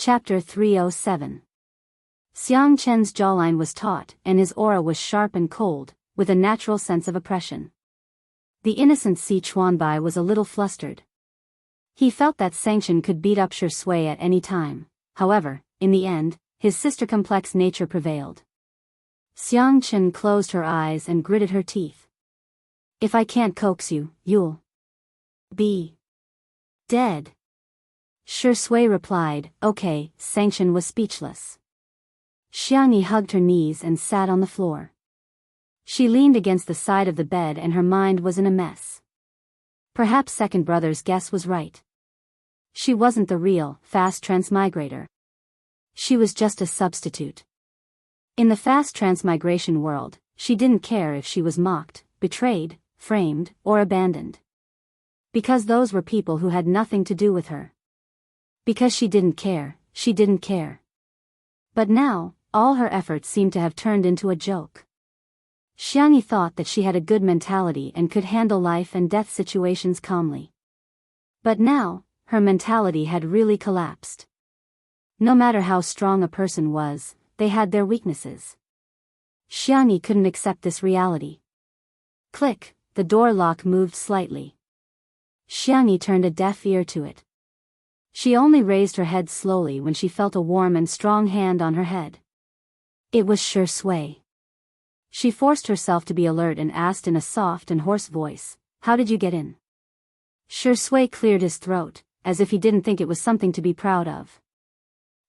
Chapter 307. Xiang Chen's jawline was taut, and his aura was sharp and cold, with a natural sense of oppression. The innocent Si Chuanbai was a little flustered. He felt that Sanction could beat up Shui at any time. However, in the end, his sister-complex nature prevailed. Xiang Chen closed her eyes and gritted her teeth. If I can't coax you, you'll be dead. Shui replied, okay. Sanction was speechless. Xiangyi hugged her knees and sat on the floor. She leaned against the side of the bed and her mind was in a mess. Perhaps second brother's guess was right. She wasn't the real, fast transmigrator. She was just a substitute. In the fast transmigration world, she didn't care if she was mocked, betrayed, framed, or abandoned. Because those were people who had nothing to do with her. Because she didn't care, she didn't care. But now, all her efforts seemed to have turned into a joke. Xiangyi thought that she had a good mentality and could handle life and death situations calmly. But now, her mentality had really collapsed. No matter how strong a person was, they had their weaknesses. Xiangyi couldn't accept this reality. Click, the door lock moved slightly. Xiangyi turned a deaf ear to it. She only raised her head slowly when she felt a warm and strong hand on her head. It was Shui. She forced herself to be alert and asked in a soft and hoarse voice, "How did you get in?" Shui cleared his throat, as if he didn't think it was something to be proud of.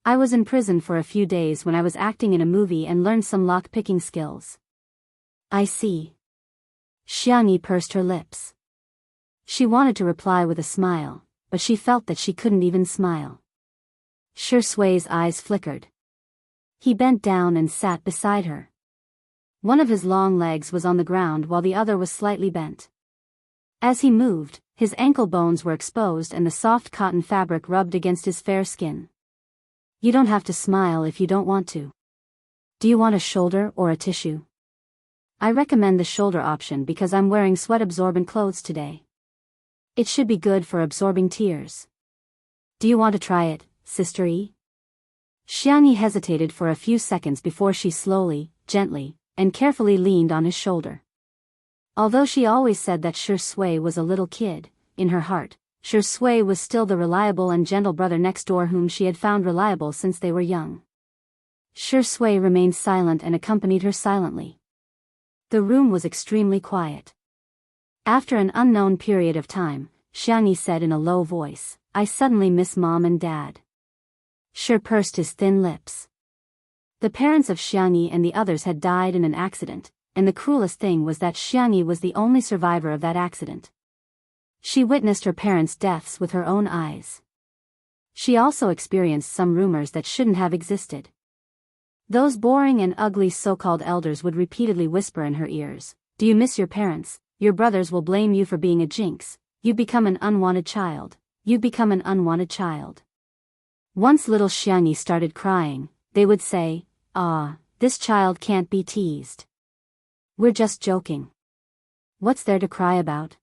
I was in prison for a few days when I was acting in a movie and learned some lock-picking skills. I see. Xiangyi pursed her lips. She wanted to reply with a smile, but she felt that she couldn't even smile. Shui's eyes flickered. He bent down and sat beside her. One of his long legs was on the ground while the other was slightly bent. As he moved, his ankle bones were exposed and the soft cotton fabric rubbed against his fair skin. You don't have to smile if you don't want to. Do you want a shoulder or a tissue? I recommend the shoulder option because I'm wearing sweat-absorbent clothes today. It should be good for absorbing tears. Do you want to try it, Sister E? Xiangyi hesitated for a few seconds before she slowly, gently, and carefully leaned on his shoulder. Although she always said that Shui was a little kid, in her heart, Shui was still the reliable and gentle brother next door whom she had found reliable since they were young. Shui remained silent and accompanied her silently. The room was extremely quiet. After an unknown period of time, Xiangyi said in a low voice, I suddenly miss Mom and Dad. Shui pursed his thin lips. The parents of Xiangyi and the others had died in an accident, and the cruelest thing was that Xiangyi was the only survivor of that accident. She witnessed her parents' deaths with her own eyes. She also experienced some rumors that shouldn't have existed. Those boring and ugly so-called elders would repeatedly whisper in her ears, do you miss your parents? Your brothers will blame you for being a jinx. You become an unwanted child. You become an unwanted child. Once little Xiangyi started crying, they would say, this child can't be teased. We're just joking. What's there to cry about?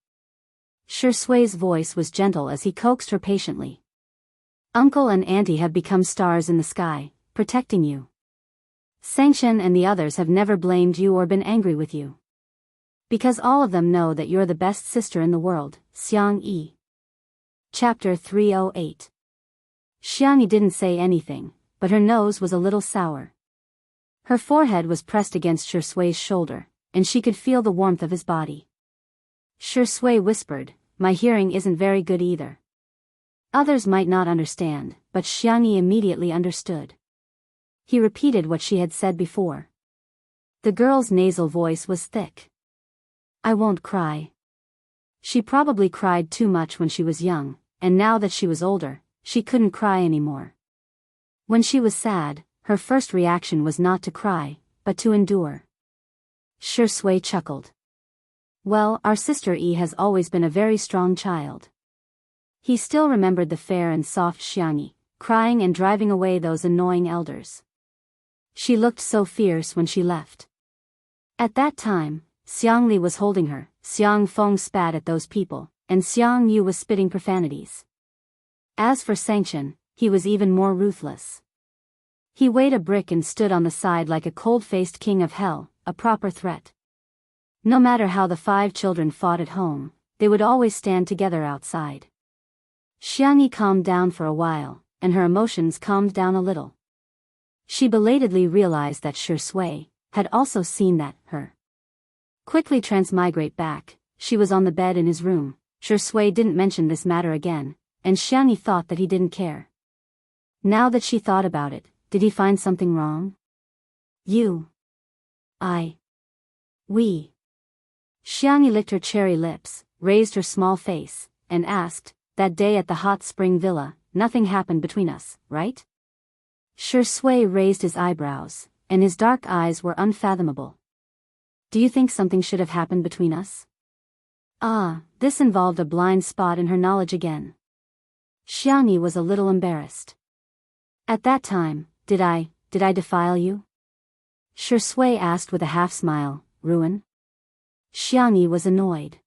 Shui's voice was gentle as he coaxed her patiently. Uncle and Auntie have become stars in the sky, protecting you. Sanction and the others have never blamed you or been angry with you. Because all of them know that you're the best sister in the world, Xiangyi. Chapter 308. Xiangyi didn't say anything, but her nose was a little sour. Her forehead was pressed against Shui's shoulder, and she could feel the warmth of his body. Shui whispered, my hearing isn't very good either. Others might not understand, but Xiangyi immediately understood. He repeated what she had said before. The girl's nasal voice was thick. I won't cry. She probably cried too much when she was young, and now that she was older, she couldn't cry anymore. When she was sad, her first reaction was not to cry, but to endure. Shui chuckled. Well, our sister E has always been a very strong child. He still remembered the fair and soft Xiangyi, crying and driving away those annoying elders. She looked so fierce when she left. At that time, Xiang Li was holding her, Xiang Feng spat at those people, and Xiang Yu was spitting profanities. As for Sanction, he was even more ruthless. He weighed a brick and stood on the side like a cold-faced king of hell, a proper threat. No matter how the 5 children fought at home, they would always stand together outside. Xiangyi calmed down for a while, and her emotions calmed down a little. She belatedly realized that Shui had also seen that, her. Quickly transmigrate back, she was on the bed in his room. Shui didn't mention this matter again, and Xiangyi thought that he didn't care. Now that she thought about it, did he find something wrong? We. Xiangyi licked her cherry lips, raised her small face, and asked, that day at the hot spring villa, nothing happened between us, right? Shui raised his eyebrows, and his dark eyes were unfathomable. Do you think something should have happened between us? This involved a blind spot in her knowledge again. Xiangyi was a little embarrassed. At that time, did I defile you? Shui asked with a half-smile, ruin? Xiangyi was annoyed.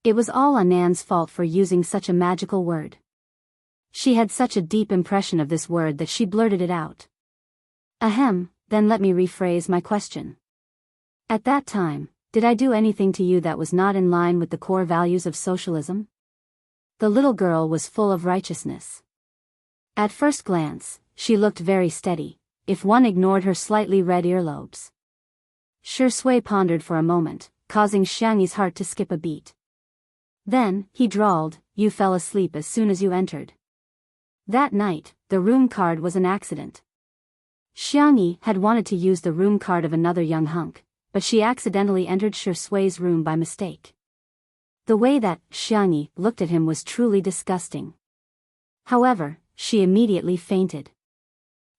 It was all Anan's fault for using such a magical word. She had such a deep impression of this word that she blurted it out. Ahem, then let me rephrase my question. At that time, did I do anything to you that was not in line with the core values of socialism? The little girl was full of righteousness. At first glance, she looked very steady, if one ignored her slightly red earlobes. Shui pondered for a moment, causing Xiangyi's heart to skip a beat. Then, he drawled, you fell asleep as soon as you entered. That night, the room card was an accident. Xiangyi had wanted to use the room card of another young hunk, but she accidentally entered Shui's room by mistake. The way that Xiangyi looked at him was truly disgusting. However, she immediately fainted.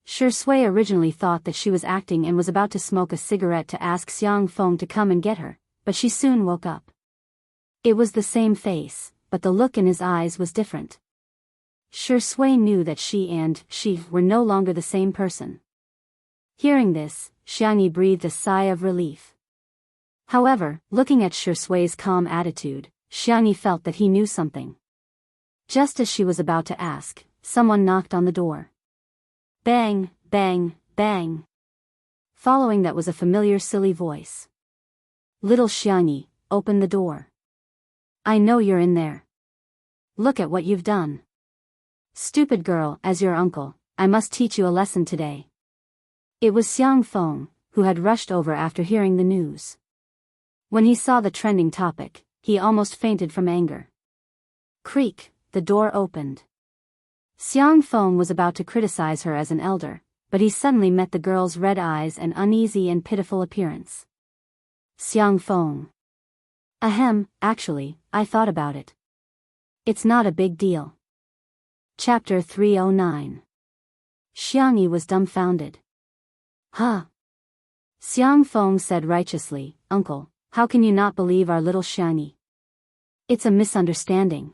Shui originally thought that she was acting and was about to smoke a cigarette to ask Xiang Feng to come and get her, but she soon woke up. It was the same face, but the look in his eyes was different. Shui knew that she were no longer the same person. Hearing this, Xiangyi breathed a sigh of relief. However, looking at Shui's calm attitude, Xiangyi felt that he knew something. Just as she was about to ask, someone knocked on the door. Bang, bang, bang. Following that was a familiar silly voice. Little Xiangyi, open the door. I know you're in there. Look at what you've done. Stupid girl, as your uncle, I must teach you a lesson today. It was Xiang Feng, who had rushed over after hearing the news. When he saw the trending topic, he almost fainted from anger. Creak, the door opened. Xiang Feng was about to criticize her as an elder, but he suddenly met the girl's red eyes and uneasy and pitiful appearance. Xiang Feng. Ahem, actually, I thought about it. It's not a big deal. Chapter 309. Xiangyi was dumbfounded. Huh? Xiang Feng said righteously, Uncle, how can you not believe our little Xiangyi? It's a misunderstanding.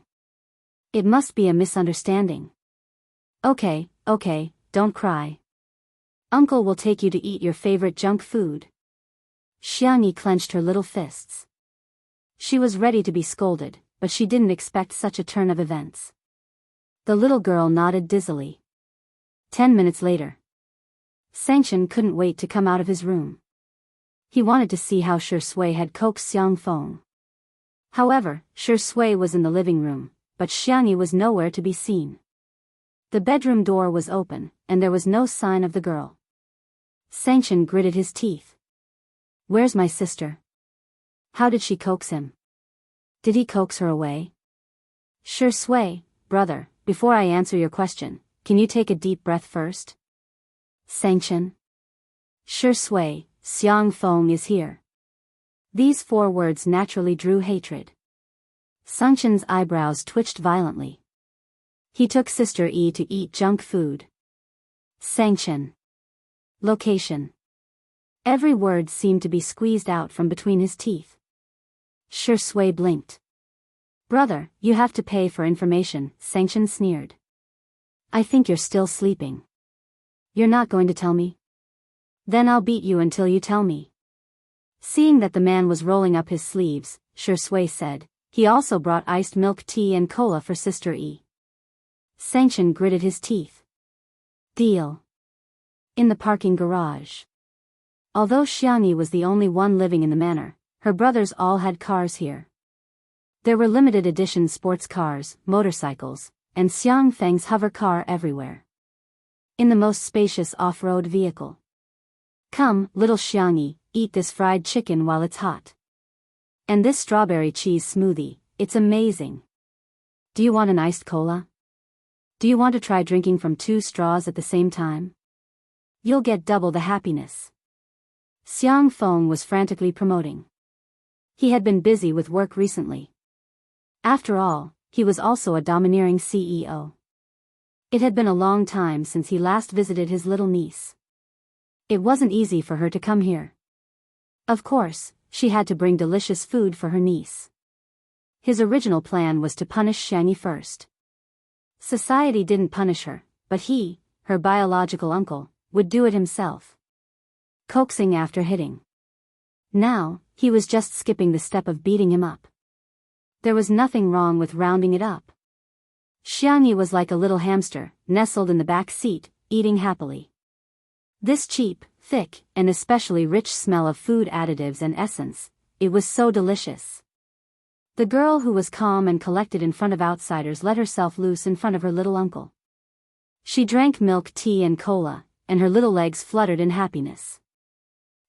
It must be a misunderstanding. Okay, don't cry. Uncle will take you to eat your favorite junk food. Xiangyi clenched her little fists. She was ready to be scolded, but she didn't expect such a turn of events. The little girl nodded dizzily. 10 minutes later. Sanction couldn't wait to come out of his room. He wanted to see how Shui had coaxed Xiang Feng. However, Shui was in the living room, but Xiangyi was nowhere to be seen. The bedroom door was open, and there was no sign of the girl. Sanction gritted his teeth. Where's my sister? How did she coax him? Did he coax her away? Shui, brother, before I answer your question, can you take a deep breath first? Sanction. Shui, Xiang Feng is here. These 4 words naturally drew hatred. Sanction's eyebrows twitched violently. He took Sister E to eat junk food. Sanction. Location. Every word seemed to be squeezed out from between his teeth. Shui blinked. Brother, you have to pay for information, Sanction sneered. I think you're still sleeping. You're not going to tell me? Then I'll beat you until you tell me. Seeing that the man was rolling up his sleeves, Shui said, he also brought iced milk tea and cola for Sister E. Sanchen gritted his teeth. Deal. In the parking garage. Although Xiangyi was the only one living in the manor, her brothers all had cars here. There were limited edition sports cars, motorcycles, and Xiang Feng's hover car everywhere. In the most spacious off-road vehicle. Come, little Xiangyi, eat this fried chicken while it's hot. And this strawberry cheese smoothie, it's amazing. Do you want an iced cola? Do you want to try drinking from 2 straws at the same time? You'll get double the happiness. Xiang Feng was frantically promoting. He had been busy with work recently. After all, he was also a domineering CEO. It had been a long time since he last visited his little niece. It wasn't easy for her to come here. Of course, she had to bring delicious food for her niece. His original plan was to punish Xiangyi first. Society didn't punish her, but he, her biological uncle, would do it himself. Coaxing after hitting. Now, he was just skipping the step of beating him up. There was nothing wrong with rounding it up. Xiangyi was like a little hamster, nestled in the back seat, eating happily. This cheap, thick, and especially rich smell of food additives and essence, it was so delicious. The girl who was calm and collected in front of outsiders let herself loose in front of her little uncle. She drank milk tea and cola, and her little legs fluttered in happiness.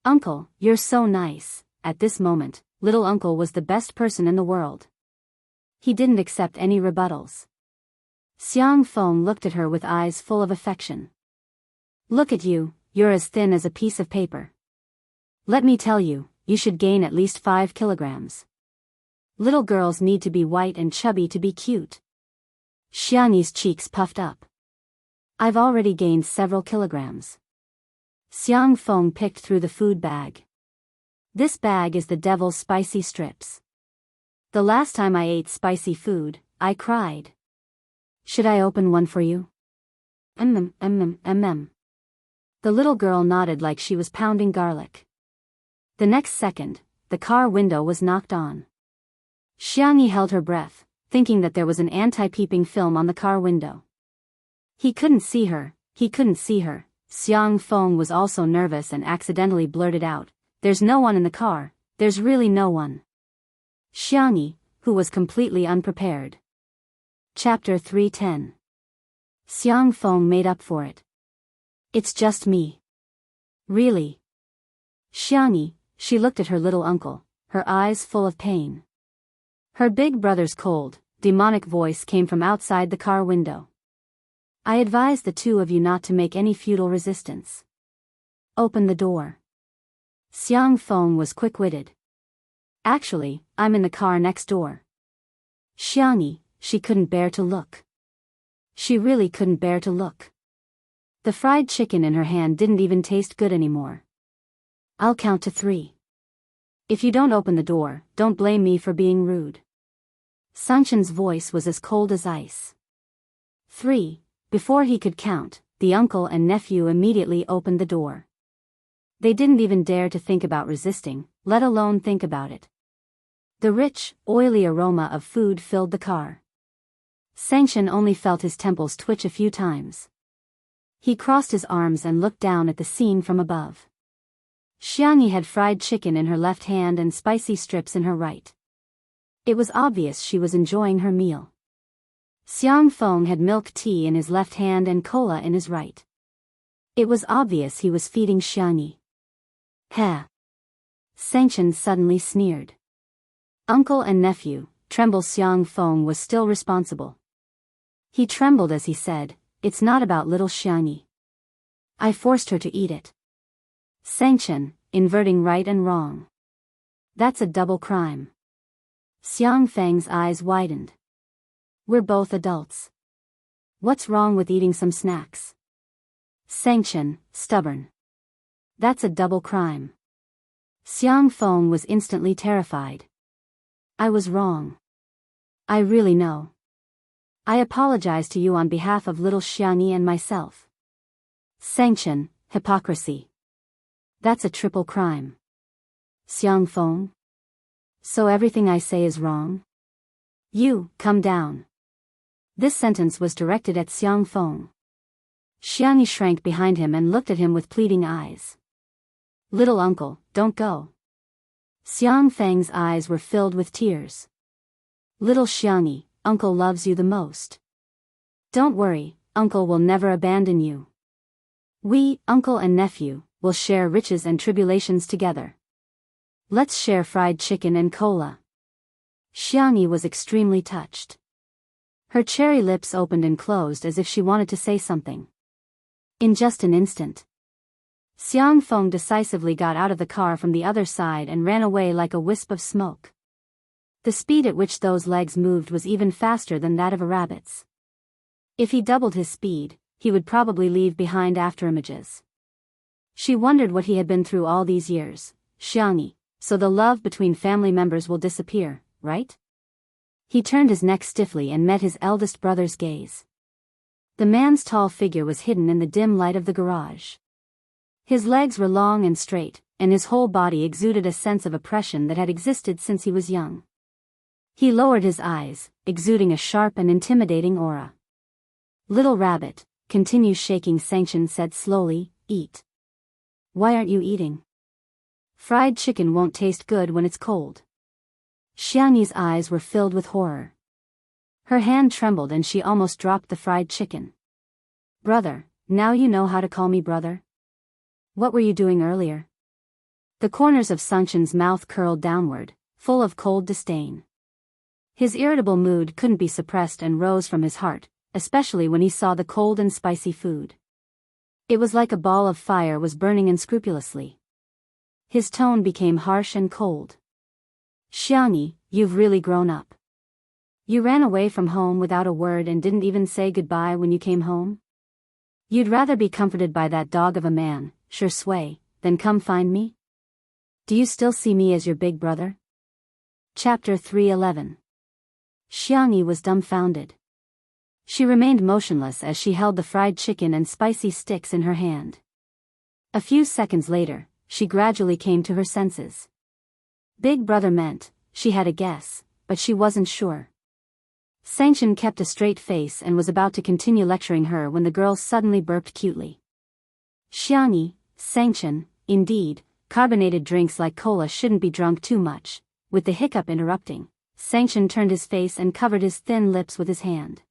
Uncle, you're so nice. At this moment, little uncle was the best person in the world. He didn't accept any rebuttals. Xiang Feng looked at her with eyes full of affection. Look at you, you're as thin as a piece of paper. Let me tell you, you should gain at least 5 kilograms. Little girls need to be white and chubby to be cute. Xiangyi's cheeks puffed up. I've already gained several kilograms. Xiang Feng picked through the food bag. This bag is the devil's spicy strips. The last time I ate spicy food, I cried. Should I open one for you? The little girl nodded like she was pounding garlic. The next second, the car window was knocked on. Xiangyi held her breath, thinking that there was an anti-peeping film on the car window. He couldn't see her. Xiang Feng was also nervous and accidentally blurted out, "There's no one in the car, there's really no one." Xiangyi, who was completely unprepared. Chapter 310. Xiang Feng made up for it. It's just me. Really? Xiangyi, she looked at her little uncle, her eyes full of pain. Her big brother's cold, demonic voice came from outside the car window. I advise the two of you not to make any futile resistance. Open the door. Xiang Feng was quick-witted. Actually, I'm in the car next door. Xiangyi, she couldn't bear to look. She really couldn't bear to look. The fried chicken in her hand didn't even taste good anymore. I'll count to 3. If you don't open the door, don't blame me for being rude. Sanchen's voice was as cold as ice. 3. Before he could count, the uncle and nephew immediately opened the door. They didn't even dare to think about resisting, let alone think about it. The rich, oily aroma of food filled the car. Sanchen only felt his temples twitch a few times. He crossed his arms and looked down at the scene from above. Xiangyi had fried chicken in her left hand and spicy strips in her right. It was obvious she was enjoying her meal. Xiang Feng had milk tea in his left hand and cola in his right. It was obvious he was feeding Xiangyi. Heh. Sanchen suddenly sneered. Uncle and nephew, tremble. Xiang Feng was still responsible. He trembled as he said, "It's not about little Xiangyi. I forced her to eat it." Sanchen, inverting right and wrong. That's a double crime. Xiang Feng's eyes widened. We're both adults. What's wrong with eating some snacks? Sanchen, stubborn. That's a double crime. Xiang Feng was instantly terrified. I was wrong. I really know. I apologize to you on behalf of little Xiangyi and myself. Sanction, hypocrisy. That's a triple crime. Xiang Feng? So everything I say is wrong? You, come down. This sentence was directed at Xiang Feng. Xiangyi shrank behind him and looked at him with pleading eyes. "Little uncle, don't go." Xiang Feng's eyes were filled with tears. "Little Xiangyi, uncle loves you the most. Don't worry, uncle will never abandon you. We, uncle and nephew, will share riches and tribulations together. Let's share fried chicken and cola." Xiangyi was extremely touched. Her cherry lips opened and closed as if she wanted to say something. In just an instant, Xiang Feng decisively got out of the car from the other side and ran away like a wisp of smoke. The speed at which those legs moved was even faster than that of a rabbit's. If he doubled his speed, he would probably leave behind afterimages. She wondered what he had been through all these years. "Xiangyi, so the love between family members will disappear, right?" He turned his neck stiffly and met his eldest brother's gaze. The man's tall figure was hidden in the dim light of the garage. His legs were long and straight, and his whole body exuded a sense of oppression that had existed since he was young. He lowered his eyes, exuding a sharp and intimidating aura. "Little rabbit, continue shaking," Sanction said slowly, "eat." "Why aren't you eating?" "Fried chicken won't taste good when it's cold." Xiangyi's eyes were filled with horror. Her hand trembled and she almost dropped the fried chicken. "Brother, now you know how to call me brother? What were you doing earlier?" The corners of Sanction's mouth curled downward, full of cold disdain. His irritable mood couldn't be suppressed and rose from his heart, especially when he saw the cold and spicy food. It was like a ball of fire was burning unscrupulously. His tone became harsh and cold. "Xiangyi, you've really grown up. You ran away from home without a word and didn't even say goodbye when you came home? You'd rather be comforted by that dog of a man, Sure Sui, than come find me? Do you still see me as your big brother?" Chapter 311. Xiangyi was dumbfounded. She remained motionless as she held the fried chicken and spicy sticks in her hand. A few seconds later, she gradually came to her senses. Big brother meant, she had a guess, but she wasn't sure. Sanction kept a straight face and was about to continue lecturing her when the girl suddenly burped cutely. "Xiangyi, Sanction, indeed, carbonated drinks like cola shouldn't be drunk too much." With the hiccup interrupting, Sanction turned his face and covered his thin lips with his hand.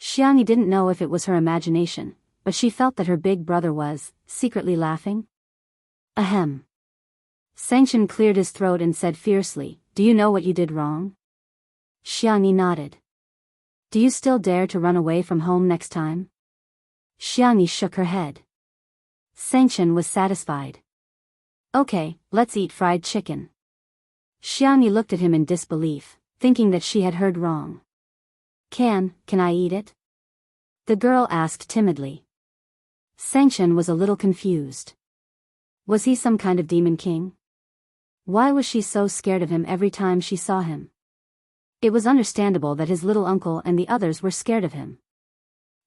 Xiangyi didn't know if it was her imagination, but she felt that her big brother was, secretly laughing. "Ahem." Sanction cleared his throat and said fiercely, "Do you know what you did wrong?" Xiangyi nodded. "Do you still dare to run away from home next time?" Xiangyi shook her head. Sanction was satisfied. "Okay, let's eat fried chicken." Xiangyi looked at him in disbelief, thinking that she had heard wrong. Can I eat it?" the girl asked timidly. Sanction was a little confused. Was he some kind of demon king? Why was she so scared of him every time she saw him? It was understandable that his little uncle and the others were scared of him.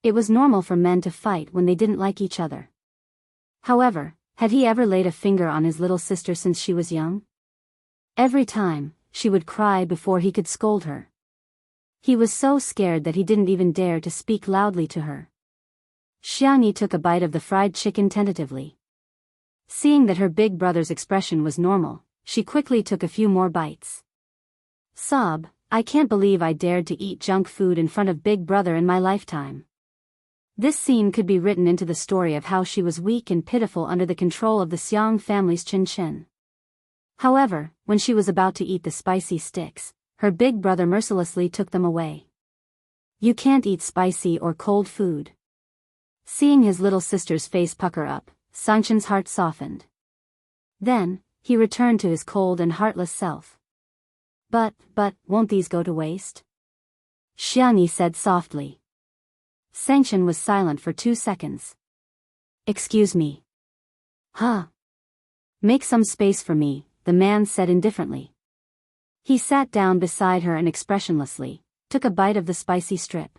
It was normal for men to fight when they didn't like each other. However, had he ever laid a finger on his little sister since she was young? Every time, she would cry before he could scold her. He was so scared that he didn't even dare to speak loudly to her. Xiangyi took a bite of the fried chicken tentatively. Seeing that her big brother's expression was normal, she quickly took a few more bites. Sob, "I can't believe I dared to eat junk food in front of big brother in my lifetime." This scene could be written into the story of how she was weak and pitiful under the control of the Xiang family's Chin. However, when she was about to eat the spicy sticks, her big brother mercilessly took them away. "You can't eat spicy or cold food." Seeing his little sister's face pucker up, Sanction's heart softened. Then, he returned to his cold and heartless self. But, won't these go to waste?" Xiangyi said softly. Sanction was silent for 2 seconds. "Excuse me." "Huh? Make some space for me," the man said indifferently. He sat down beside her and expressionlessly took a bite of the spicy strip.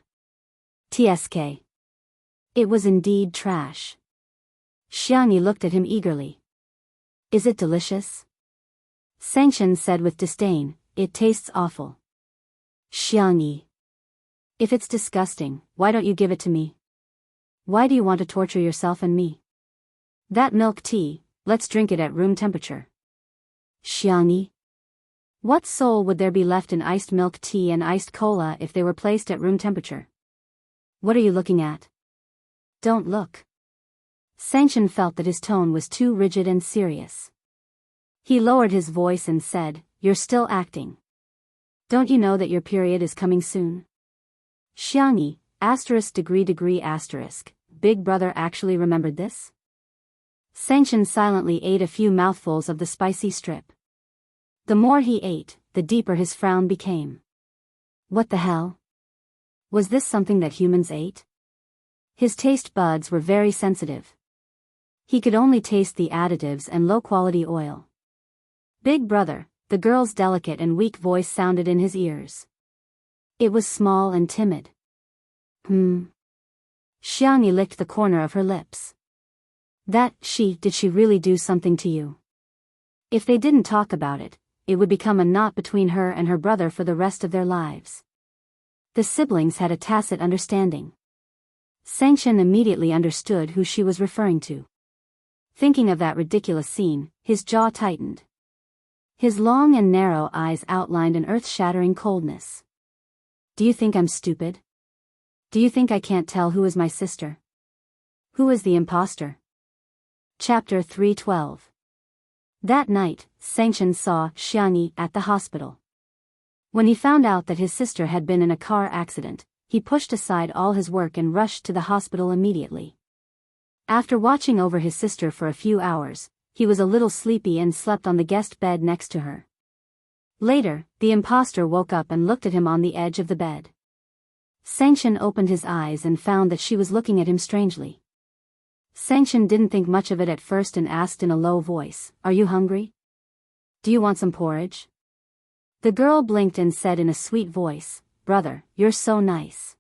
Tsk. It was indeed trash. Xiangyi looked at him eagerly. "Is it delicious?" Sanction said with disdain, "It tastes awful." Xiangyi. If it's disgusting, why don't you give it to me? Why do you want to torture yourself and me? That milk tea, let's drink it at room temperature. Xiangyi. What soul would there be left in iced milk tea and iced cola if they were placed at room temperature? What are you looking at? Don't look. Sanchen felt that his tone was too rigid and serious. He lowered his voice and said, "You're still acting. Don't you know that your period is coming soon?" Xiangyi, *****, Big Brother actually remembered this? Sanchen silently ate a few mouthfuls of the spicy strip. The more he ate, the deeper his frown became. What the hell? Was this something that humans ate? His taste buds were very sensitive. He could only taste the additives and low-quality oil. Big Brother, the girl's delicate and weak voice sounded in his ears. It was small and timid. Xiangyi licked the corner of her lips. Did she really do something to you? If they didn't talk about it, it would become a knot between her and her brother for the rest of their lives. The siblings had a tacit understanding. Sanchen immediately understood who she was referring to. Thinking of that ridiculous scene, his jaw tightened. His long and narrow eyes outlined an earth-shattering coldness. Do you think I'm stupid? Do you think I can't tell who is my sister? Who is the imposter? Chapter 312. That night, Sanchen saw Xiangyi at the hospital. When he found out that his sister had been in a car accident, he pushed aside all his work and rushed to the hospital immediately. After watching over his sister for a few hours, he was a little sleepy and slept on the guest bed next to her. Later, the imposter woke up and looked at him on the edge of the bed. Sanchen opened his eyes and found that she was looking at him strangely. Sanchen didn't think much of it at first and asked in a low voice, "Are you hungry? Do you want some porridge?" The girl blinked and said in a sweet voice, "Brother, you're so nice."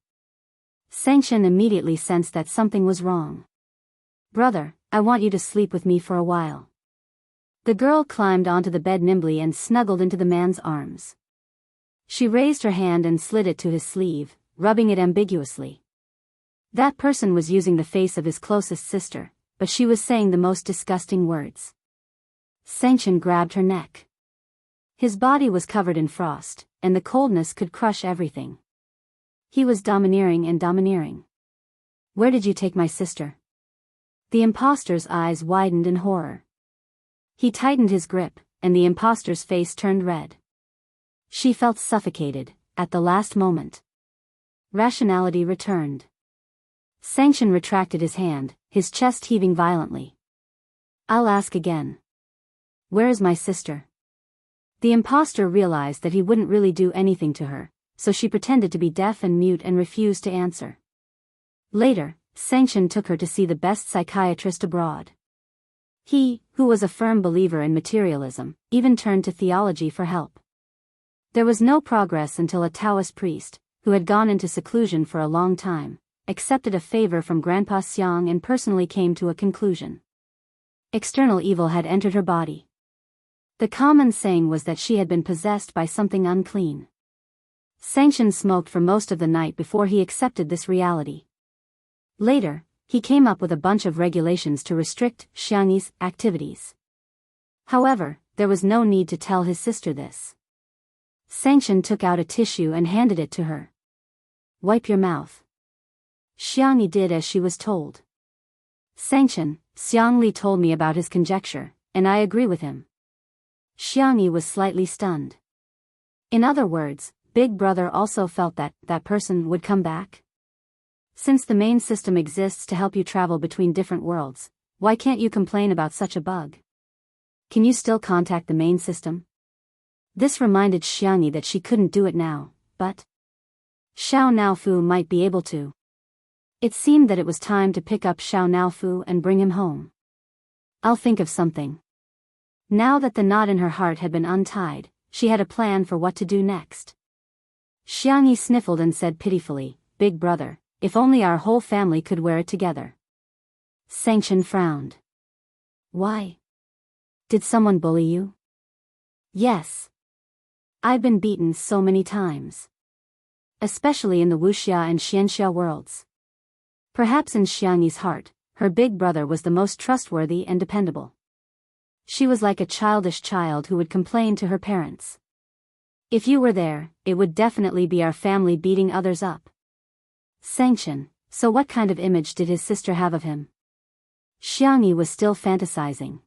Sanchen immediately sensed that something was wrong. "Brother, I want you to sleep with me for a while." The girl climbed onto the bed nimbly and snuggled into the man's arms. She raised her hand and slid it to his sleeve, rubbing it ambiguously. That person was using the face of his closest sister, but she was saying the most disgusting words. Sanchen grabbed her neck. His body was covered in frost, and the coldness could crush everything. He was domineering and domineering. "Where did you take my sister?" The imposter's eyes widened in horror. He tightened his grip, and the imposter's face turned red. She felt suffocated, at the last moment. Rationality returned. Sanchen retracted his hand, his chest heaving violently. "I'll ask again. Where is my sister?" The imposter realized that he wouldn't really do anything to her, so she pretended to be deaf and mute and refused to answer. Later, Sanchen took her to see the best psychiatrist abroad. He, who was a firm believer in materialism, even turned to theology for help. There was no progress until a Taoist priest, who had gone into seclusion for a long time, accepted a favor from Grandpa Xiang and personally came to a conclusion. External evil had entered her body. The common saying was that she had been possessed by something unclean. Sanchen smoked for most of the night before he accepted this reality. Later, he came up with a bunch of regulations to restrict Xiangyi's activities. However, there was no need to tell his sister this. Sanchen took out a tissue and handed it to her. "Wipe your mouth." Xiangyi did as she was told. "Sanchen, Xiangli told me about his conjecture, and I agree with him." Xiangyi was slightly stunned. In other words, Big Brother also felt that that person would come back? Since the main system exists to help you travel between different worlds, why can't you complain about such a bug? Can you still contact the main system? This reminded Xiangyi that she couldn't do it now, but Xiao Naofu might be able to. It seemed that it was time to pick up Xiao Naofu and bring him home. "I'll think of something." Now that the knot in her heart had been untied, she had a plan for what to do next. Xiangyi sniffled and said pitifully, "Big Brother, if only our whole family could wear it together." Sanchen frowned. "Why? Did someone bully you?" "Yes. I've been beaten so many times. especially in the wuxia and xianxia worlds. Perhaps in Xiangyi's heart, her big brother was the most trustworthy and dependable. She was like a childish child who would complain to her parents. If you were there, it would definitely be our family beating others up. Sanction, so what kind of image did his sister have of him? Xiangyi was still fantasizing.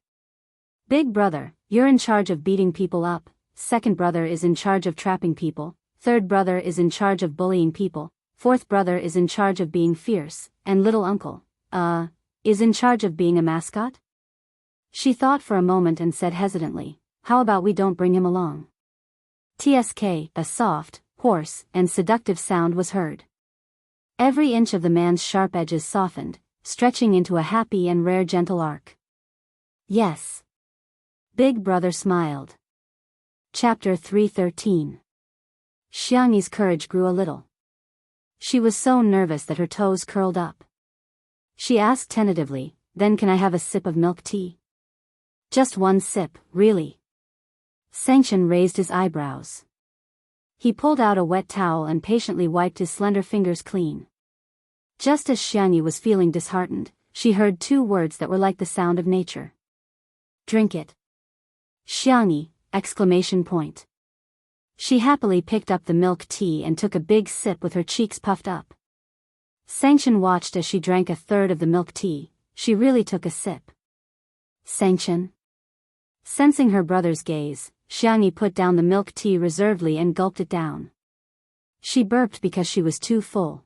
Big brother, you're in charge of beating people up, second brother is in charge of trapping people, third brother is in charge of bullying people, fourth brother is in charge of being fierce, and little uncle, is in charge of being a mascot? She thought for a moment and said hesitantly, how about we don't bring him along? Tsk, a soft, hoarse, and seductive sound was heard. Every inch of the man's sharp edges softened, stretching into a happy and rare gentle arc. Yes. Big brother smiled. Chapter 313. Xiangyi's courage grew a little. She was so nervous that her toes curled up. She asked tentatively, then can I have a sip of milk tea? Just one sip, really? Sanction raised his eyebrows. He pulled out a wet towel and patiently wiped his slender fingers clean. Just as Xiangyi was feeling disheartened, she heard two words that were like the sound of nature. Drink it. Xiangyi! Exclamation point. She happily picked up the milk tea and took a big sip with her cheeks puffed up. Sanction watched as she drank a third of the milk tea. She really took a sip. Sanction? Sensing her brother's gaze, Xiangyi put down the milk tea reservedly and gulped it down. She burped because she was too full.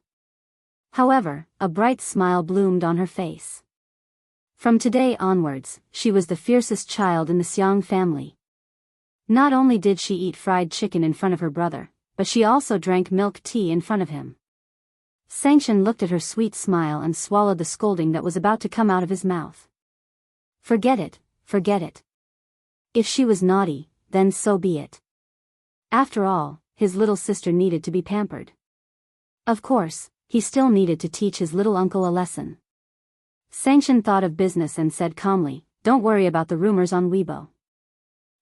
However, a bright smile bloomed on her face. From today onwards, she was the fiercest child in the Xiang family. Not only did she eat fried chicken in front of her brother, but she also drank milk tea in front of him. Sanction looked at her sweet smile and swallowed the scolding that was about to come out of his mouth. Forget it, forget it. If she was naughty, then so be it. After all, his little sister needed to be pampered. Of course, he still needed to teach his little uncle a lesson. Sanction thought of business and said calmly, don't worry about the rumors on Weibo.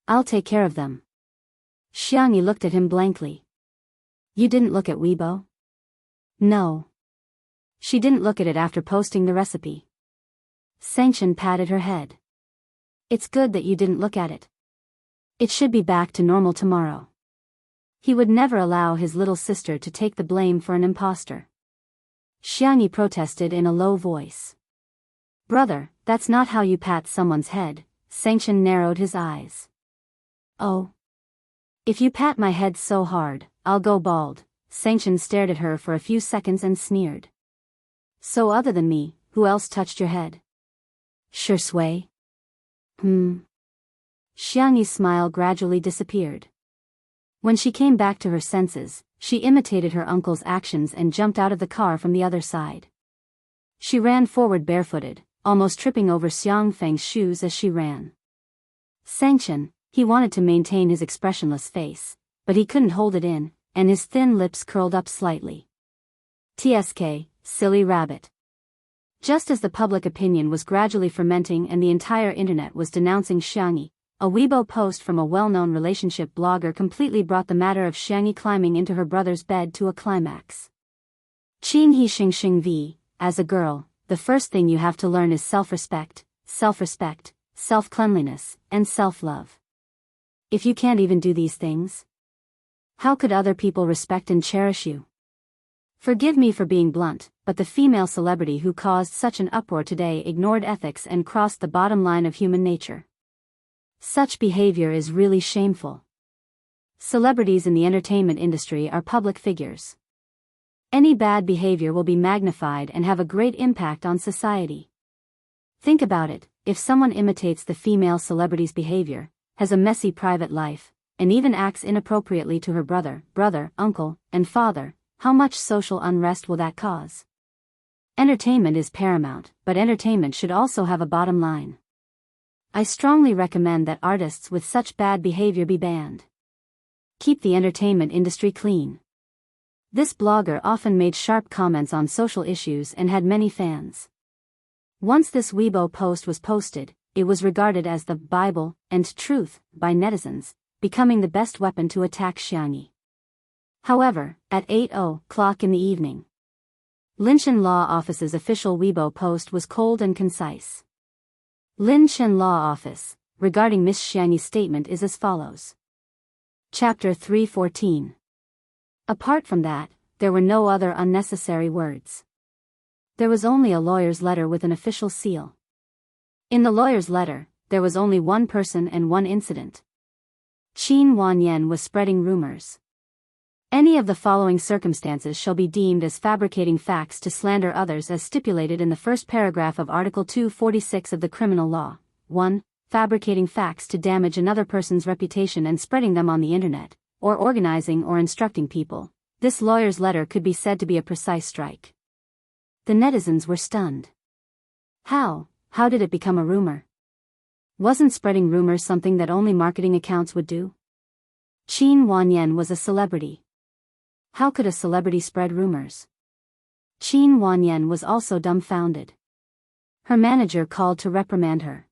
I'll take care of them. Xiangyi looked at him blankly. You didn't look at Weibo? No. She didn't look at it after posting the recipe. Sanction patted her head. It's good that you didn't look at it. It should be back to normal tomorrow. He would never allow his little sister to take the blame for an imposter. Xiangyi protested in a low voice. Brother, that's not how you pat someone's head. Sanction narrowed his eyes. Oh. If you pat my head so hard, I'll go bald. Sanction stared at her for a few seconds and sneered. So other than me, who else touched your head? Sure Sui. Xiangyi's smile gradually disappeared. When she came back to her senses, she imitated her uncle's actions and jumped out of the car from the other side. She ran forward barefooted, almost tripping over Xiang Feng's shoes as she ran. Sanction, he wanted to maintain his expressionless face, but he couldn't hold it in, and his thin lips curled up slightly. Tsk, silly rabbit. Just as the public opinion was gradually fermenting and the entire internet was denouncing Xiangyi, a Weibo post from a well-known relationship blogger completely brought the matter of Xiangyi climbing into her brother's bed to a climax. Qing He Xing Xing V, as a girl, the first thing you have to learn is self-respect, self-cleanliness, and self-love. If you can't even do these things, how could other people respect and cherish you? Forgive me for being blunt, but the female celebrity who caused such an uproar today ignored ethics and crossed the bottom line of human nature. Such behavior is really shameful. Celebrities in the entertainment industry are public figures. Any bad behavior will be magnified and have a great impact on society. Think about it, if someone imitates the female celebrity's behavior, has a messy private life, and even acts inappropriately to her brother, uncle, and father, how much social unrest will that cause? Entertainment is paramount, but entertainment should also have a bottom line. I strongly recommend that artists with such bad behavior be banned. Keep the entertainment industry clean. This blogger often made sharp comments on social issues and had many fans. Once this Weibo post was posted, it was regarded as the Bible and truth by netizens, becoming the best weapon to attack Xiangyi. However, at 8:00 in the evening, Linshan Law Office's official Weibo post was cold and concise. Linshan Law Office, regarding Miss Xiangyi's statement is as follows. Chapter 314. Apart from that, there were no other unnecessary words. There was only a lawyer's letter with an official seal. In the lawyer's letter, there was only one person and one incident. Qin Wanyan was spreading rumors. Any of the following circumstances shall be deemed as fabricating facts to slander others as stipulated in the first paragraph of Article 246 of the Criminal Law. 1. Fabricating facts to damage another person's reputation and spreading them on the internet, or organizing or instructing people. This lawyer's letter could be said to be a precise strike. The netizens were stunned. How did it become a rumor? Wasn't spreading rumors something that only marketing accounts would do? Qin Wanyan was a celebrity. How could a celebrity spread rumors? Qin Wanyan was also dumbfounded. Her manager called to reprimand her.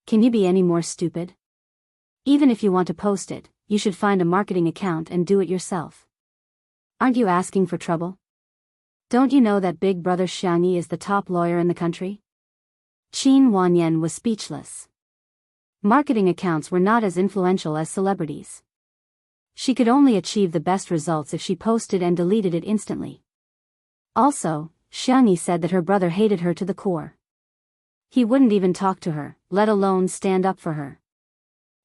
Can you be any more stupid? Even if you want to post it, you should find a marketing account and do it yourself. Aren't you asking for trouble? Don't you know that Big Brother Xiangyi is the top lawyer in the country? Qin Wanyan was speechless. Marketing accounts were not as influential as celebrities. She could only achieve the best results if she posted and deleted it instantly. Also, Xiangyi said that her brother hated her to the core. He wouldn't even talk to her, let alone stand up for her.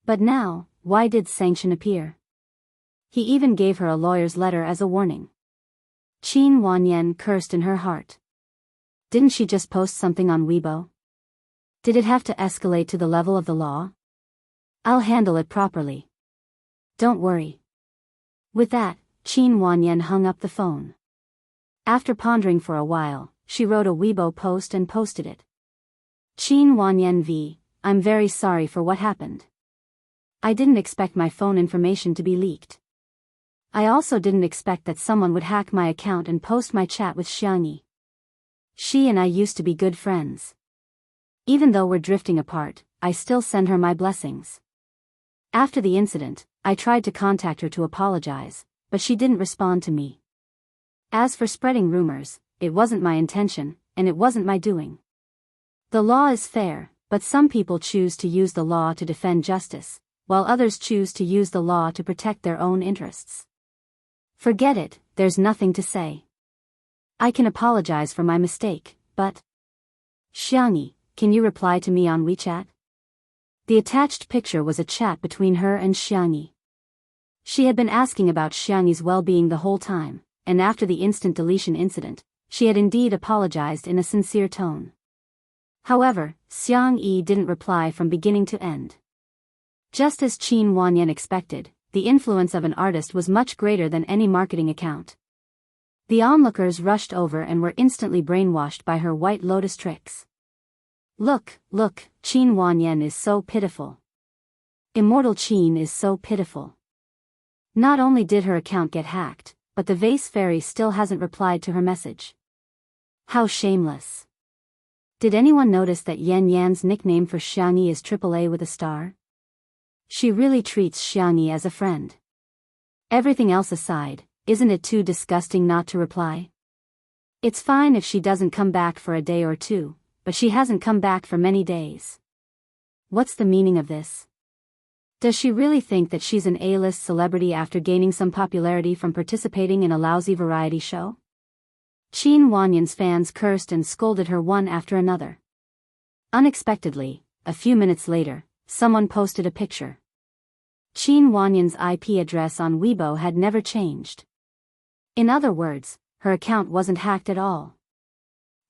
But now, why did sanction appear? He even gave her a lawyer's letter as a warning. Qin Wanyan cursed in her heart. Didn't she just post something on Weibo? Did it have to escalate to the level of the law? I'll handle it properly. Don't worry. With that, Qin Wanyan hung up the phone. After pondering for a while, she wrote a Weibo post and posted it. Qin Wanyan v. I'm very sorry for what happened. I didn't expect my phone information to be leaked. I also didn't expect that someone would hack my account and post my chat with Xiangyi. She and I used to be good friends. Even though we're drifting apart, I still send her my blessings. After the incident, I tried to contact her to apologize, but she didn't respond to me. As for spreading rumors, it wasn't my intention, and it wasn't my doing. The law is fair, but some people choose to use the law to defend justice, while others choose to use the law to protect their own interests. Forget it, there's nothing to say. I can apologize for my mistake, but... Xiangyi, can you reply to me on WeChat? The attached picture was a chat between her and Xiangyi. She had been asking about Xiangyi's well-being the whole time, and after the instant deletion incident, she had indeed apologized in a sincere tone. However, Xiangyi didn't reply from beginning to end. Just as Qin Wanyan expected, the influence of an artist was much greater than any marketing account. The onlookers rushed over and were instantly brainwashed by her White Lotus tricks. Look, Qin Wanyan is so pitiful. Immortal Qin is so pitiful. Not only did her account get hacked, but the vase fairy still hasn't replied to her message. How shameless. Did anyone notice that Yan Yan's nickname for Xiangyi is AAA with a star? She really treats Xiangyi as a friend. Everything else aside, isn't it too disgusting not to reply? It's fine if she doesn't come back for a day or two, but she hasn't come back for many days. What's the meaning of this? Does she really think that she's an A-list celebrity after gaining some popularity from participating in a lousy variety show? Qin Wanyan's fans cursed and scolded her one after another. Unexpectedly, a few minutes later, someone posted a picture. Qin Wanyan's IP address on Weibo had never changed. In other words, her account wasn't hacked at all.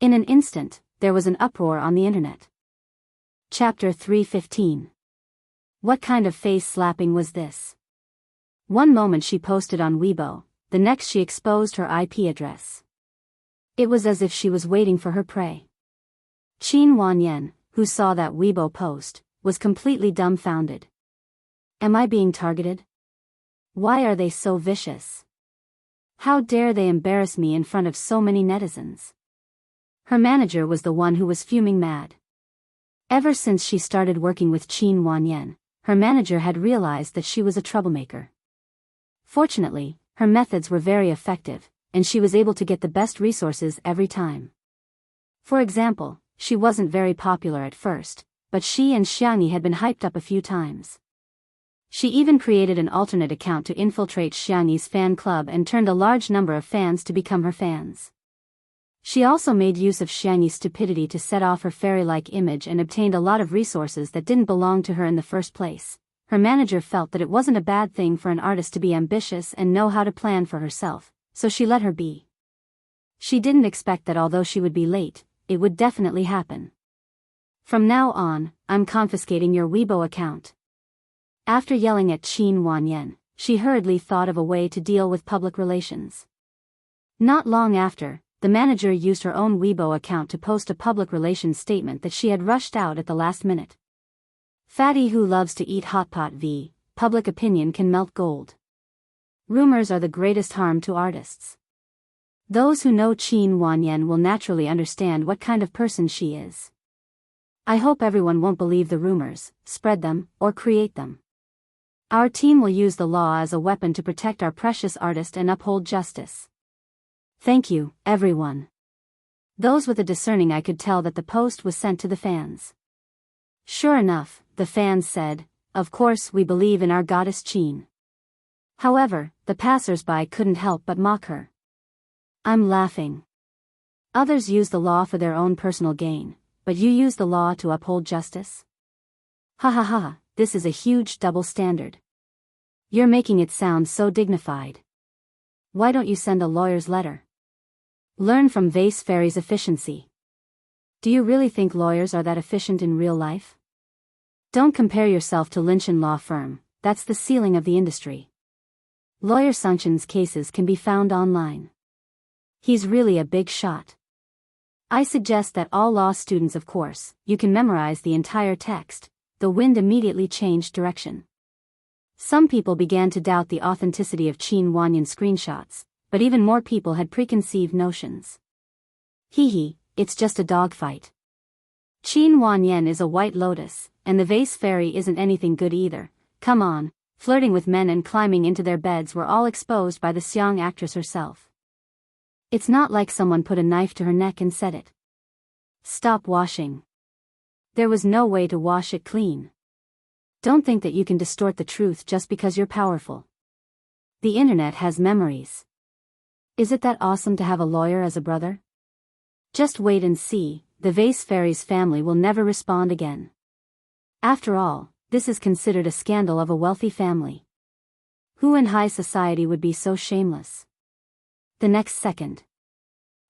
In an instant, there was an uproar on the internet. Chapter 315. What kind of face slapping was this? One moment she posted on Weibo, the next she exposed her IP address. It was as if she was waiting for her prey. Qin Wanyan, who saw that Weibo post, was completely dumbfounded. Am I being targeted? Why are they so vicious? How dare they embarrass me in front of so many netizens? Her manager was the one who was fuming mad. Ever since she started working with Qin Wanyan, her manager had realized that she was a troublemaker. Fortunately, her methods were very effective, and she was able to get the best resources every time. For example, she wasn't very popular at first, but she and Xiangyi had been hyped up a few times. She even created an alternate account to infiltrate Xiangyi's fan club and turned a large number of fans to become her fans. She also made use of Xiangyi's stupidity to set off her fairy-like image and obtained a lot of resources that didn't belong to her in the first place. Her manager felt that it wasn't a bad thing for an artist to be ambitious and know how to plan for herself, so she let her be. She didn't expect that although she would be late, it would definitely happen. From now on, I'm confiscating your Weibo account. After yelling at Qin Wanyan, she hurriedly thought of a way to deal with public relations. Not long after, the manager used her own Weibo account to post a public relations statement that she had rushed out at the last minute. Fatty who loves to eat hot pot v. Public opinion can melt gold. Rumors are the greatest harm to artists. Those who know Qin Wanyan will naturally understand what kind of person she is. I hope everyone won't believe the rumors, spread them, or create them. Our team will use the law as a weapon to protect our precious artist and uphold justice. Thank you, everyone. Those with a discerning eye could tell that the post was sent to the fans. Sure enough, the fans said, "Of course we believe in our goddess Qin." However, the passers-by couldn't help but mock her. I'm laughing. Others use the law for their own personal gain, but you use the law to uphold justice? Ha ha ha, this is a huge double standard. You're making it sound so dignified. Why don't you send a lawyer's letter? Learn from Vase Fairy's efficiency. Do you really think lawyers are that efficient in real life? Don't compare yourself to Linchin Law Firm, that's the ceiling of the industry. Lawyer Sungchen's cases can be found online. He's really a big shot. I suggest that all law students, of course, you can memorize the entire text. The wind immediately changed direction. Some people began to doubt the authenticity of Qin Wanyan's screenshots, but even more people had preconceived notions. Hee, it's just a dogfight. Qin Wanyan is a white lotus, and the Vase Fairy isn't anything good either. Come on, flirting with men and climbing into their beds were all exposed by the Xiang actress herself. It's not like someone put a knife to her neck and said it. Stop washing. There was no way to wash it clean. Don't think that you can distort the truth just because you're powerful. The internet has memories. Is it that awesome to have a lawyer as a brother? Just wait and see, the Vase Fairy's family will never respond again. After all, this is considered a scandal of a wealthy family. Who in high society would be so shameless? The next second,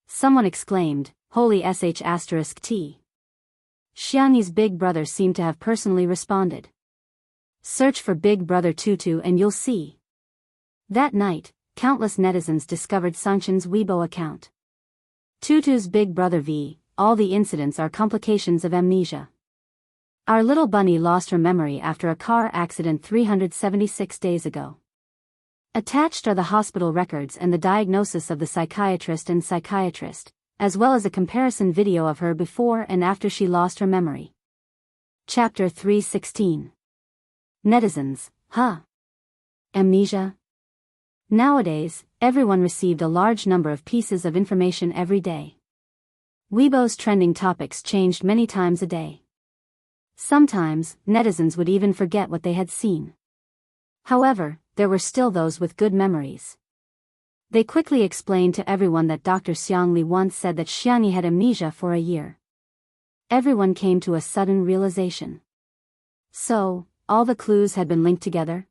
someone exclaimed, "Holy sh**t." Xiangyi's big brother seemed to have personally responded. Search for Big Brother Tutu and you'll see. That night, countless netizens discovered Sungchen's Weibo account. Tutu's Big Brother v. All the incidents are complications of amnesia. Our little bunny lost her memory after a car accident 376 days ago. Attached are the hospital records and the diagnosis of the psychiatrist and psychiatrist, as well as a comparison video of her before and after she lost her memory. Chapter 316. Netizens, huh? Amnesia? Nowadays, everyone received a large number of pieces of information every day. Weibo's trending topics changed many times a day. Sometimes, netizens would even forget what they had seen. However, there were still those with good memories. They quickly explained to everyone that Dr. Xiangli once said that Xiangyi had amnesia for a year. Everyone came to a sudden realization. So, all the clues had been linked together?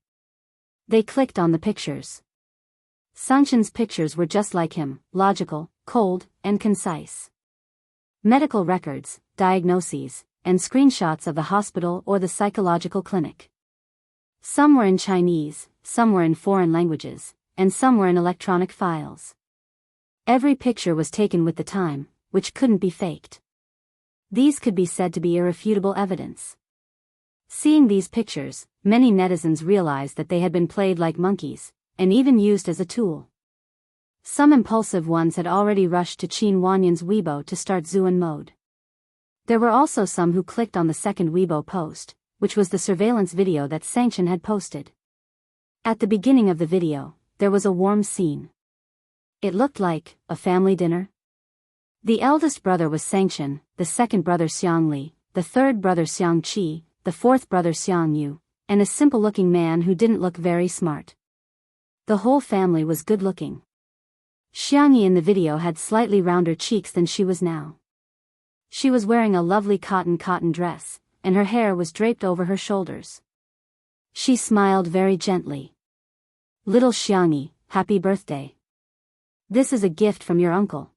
They clicked on the pictures. Sungchen's pictures were just like him, logical, cold, and concise. Medical records, diagnoses, and screenshots of the hospital or the psychological clinic. Some were in Chinese, some were in foreign languages, and some were in electronic files. Every picture was taken with the time, which couldn't be faked. These could be said to be irrefutable evidence. Seeing these pictures, many netizens realized that they had been played like monkeys, and even used as a tool. Some impulsive ones had already rushed to Qin Wanyan's Weibo to start Zuan mode. There were also some who clicked on the second Weibo post, which was the surveillance video that Sangchen had posted. At the beginning of the video, there was a warm scene. It looked like a family dinner. The eldest brother was Sangchen, the second brother Xiangli, the third brother Xiangqi, the fourth brother Xiangyu, and a simple-looking man who didn't look very smart. The whole family was good-looking. Xiangyi in the video had slightly rounder cheeks than she was now. She was wearing a lovely cotton dress, and her hair was draped over her shoulders. She smiled very gently. "Little Xiangyi, happy birthday. This is a gift from your uncle."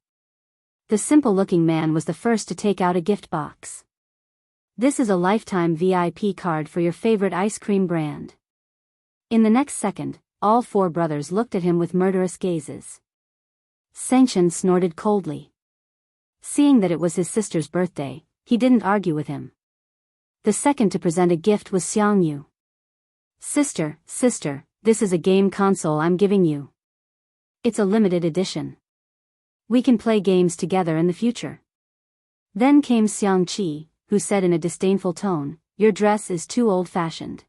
The simple-looking man was the first to take out a gift box. "This is a lifetime VIP card for your favorite ice cream brand." In the next second, all four brothers looked at him with murderous gazes. Sangchen snorted coldly. Seeing that it was his sister's birthday, he didn't argue with him. The second to present a gift was Xiangyu. Sister, this is a game console I'm giving you. It's a limited edition. We can play games together in the future." Then came Xiangqi, who said in a disdainful tone, "Your dress is too old-fashioned.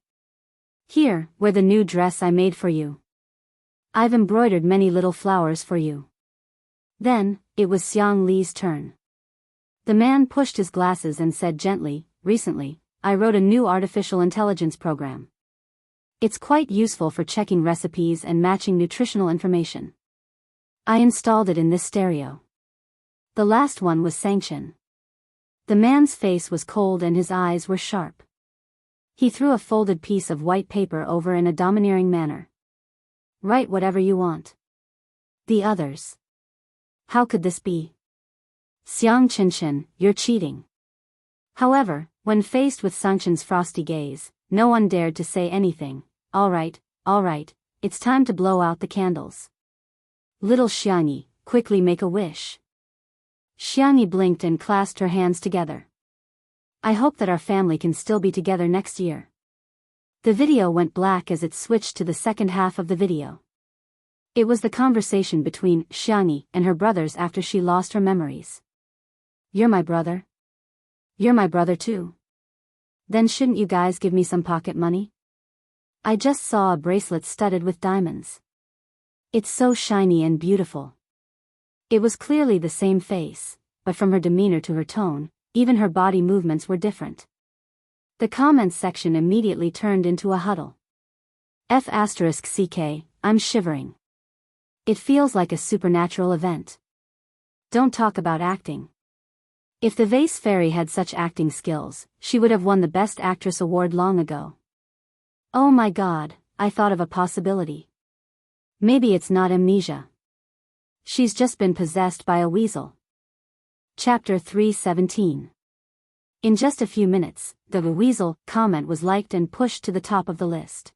Here, wear the new dress I made for you. I've embroidered many little flowers for you." Then, it was Xiang Li's turn. The man pushed his glasses and said gently, "Recently, I wrote a new artificial intelligence program. It's quite useful for checking recipes and matching nutritional information. I installed it in this stereo." The last one was Sangchen. The man's face was cold and his eyes were sharp. He threw a folded piece of white paper over in a domineering manner. "Write whatever you want." The others. How could this be? "Xiang Qinshin, you're cheating." However, when faced with Sangchen's frosty gaze, no one dared to say anything. All right, it's time to blow out the candles. Little Xiangyi, quickly make a wish." Xiangyi blinked and clasped her hands together. "I hope that our family can still be together next year." The video went black as it switched to the second half of the video. It was the conversation between Xiangyi and her brothers after she lost her memories. "You're my brother? You're my brother too? Then shouldn't you guys give me some pocket money? I just saw a bracelet studded with diamonds. It's so shiny and beautiful." It was clearly the same face, but from her demeanor to her tone, even her body movements were different. The comments section immediately turned into a huddle. F***ck, I'm shivering. It feels like a supernatural event. Don't talk about acting. If the vase fairy had such acting skills, she would have won the Best Actress award long ago. Oh my god, I thought of a possibility. Maybe it's not amnesia. She's just been possessed by a weasel. Chapter 317. In just a few minutes, the weasel comment was liked and pushed to the top of the list.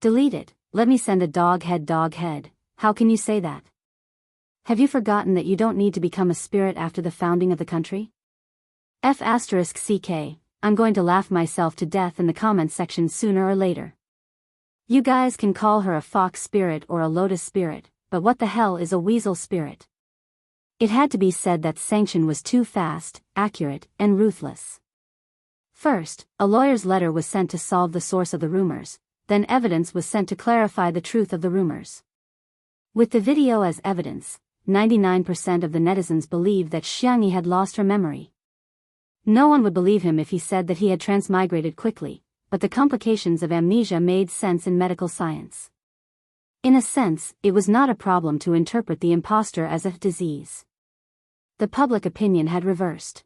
Deleted. Let me send a dog head. How can you say that? Have you forgotten that you don't need to become a spirit after the founding of the country? F***ck, I'm going to laugh myself to death in the comments section sooner or later. You guys can call her a fox spirit or a lotus spirit, but what the hell is a weasel spirit? It had to be said that Sangchen was too fast, accurate, and ruthless. First, a lawyer's letter was sent to solve the source of the rumors, then evidence was sent to clarify the truth of the rumors. With the video as evidence, 99% of the netizens believed that Xiangyi had lost her memory. No one would believe him if he said that he had transmigrated quickly, but the complications of amnesia made sense in medical science. In a sense, it was not a problem to interpret the imposter as a disease. The public opinion had reversed.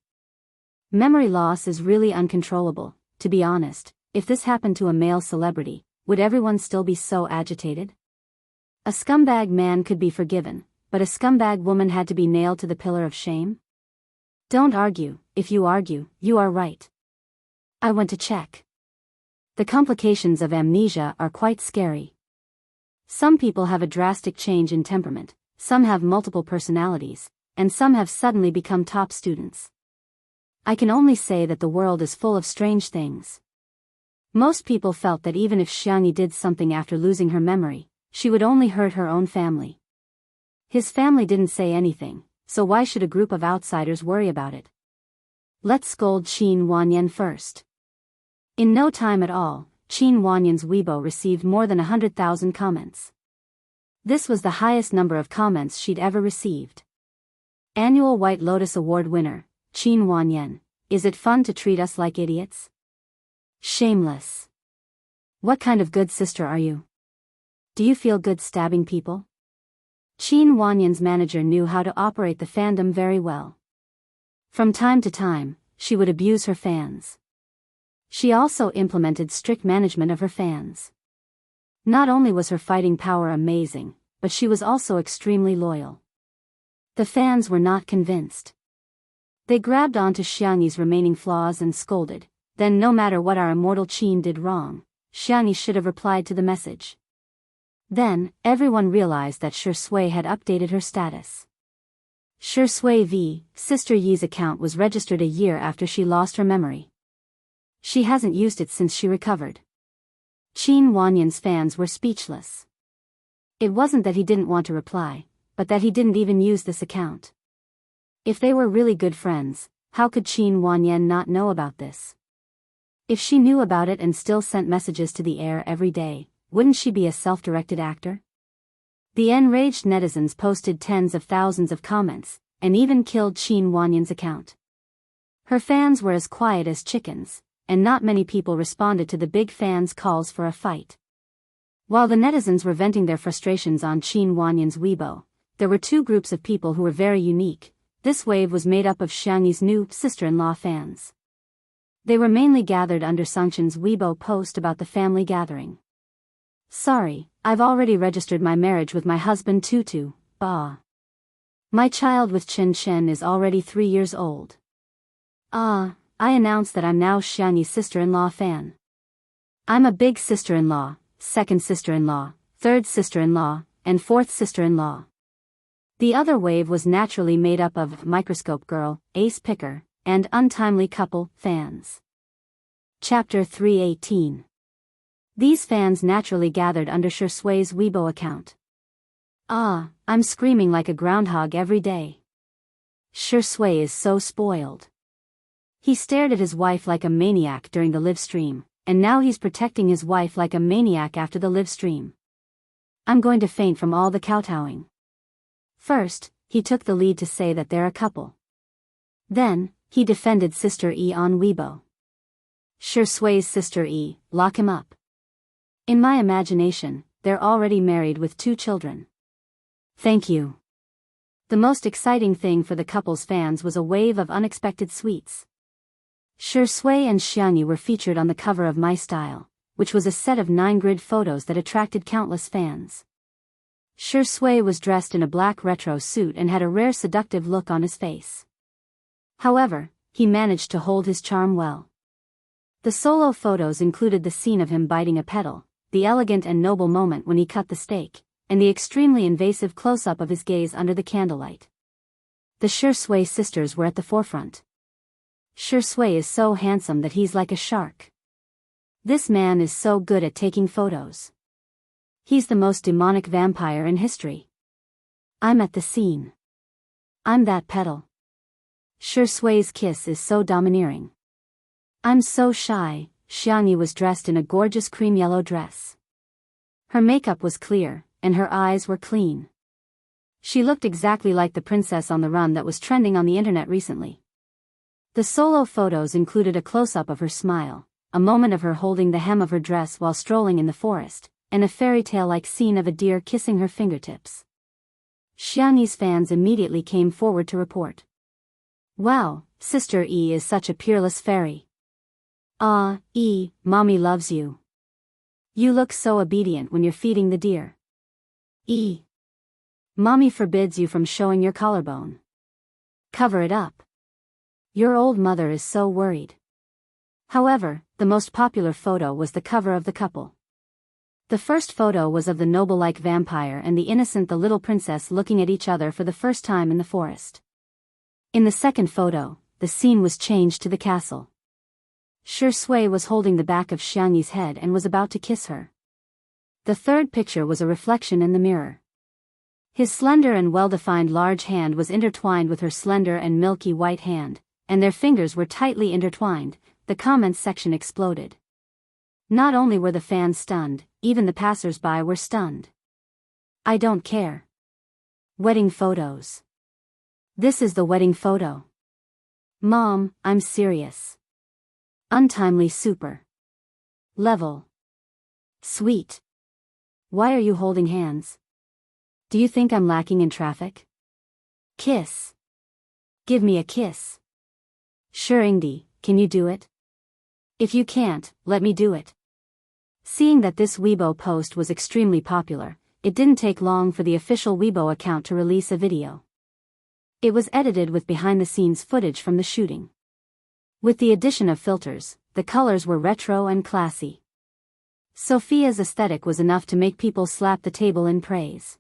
Memory loss is really uncontrollable. To be honest, if this happened to a male celebrity, would everyone still be so agitated? A scumbag man could be forgiven, but a scumbag woman had to be nailed to the pillar of shame? Don't argue. If you argue, you are right. I went to check. The complications of amnesia are quite scary. Some people have a drastic change in temperament, some have multiple personalities, and some have suddenly become top students. I can only say that the world is full of strange things. Most people felt that even if Xiangyi did something after losing her memory, she would only hurt her own family. His family didn't say anything, so why should a group of outsiders worry about it? Let's scold Qin Wanyan first. In no time at all, Qin Wanyan's Weibo received more than 100,000 comments. This was the highest number of comments she'd ever received. Annual White Lotus Award winner, Qin Wanyan, is it fun to treat us like idiots? Shameless. What kind of good sister are you? Do you feel good stabbing people? Qin Wanyan's manager knew how to operate the fandom very well. From time to time, she would abuse her fans. She also implemented strict management of her fans. Not only was her fighting power amazing, but she was also extremely loyal. The fans were not convinced. They grabbed onto Xiangyi's remaining flaws and scolded, then no matter what our immortal Qin did wrong, Xiangyi should have replied to the message. Then, everyone realized that Shui had updated her status. Shui V, Sister Yi's account was registered a year after she lost her memory. She hasn't used it since she recovered. Qin Wanyan's fans were speechless. It wasn't that he didn't want to reply, but that he didn't even use this account. If they were really good friends, how could Qin Wanyan not know about this? If she knew about it and still sent messages to the air every day, wouldn't she be a self-directed actor? The enraged netizens posted tens of thousands of comments, and even killed Qin Wanyan's account. Her fans were as quiet as chickens, and not many people responded to the big fans' calls for a fight. While the netizens were venting their frustrations on Qin Wanyan's Weibo, there were two groups of people who were very unique. This wave was made up of Xiangyi's new sister-in-law fans. They were mainly gathered under Songchen's Weibo post about the family gathering. Sorry, I've already registered my marriage with my husband Tutu, bah. My child with Chen Chen is already 3 years old. I announced that I'm now Xiangyi's sister-in-law fan. I'm a big sister-in-law, second sister-in-law, third sister-in-law, and fourth sister-in-law. The other wave was naturally made up of Microscope Girl, Ace Picker, and Untimely Couple fans. Chapter 318. These fans naturally gathered under Shui's Weibo account. I'm screaming like a groundhog every day. Shui is so spoiled. He stared at his wife like a maniac during the live stream, and now he's protecting his wife like a maniac after the live stream. I'm going to faint from all the kowtowing. First, he took the lead to say that they're a couple. Then, he defended Sister E on Weibo. Shui's Sister E, lock him up. In my imagination, they're already married with 2 children. Thank you. The most exciting thing for the couple's fans was a wave of unexpected sweets. Shui and Xiangyi were featured on the cover of My Style, which was a set of 9 grid photos that attracted countless fans. Shui was dressed in a black retro suit and had a rare seductive look on his face. However, he managed to hold his charm well. The solo photos included the scene of him biting a petal, the elegant and noble moment when he cut the steak, and the extremely invasive close-up of his gaze under the candlelight. The Shui sisters were at the forefront. Shui is so handsome that he's like a shark. This man is so good at taking photos. He's the most demonic vampire in history. I'm at the scene. I'm that petal. Shui's kiss is so domineering. I'm so shy. Xiangyi was dressed in a gorgeous cream yellow dress. Her makeup was clear, and her eyes were clean. She looked exactly like the princess on the run that was trending on the internet recently. The solo photos included a close-up of her smile, a moment of her holding the hem of her dress while strolling in the forest, and a fairy tale-like scene of a deer kissing her fingertips. Xiangyi's fans immediately came forward to report. Wow, Sister E is such a peerless fairy. E, Mommy loves you. You look so obedient when you're feeding the deer. E. Mommy forbids you from showing your collarbone. Cover it up. Your old mother is so worried. However, the most popular photo was the cover of the couple. The first photo was of the noble-like vampire and the innocent the little princess looking at each other for the first time in the forest. In the second photo, the scene was changed to the castle. Shui was holding the back of Xiangyi's head and was about to kiss her. The third picture was a reflection in the mirror. His slender and well-defined large hand was intertwined with her slender and milky white hand, and their fingers were tightly intertwined. The comments section exploded. Not only were the fans stunned, even the passers-by were stunned. I don't care. Wedding photos. This is the wedding photo. Mom, I'm serious. Untimely super. Level. Sweet. Why are you holding hands? Do you think I'm lacking in traffic? Kiss. Give me a kiss. Sure Ingdi, can you do it? If you can't, let me do it. Seeing that this Weibo post was extremely popular, it didn't take long for the official Weibo account to release a video. It was edited with behind-the-scenes footage from the shooting. With the addition of filters, the colors were retro and classy. Sophia's aesthetic was enough to make people slap the table in praise.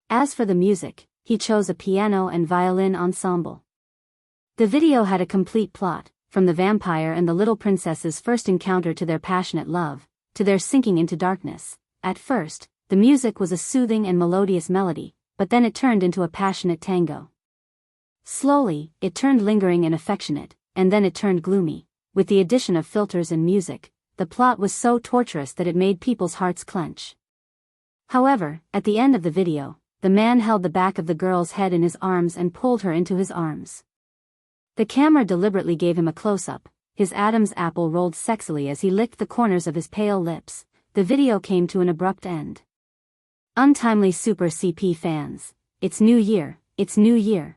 As for the music, he chose a piano and violin ensemble. The video had a complete plot, from the vampire and the little princess's first encounter to their passionate love, to their sinking into darkness. At first, the music was a soothing and melodious melody, but then it turned into a passionate tango. Slowly, it turned lingering and affectionate, and then it turned gloomy. With the addition of filters and music, the plot was so torturous that it made people's hearts clench. However, at the end of the video, the man held the back of the girl's head in his arms and pulled her into his arms. The camera deliberately gave him a close-up. His Adam's apple rolled sexily as he licked the corners of his pale lips. The video came to an abrupt end. Untimely Super CP fans, it's New Year, it's New Year.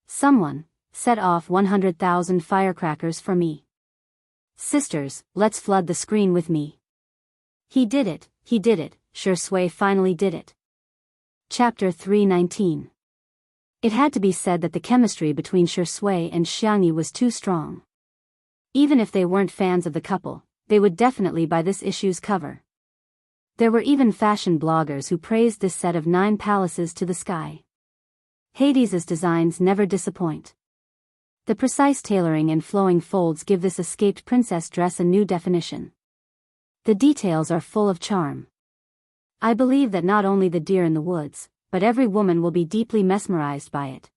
Someone, set off 100,000 firecrackers for me. Sisters, let's flood the screen with me. He did it, Shui finally did it. Chapter 319. It had to be said that the chemistry between Shui and Xiangyi was too strong. Even if they weren't fans of the couple, they would definitely buy this issue's cover. There were even fashion bloggers who praised this set of 9 palaces to the sky. Hades's designs never disappoint. The precise tailoring and flowing folds give this escaped princess dress a new definition. The details are full of charm. I believe that not only the deer in the woods, but every woman will be deeply mesmerized by it.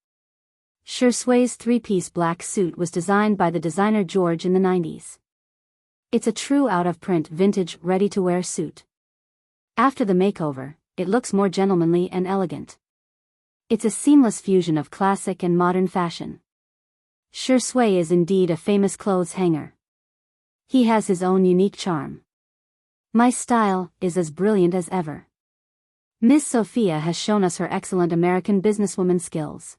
Shui's 3-piece black suit was designed by the designer George in the 90s. It's a true out-of-print vintage ready-to-wear suit. After the makeover, it looks more gentlemanly and elegant. It's a seamless fusion of classic and modern fashion. Shui is indeed a famous clothes hanger. He has his own unique charm. My style is as brilliant as ever. Miss Sophia has shown us her excellent American businesswoman skills.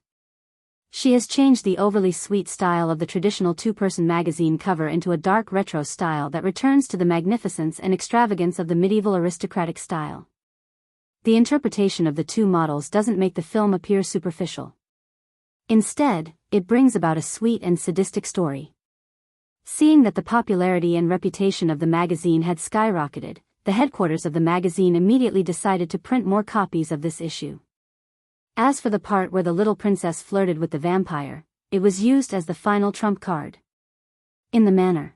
She has changed the overly sweet style of the traditional 2-person magazine cover into a dark retro style that returns to the magnificence and extravagance of the medieval aristocratic style. The interpretation of the 2 models doesn't make the film appear superficial. Instead, it brings about a sweet and sadistic story. Seeing that the popularity and reputation of the magazine had skyrocketed, the headquarters of the magazine immediately decided to print more copies of this issue. As for the part where the little princess flirted with the vampire, it was used as the final trump card. In the manner.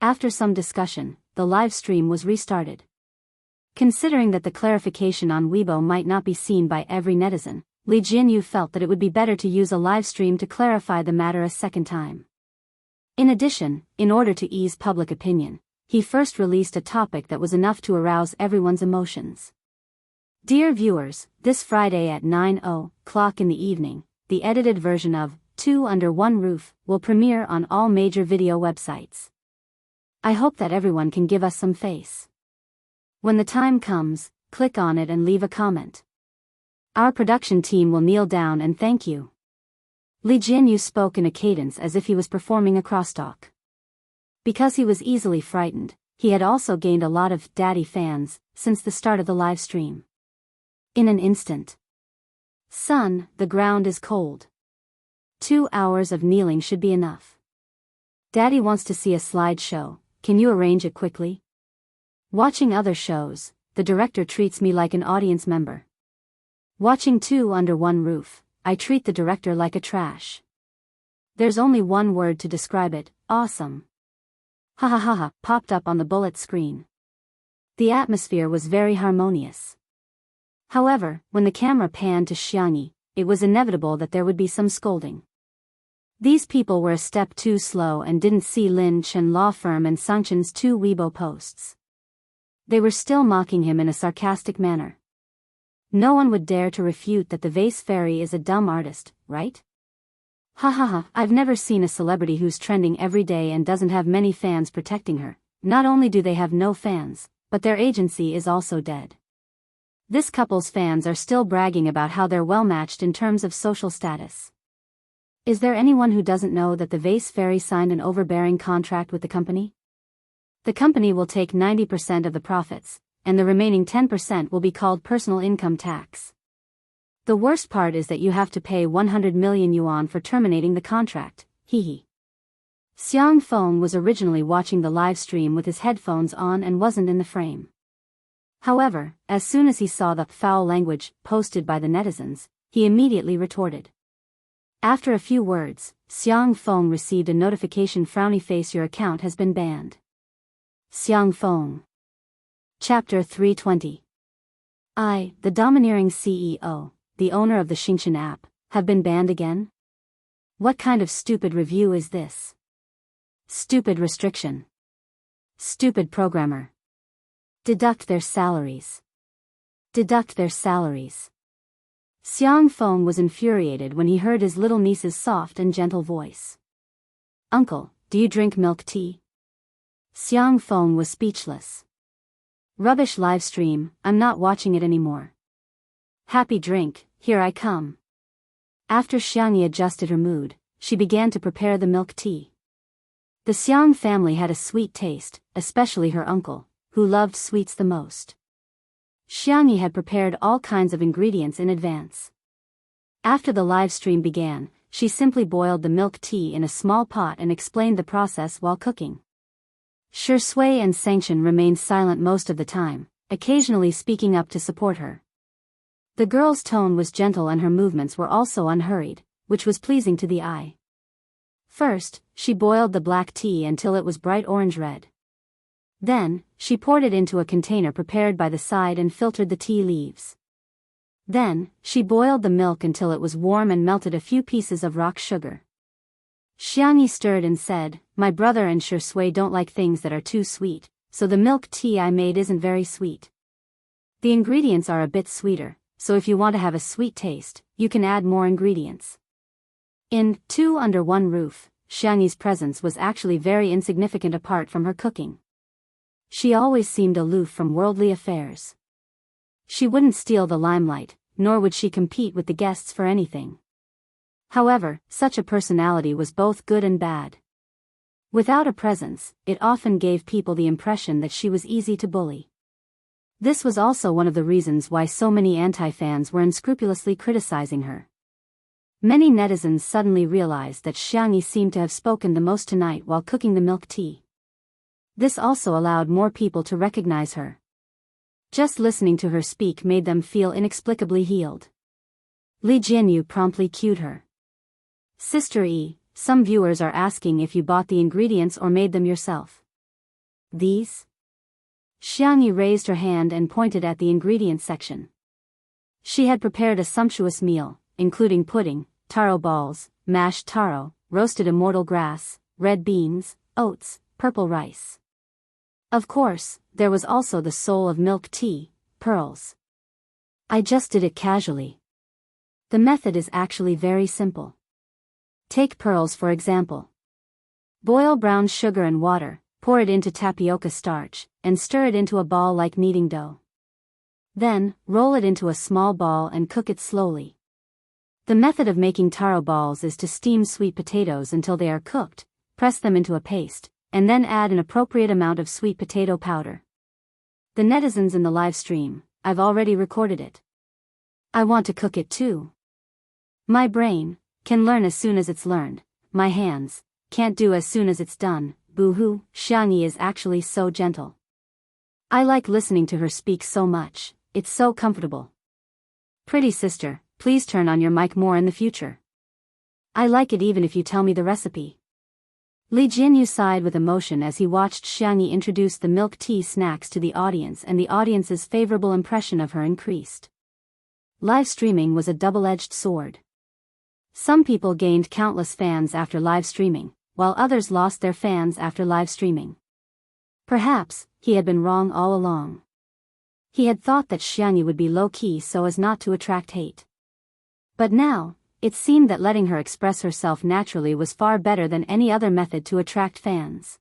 After some discussion, the live stream was restarted. Considering that the clarification on Weibo might not be seen by every netizen, Li Jinyu felt that it would be better to use a live stream to clarify the matter a second time. In addition, in order to ease public opinion, he first released a topic that was enough to arouse everyone's emotions. Dear viewers, this Friday at 9:00 in the evening, the edited version of Two Under One Roof will premiere on all major video websites. I hope that everyone can give us some face. When the time comes, click on it and leave a comment. Our production team will kneel down and thank you. Li Jinyu spoke in a cadence as if he was performing a crosstalk. Because he was easily frightened, he had also gained a lot of daddy fans since the start of the live stream. In an instant. Son, the ground is cold. 2 hours of kneeling should be enough. Daddy wants to see a slideshow, can you arrange it quickly? Watching other shows, the director treats me like an audience member. Watching Two Under One Roof, I treat the director like a trash. There's only one word to describe it, awesome. Ha ha ha ha, popped up on the bullet screen. The atmosphere was very harmonious. However, when the camera panned to Xiangyi, it was inevitable that there would be some scolding. These people were a step too slow and didn't see Lin Chen law firm and Sangchen's 2 Weibo posts. They were still mocking him in a sarcastic manner. No one would dare to refute that the vase fairy is a dumb artist, right? Ha ha ha, I've never seen a celebrity who's trending every day and doesn't have many fans protecting her. Not only do they have no fans, but their agency is also dead. This couple's fans are still bragging about how they're well-matched in terms of social status. Is there anyone who doesn't know that the vase fairy signed an overbearing contract with the company? The company will take 90% of the profits, and the remaining 10% will be called personal income tax. The worst part is that you have to pay 100 million yuan for terminating the contract, hee. Xiang Feng was originally watching the live stream with his headphones on and wasn't in the frame. However, as soon as he saw the foul language posted by the netizens, he immediately retorted. After a few words, Xiang Feng received a notification: frowny face, your account has been banned. Xiang Feng. Chapter 320. I, the domineering CEO, the owner of the Xingchen app, have been banned again? What kind of stupid review is this? Stupid restriction. Stupid programmer. Deduct their salaries. Deduct their salaries. Xiang Feng was infuriated when he heard his little niece's soft and gentle voice. Uncle, do you drink milk tea? Xiang Feng was speechless. Rubbish live stream, I'm not watching it anymore. Happy drink, here I come. After Xiangyi adjusted her mood, she began to prepare the milk tea. The Xiang family had a sweet taste, especially her uncle, who loved sweets the most. Xiangyi had prepared all kinds of ingredients in advance. After the live stream began, she simply boiled the milk tea in a small pot and explained the process while cooking. Shui and Sanction remained silent most of the time, occasionally speaking up to support her. The girl's tone was gentle and her movements were also unhurried, which was pleasing to the eye. First, she boiled the black tea until it was bright orange-red. Then, she poured it into a container prepared by the side and filtered the tea leaves. Then, she boiled the milk until it was warm and melted a few pieces of rock sugar. Xiangyi stirred and said, my brother and Shui don't like things that are too sweet, so the milk tea I made isn't very sweet. The ingredients are a bit sweeter, so if you want to have a sweet taste, you can add more ingredients. In Two Under One Roof, Xiangyi's presence was actually very insignificant apart from her cooking. She always seemed aloof from worldly affairs. She wouldn't steal the limelight, nor would she compete with the guests for anything. However, such a personality was both good and bad. Without a presence, it often gave people the impression that she was easy to bully. This was also one of the reasons why so many anti-fans were unscrupulously criticizing her. Many netizens suddenly realized that Xiangyi seemed to have spoken the most tonight while cooking the milk tea. This also allowed more people to recognize her. Just listening to her speak made them feel inexplicably healed. Li Jianyu promptly cued her. Sister E, some viewers are asking if you bought the ingredients or made them yourself. These? Xiangyi raised her hand and pointed at the ingredients section. She had prepared a sumptuous meal, including pudding, taro balls, mashed taro, roasted immortal grass, red beans, oats, purple rice. Of course, there was also the soul of milk tea, pearls. I just did it casually. The method is actually very simple. Take pearls for example. Boil brown sugar and water, pour it into tapioca starch, and stir it into a ball like kneading dough. Then, roll it into a small ball and cook it slowly. The method of making taro balls is to steam sweet potatoes until they are cooked, press them into a paste, and then add an appropriate amount of sweet potato powder. The netizens in the live stream, I've already recorded it. I want to cook it too. My brain can learn as soon as it's learned, my hands can't do as soon as it's done, boo-hoo. Xiangyi is actually so gentle. I like listening to her speak so much, it's so comfortable. Pretty sister, please turn on your mic more in the future. I like it even if you tell me the recipe. Li Jianyu sighed with emotion as he watched Xiangyi introduce the milk tea snacks to the audience, and the audience's favorable impression of her increased. Live streaming was a double-edged sword. Some people gained countless fans after live streaming, while others lost their fans after live streaming. Perhaps he had been wrong all along. He had thought that Xiangyi would be low-key so as not to attract hate. But now, it seemed that letting her express herself naturally was far better than any other method to attract fans.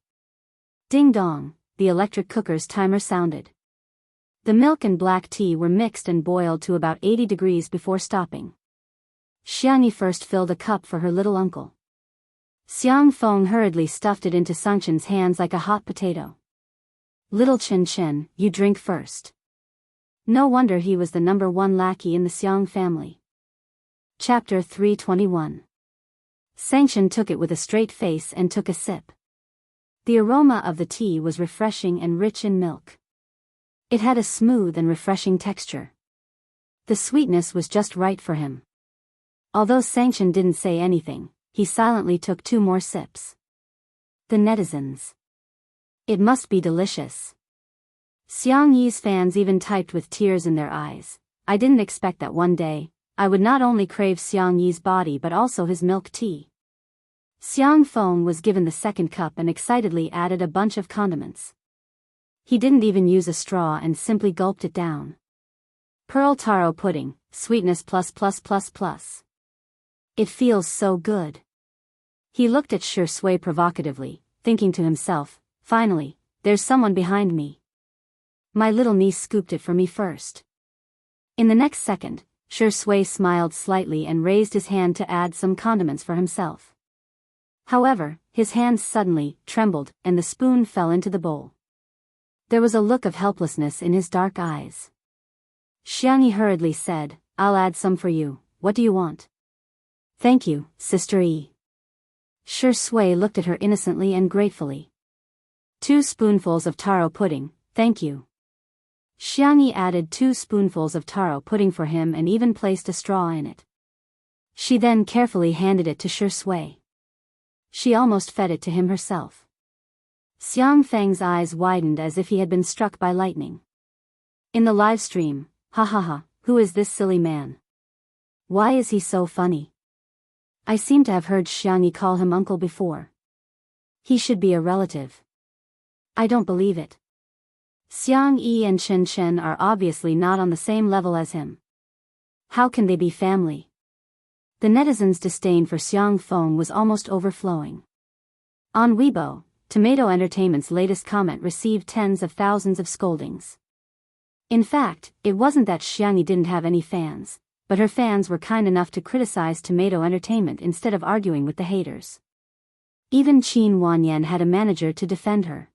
Ding dong, the electric cooker's timer sounded. The milk and black tea were mixed and boiled to about 80 degrees before stopping. Xiangyi first filled a cup for her little uncle. Xiang Feng hurriedly stuffed it into Sangchen's hands like a hot potato. Little Chen Chen, you drink first. No wonder he was the number one lackey in the Xiang family. Chapter 321. Sangchen took it with a straight face and took a sip. The aroma of the tea was refreshing and rich in milk. It had a smooth and refreshing texture. The sweetness was just right for him. Although Sangchen didn't say anything, he silently took 2 more sips. The netizens. It must be delicious. Xiang Yi's fans even typed with tears in their eyes. I didn't expect that one day, I would not only crave Xiang Yi's body but also his milk tea. Xiang Feng was given the second cup and excitedly added a bunch of condiments. He didn't even use a straw and simply gulped it down. Pearl taro pudding, sweetness plus. It feels so good. He looked at Shi Sui provocatively, thinking to himself, finally, there's someone behind me. My little niece scooped it for me first. In the next second, Shi Sui smiled slightly and raised his hand to add some condiments for himself. However, his hands suddenly trembled and the spoon fell into the bowl. There was a look of helplessness in his dark eyes. Xiangyi hurriedly said, I'll add some for you, what do you want? Thank you, Sister Yi. Shi Sui looked at her innocently and gratefully. 2 spoonfuls of taro pudding, thank you. Xiangyi added 2 spoonfuls of taro pudding for him and even placed a straw in it. She then carefully handed it to Shi Sui. She almost fed it to him herself. Xiang Feng's eyes widened as if he had been struck by lightning. In the live stream, ha, who is this silly man? Why is he so funny? I seem to have heard Xiangyi call him uncle before. He should be a relative. I don't believe it. Xiang Yi and Chen Chen are obviously not on the same level as him. How can they be family? The netizens' disdain for Xiang Feng was almost overflowing. On Weibo, Tomato Entertainment's latest comment received tens of thousands of scoldings. In fact, it wasn't that Xiangyi didn't have any fans, but her fans were kind enough to criticize Tomato Entertainment instead of arguing with the haters. Even Qin Wanyan had a manager to defend her.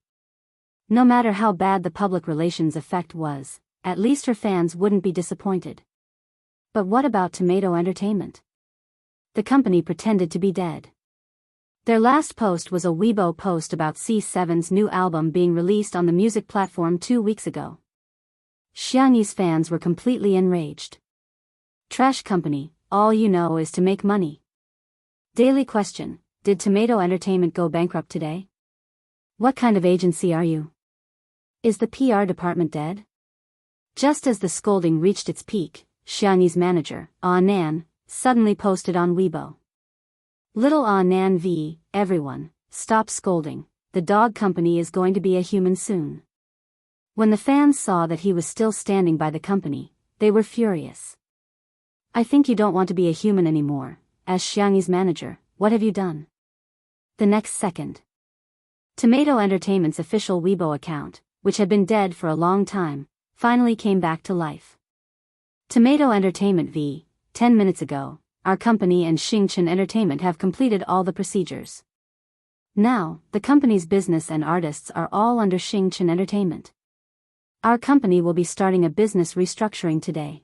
No matter how bad the public relations effect was, at least her fans wouldn't be disappointed. But what about Tomato Entertainment? The company pretended to be dead. Their last post was a Weibo post about C7's new album being released on the music platform 2 weeks ago. Xiangyi's fans were completely enraged. Trash company, all you know is to make money. Daily question, did Tomato Entertainment go bankrupt today? What kind of agency are you? Is the PR department dead? Just as the scolding reached its peak, Xiangyi's manager, Ah Nan, suddenly posted on Weibo. Little Ah Nan v. Everyone, stop scolding, the dog company is going to be a human soon. When the fans saw that he was still standing by the company, they were furious. I think you don't want to be a human anymore, as Xiangyi's manager, what have you done? The next second. Tomato Entertainment's official Weibo account, which had been dead for a long time, finally came back to life. Tomato Entertainment v. 10 minutes ago, our company and Xingchen Entertainment have completed all the procedures. Now, the company's business and artists are all under Xingchen Entertainment. Our company will be starting a business restructuring today.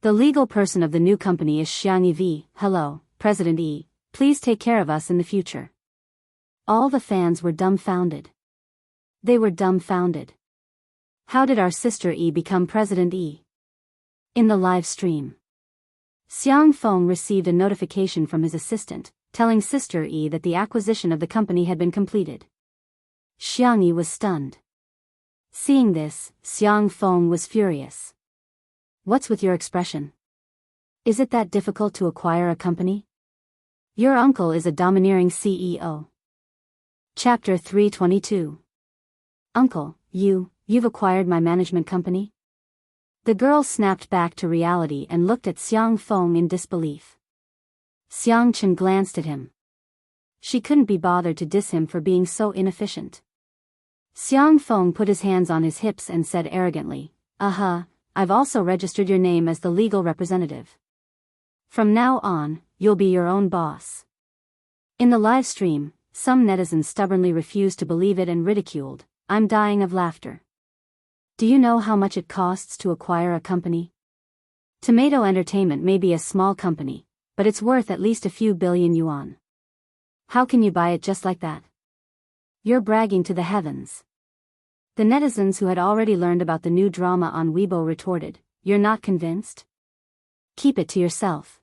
The legal person of the new company is Xiangyi V. Hello, President Yi, please take care of us in the future. All the fans were dumbfounded. They were dumbfounded. How did our sister Yi become President Yi? In the live stream, Xiang Feng received a notification from his assistant, telling Sister Yi that the acquisition of the company had been completed. Xiangyi was stunned. Seeing this, Xiang Feng was furious. What's with your expression? Is it that difficult to acquire a company? Your uncle is a domineering CEO. Chapter 322. Uncle, you've acquired my management company? The girl snapped back to reality and looked at Xiang Feng in disbelief. Xiang Chen glanced at him. She couldn't be bothered to diss him for being so inefficient. Xiang Feng put his hands on his hips and said arrogantly, I've also registered your name as the legal representative. From now on, you'll be your own boss. In the live stream, some netizens stubbornly refused to believe it and ridiculed, I'm dying of laughter. Do you know how much it costs to acquire a company? Tomato Entertainment may be a small company, but it's worth at least a few billion yuan. How can you buy it just like that? You're bragging to the heavens. The netizens who had already learned about the new drama on Weibo retorted, You're not convinced? Keep it to yourself.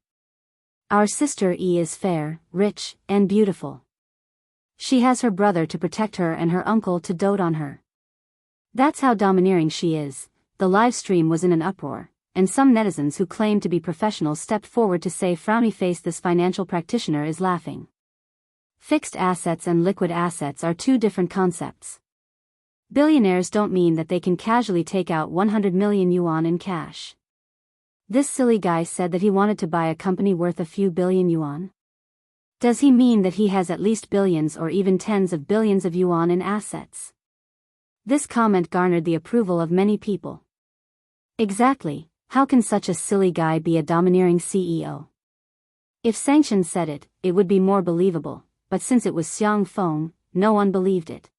Our sister E is fair, rich, and beautiful. She has her brother to protect her and her uncle to dote on her. That's how domineering she is. The live stream was in an uproar, and some netizens who claimed to be professionals stepped forward to say frowny face this financial practitioner is laughing. Fixed assets and liquid assets are two different concepts. Billionaires don't mean that they can casually take out 100 million yuan in cash. This silly guy said that he wanted to buy a company worth a few billion yuan. Does he mean that he has at least billions or even tens of billions of yuan in assets? This comment garnered the approval of many people. Exactly, how can such a silly guy be a domineering CEO? If Sanction said it, it would be more believable, but since it was Xiang Feng, no one believed it.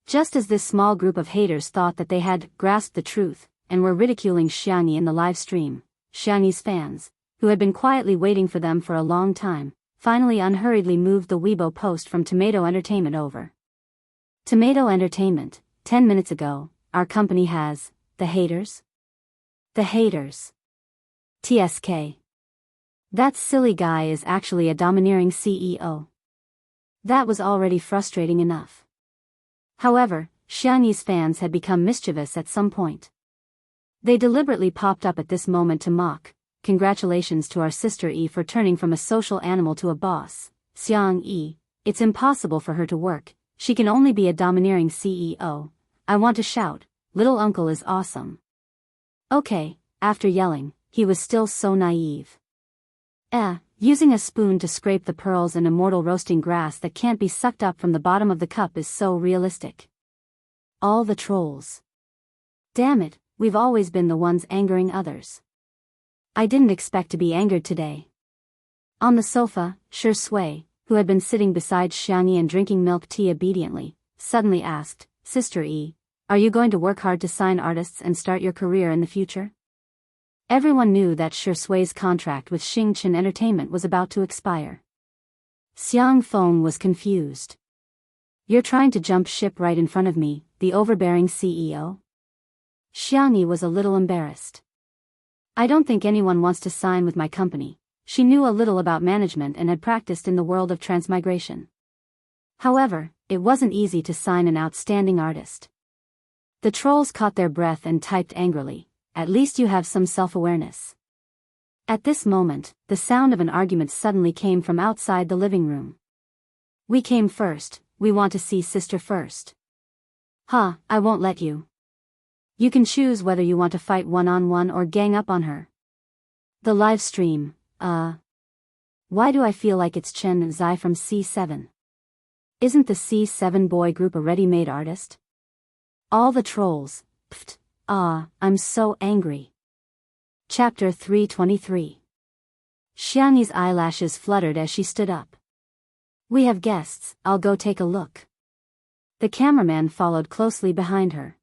Just as this small group of haters thought that they had grasped the truth, and were ridiculing Xiangyi in the live stream, Xiangyi's fans, who had been quietly waiting for them for a long time, finally unhurriedly moved the Weibo post from Tomato Entertainment over. Tomato Entertainment, 10 minutes ago, our company has, the haters? The haters. TSK. That silly guy is actually a domineering CEO. That was already frustrating enough. However, Xiangyi's fans had become mischievous at some point. They deliberately popped up at this moment to mock, Congratulations to our sister E for turning from a social animal to a boss, Xiang E, it's impossible for her to work, she can only be a domineering CEO, I want to shout, little uncle is awesome. Okay, after yelling, he was still so naive. Using a spoon to scrape the pearls in immortal roasting grass that can't be sucked up from the bottom of the cup is so realistic. All the trolls. Damn it, we've always been the ones angering others. I didn't expect to be angered today. On the sofa, Shi Sui, who had been sitting beside Xiangyi and drinking milk tea obediently, suddenly asked, Sister E, are you going to work hard to sign artists and start your career in the future? Everyone knew that Shi Sui's contract with Xingchen Entertainment was about to expire. Xiang Feng was confused. You're trying to jump ship right in front of me, the overbearing CEO? Xiangyi was a little embarrassed. I don't think anyone wants to sign with my company. She knew a little about management and had practiced in the world of transmigration. However, it wasn't easy to sign an outstanding artist. The trolls caught their breath and typed angrily, at least you have some self-awareness. At this moment, the sound of an argument suddenly came from outside the living room. We came first, we want to see sister first. I won't let you. You can choose whether you want to fight one-on-one or gang up on her. The live stream, Why do I feel like it's Chen Zai from C7? Isn't the C7 boy group a ready-made artist? All the trolls, I'm so angry. Chapter 323. Xiangyi's eyelashes fluttered as she stood up. We have guests, I'll go take a look. The cameraman followed closely behind her.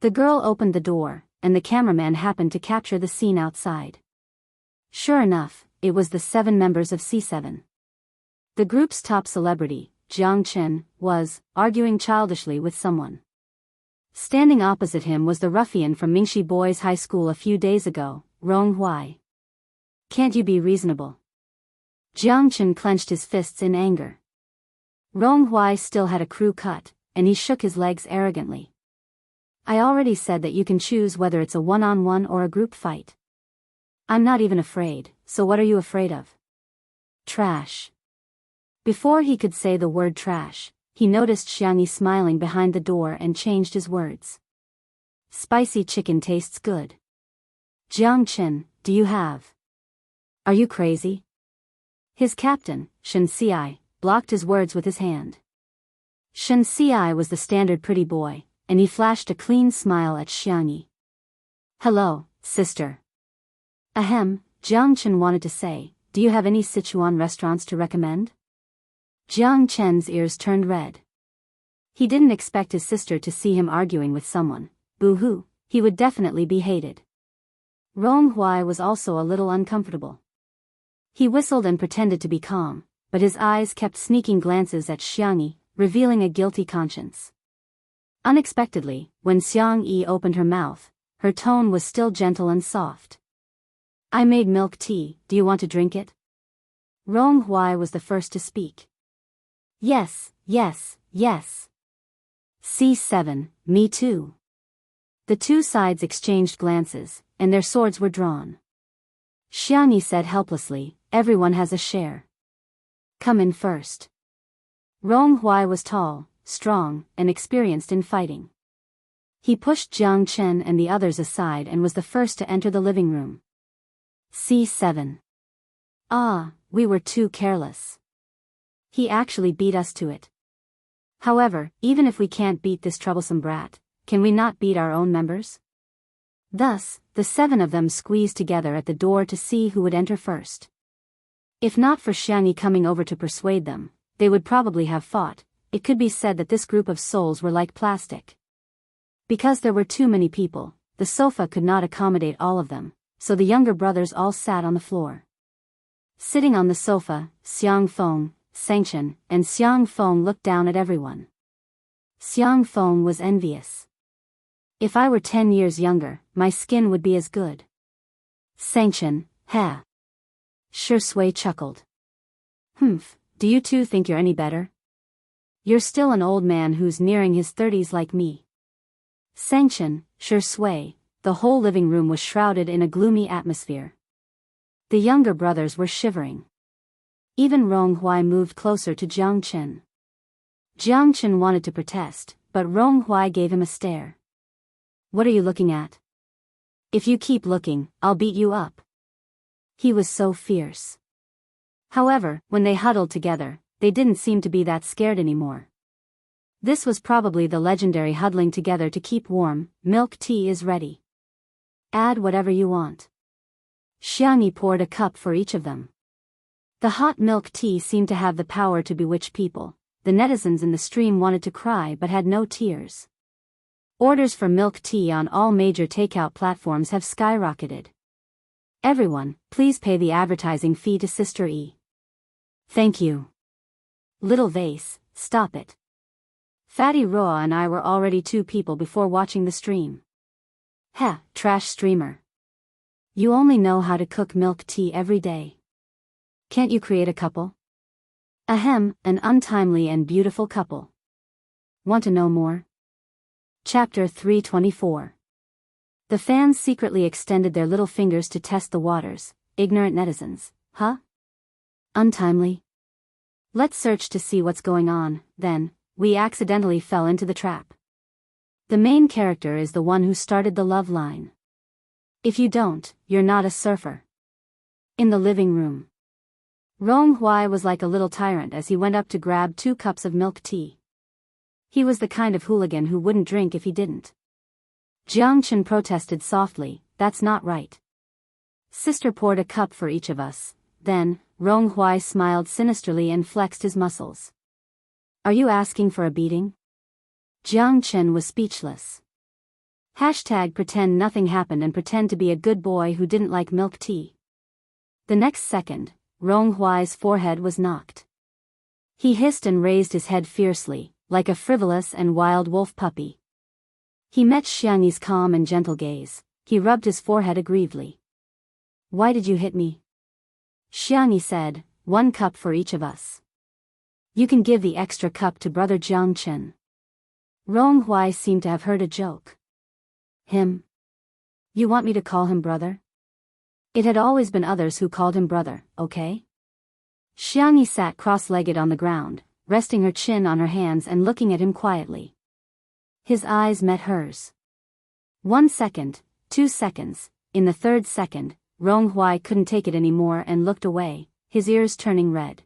The girl opened the door, and the cameraman happened to capture the scene outside. Sure enough, it was the 7 members of C7. The group's top celebrity, Jiang Chen, was arguing childishly with someone. Standing opposite him was the ruffian from Mingxi Boys High School a few days ago, Rong Huai. Can't you be reasonable? Jiang Chen clenched his fists in anger. Rong Huai still had a crew cut, and he shook his legs arrogantly. I already said that you can choose whether it's a one-on-one or a group fight. I'm not even afraid, so what are you afraid of? Trash. Before he could say the word trash, he noticed Xiangyi smiling behind the door and changed his words. Spicy chicken tastes good. Jiang Chen, do you have? Are you crazy? His captain, Shen Xiai, blocked his words with his hand. Shen Xiai was the standard pretty boy, and he flashed a clean smile at Xiangyi. Hello, sister. Ahem, Jiang Chen wanted to say, do you have any Sichuan restaurants to recommend? Jiang Chen's ears turned red. He didn't expect his sister to see him arguing with someone. Boo-hoo, he would definitely be hated. Rong Hui was also a little uncomfortable. He whistled and pretended to be calm, but his eyes kept sneaking glances at Xiangyi, revealing a guilty conscience. Unexpectedly, when Xiangyi opened her mouth, her tone was still gentle and soft. I made milk tea, do you want to drink it? Rong Hui was the first to speak. Yes, yes, yes. C7, me too. The two sides exchanged glances, and their swords were drawn. Xiangyi said helplessly, everyone has a share. Come in first. Rong Hui was tall, strong, and experienced in fighting. He pushed Jiang Chen and the others aside and was the first to enter the living room. C7. Ah, we were too careless. He actually beat us to it. However, even if we can't beat this troublesome brat, can we not beat our own members? Thus, the 7 of them squeezed together at the door to see who would enter first. If not for Xiangyi coming over to persuade them, they would probably have fought. It could be said that this group of souls were like plastic. Because there were too many people, the sofa could not accommodate all of them, so the younger brothers all sat on the floor. Sitting on the sofa, Xiang Feng, Sengchen, and Xiang Feng looked down at everyone. Xiang Feng was envious. If I were 10 years younger, my skin would be as good. Sengchen, ha. Shi Sui chuckled. Humph, do you two think you're any better? You're still an old man who's nearing his 30s like me. Sengchen, Shi Sui, the whole living room was shrouded in a gloomy atmosphere. The younger brothers were shivering. Even Rong Hui moved closer to Jiang Chen. Jiang Chen wanted to protest, but Rong Hui gave him a stare. What are you looking at? If you keep looking, I'll beat you up. He was so fierce. However, when they huddled together, they didn't seem to be that scared anymore. This was probably the legendary huddling together to keep warm. Milk tea is ready. Add whatever you want. Xiangyi poured a cup for each of them. The hot milk tea seemed to have the power to bewitch people. The netizens in the stream wanted to cry but had no tears. Orders for milk tea on all major takeout platforms have skyrocketed. Everyone, please pay the advertising fee to Sister E. Thank you. Little vase, stop it. Fatty Roa and I were already 2 people before watching the stream. Heh, trash streamer. You only know how to cook milk tea every day. Can't you create a couple? Ahem, an untimely and beautiful couple. Want to know more? Chapter 324. The fans secretly extended their little fingers to test the waters. Ignorant netizens, huh? Untimely? Let's search to see what's going on. Then, we accidentally fell into the trap. The main character is the one who started the love line. If you don't, you're not a surfer. In the living room. Rong Hui was like a little tyrant as he went up to grab 2 cups of milk tea. He was the kind of hooligan who wouldn't drink if he didn't. Jiang Chen protested softly, that's not right. Sister poured a cup for each of us. Then, Rong Hui smiled sinisterly and flexed his muscles. Are you asking for a beating? Jiang Chen was speechless. Hashtag pretend nothing happened and pretend to be a good boy who didn't like milk tea. The next second, Rong Hui's forehead was knocked. He hissed and raised his head fiercely, like a frivolous and wild wolf puppy. He met Xiangyi's calm and gentle gaze. He rubbed his forehead aggrievedly. Why did you hit me? Xiangyi said, 1 cup for each of us. You can give the extra cup to brother Jiang Chen. Rong Hui seemed to have heard a joke. Him? You want me to call him brother? It had always been others who called him brother, okay? Xiangyi sat cross-legged on the ground, resting her chin on her hands and looking at him quietly. His eyes met hers. 1 second, 2 seconds, in the third second, Rong Hui couldn't take it anymore and looked away, his ears turning red.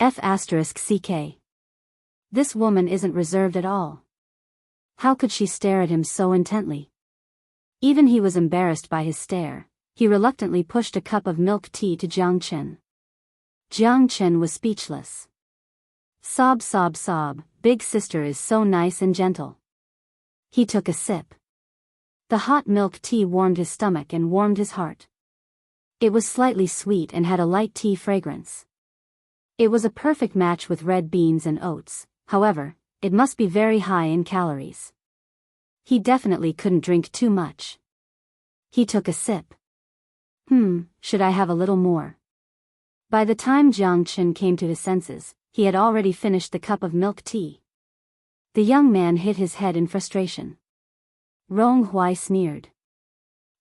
F***ck. This woman isn't reserved at all. How could she stare at him so intently? Even he was embarrassed by his stare. He reluctantly pushed a cup of milk tea to Jiang Chen. Jiang Chen was speechless. Sob, sob, sob, big sister is so nice and gentle. He took a sip. The hot milk tea warmed his stomach and warmed his heart. It was slightly sweet and had a light tea fragrance. It was a perfect match with red beans and oats, however, it must be very high in calories. He definitely couldn't drink too much. He took a sip. Should I have a little more? By the time Jiang Chen came to his senses, he had already finished the cup of milk tea. The young man hit his head in frustration. Rong Hui sneered.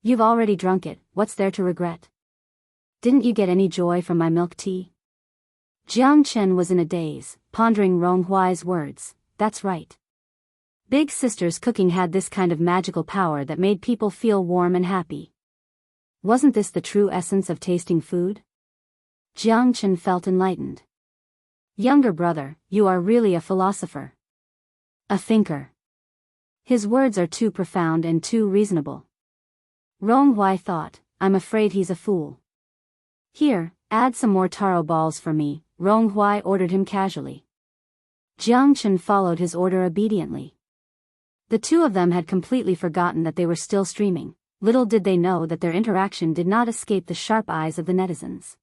You've already drunk it, what's there to regret? Didn't you get any joy from my milk tea? Jiang Chen was in a daze, pondering Rong Hui's words. That's right. Big sister's cooking had this kind of magical power that made people feel warm and happy. Wasn't this the true essence of tasting food? Jiang Chen felt enlightened. Younger brother, you are really a philosopher. A thinker. His words are too profound and too reasonable. Rong Hui thought, I'm afraid he's a fool. Here, add some more taro balls for me, Rong Hui ordered him casually. Jiang Chen followed his order obediently. The two of them had completely forgotten that they were still streaming. Little did they know that their interaction did not escape the sharp eyes of the netizens.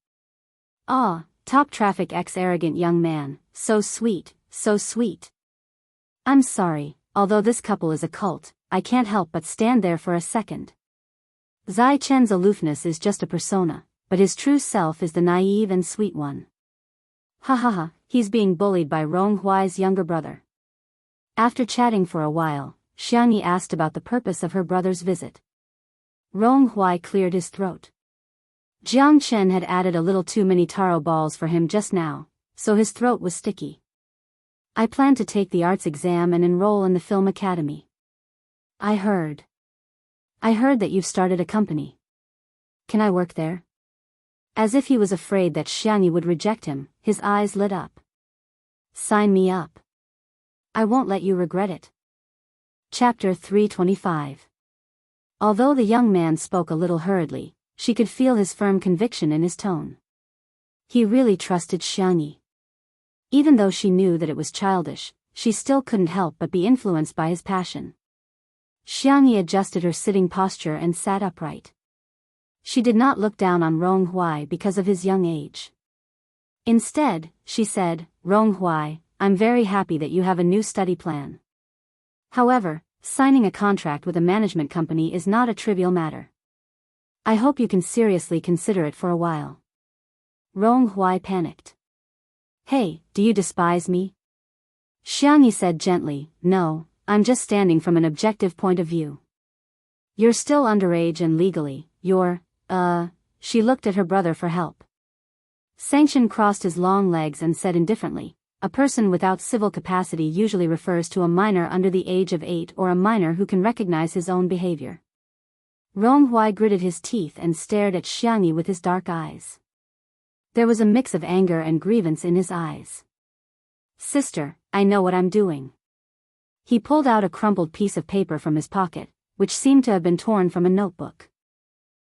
Ah, top traffic ex-arrogant young man, so sweet, so sweet. I'm sorry, although this couple is a cult, I can't help but stand there for a second. Zai Chen's aloofness is just a persona, but his true self is the naive and sweet one. Ha ha ha, he's being bullied by Rong Hui's younger brother. After chatting for a while, Xiangyi asked about the purpose of her brother's visit. Rong Hui cleared his throat. Jiang Chen had added a little too many taro balls for him just now, so his throat was sticky. I plan to take the arts exam and enroll in the film academy. I heard that you've started a company. Can I work there? As if he was afraid that Xiangyi would reject him, his eyes lit up. Sign me up. I won't let you regret it. Chapter 325. Although the young man spoke a little hurriedly, she could feel his firm conviction in his tone. He really trusted Xiangyi. Even though she knew that it was childish, she still couldn't help but be influenced by his passion. Xiangyi adjusted her sitting posture and sat upright. She did not look down on Rong Hui because of his young age. Instead, she said, Rong Hui, I'm very happy that you have a new study plan. However, signing a contract with a management company is not a trivial matter. I hope you can seriously consider it for a while. Rong Hui panicked. Hey, do you despise me? Xiangyi said gently, no, I'm just standing from an objective point of view. You're still underage and legally, she looked at her brother for help. Sanction crossed his long legs and said indifferently, a person without civil capacity usually refers to a minor under the age of 8 or a minor who can recognize his own behavior. Rong Hui gritted his teeth and stared at Xiangyi with his dark eyes. There was a mix of anger and grievance in his eyes. Sister, I know what I'm doing. He pulled out a crumpled piece of paper from his pocket, which seemed to have been torn from a notebook.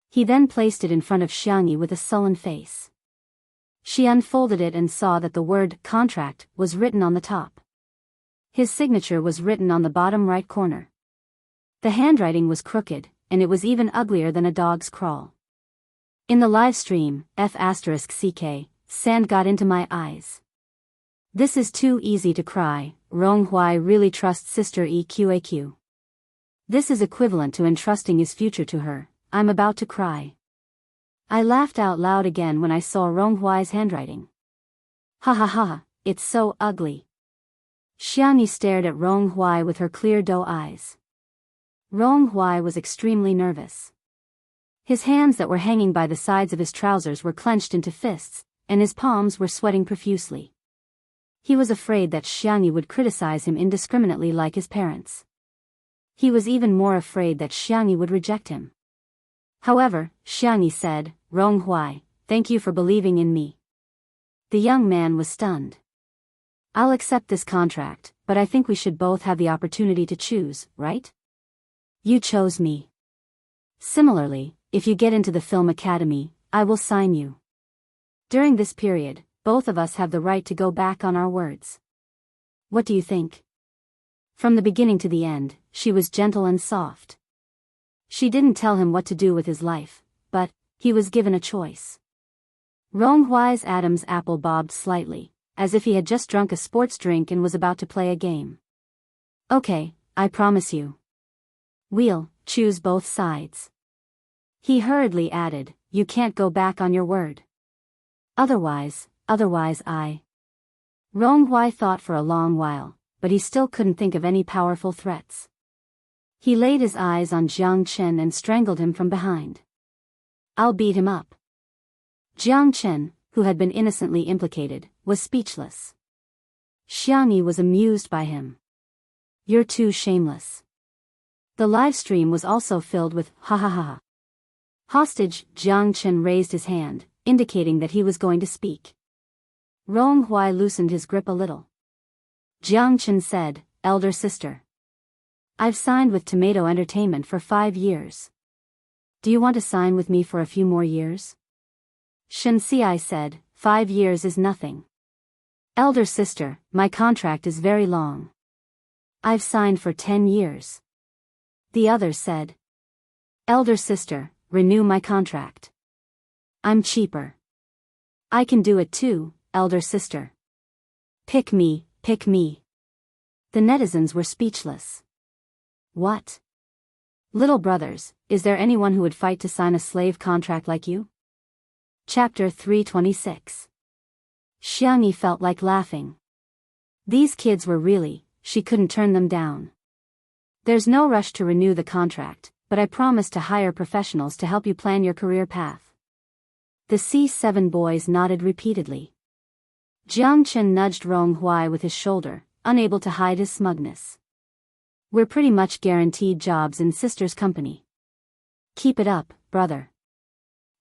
He then placed it in front of Xiangyi with a sullen face. She unfolded it and saw that the word contract was written on the top. His signature was written on the bottom right corner. The handwriting was crooked, and it was even uglier than a dog's crawl. In the live stream, F***ck, sand got into my eyes. This is too easy to cry, Rong Hui really trusts sister EQAQ. This is equivalent to entrusting his future to her, I'm about to cry. I laughed out loud again when I saw Rong Hui's handwriting. Ha ha ha, it's so ugly. Xiangyi stared at Rong Hui with her clear doe eyes. Rong Hui was extremely nervous. His hands that were hanging by the sides of his trousers were clenched into fists, and his palms were sweating profusely. He was afraid that Xiangyi would criticize him indiscriminately like his parents. He was even more afraid that Xiangyi would reject him. However, Xiangyi said, Ronghuai, thank you for believing in me. The young man was stunned. I'll accept this contract, but I think we should both have the opportunity to choose, right? You chose me. Similarly, if you get into the film academy, I will sign you. During this period, both of us have the right to go back on our words. What do you think? From the beginning to the end, she was gentle and soft. She didn't tell him what to do with his life, but he was given a choice. Ronghuai's Adam's apple bobbed slightly, as if he had just drunk a sports drink and was about to play a game. Okay, I promise you. We'll choose both sides. He hurriedly added, you can't go back on your word. Otherwise I. Ronghuai thought for a long while, but he still couldn't think of any powerful threats. He laid his eyes on Jiang Chen and strangled him from behind. I'll beat him up. Jiang Chen, who had been innocently implicated, was speechless. Xiangyi was amused by him. You're too shameless. The live stream was also filled with ha ha ha. Hostage, Jiang Chen raised his hand, indicating that he was going to speak. Ronghuai loosened his grip a little. Jiang Chen said, elder sister. I've signed with Tomato Entertainment for 5 years. Do you want to sign with me for a few more years? Shen Xiai said, 5 years is nothing. Elder sister, my contract is very long. I've signed for 10 years. The other said. Elder sister, renew my contract. I'm cheaper. I can do it too, elder sister. Pick me, pick me. The netizens were speechless. What? Little brothers, is there anyone who would fight to sign a slave contract like you? Chapter 326. Xiangyi felt like laughing. These kids were really, she couldn't turn them down. There's no rush to renew the contract, but I promise to hire professionals to help you plan your career path. The C7 boys nodded repeatedly. Jiang Chen nudged Ronghuai with his shoulder, unable to hide his smugness. We're pretty much guaranteed jobs in sister's company. Keep it up, brother.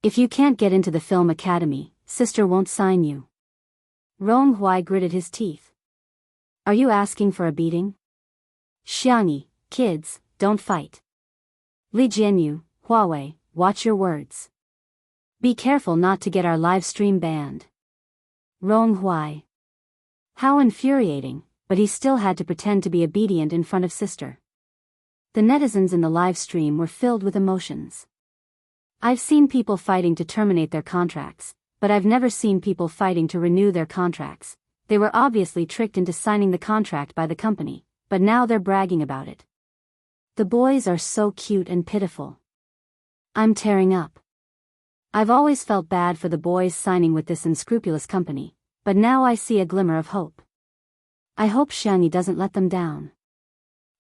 If you can't get into the film academy, sister won't sign you. Ronghuai gritted his teeth. Are you asking for a beating? Xiangyi, kids, don't fight. Li Jianyu, Huawei, watch your words. Be careful not to get our live stream banned. Ronghuai. How infuriating, but he still had to pretend to be obedient in front of sister. The netizens in the live stream were filled with emotions. I've seen people fighting to terminate their contracts, but I've never seen people fighting to renew their contracts. They were obviously tricked into signing the contract by the company, but now they're bragging about it. The boys are so cute and pitiful. I'm tearing up. I've always felt bad for the boys signing with this unscrupulous company, but now I see a glimmer of hope. I hope Xiangyi doesn't let them down.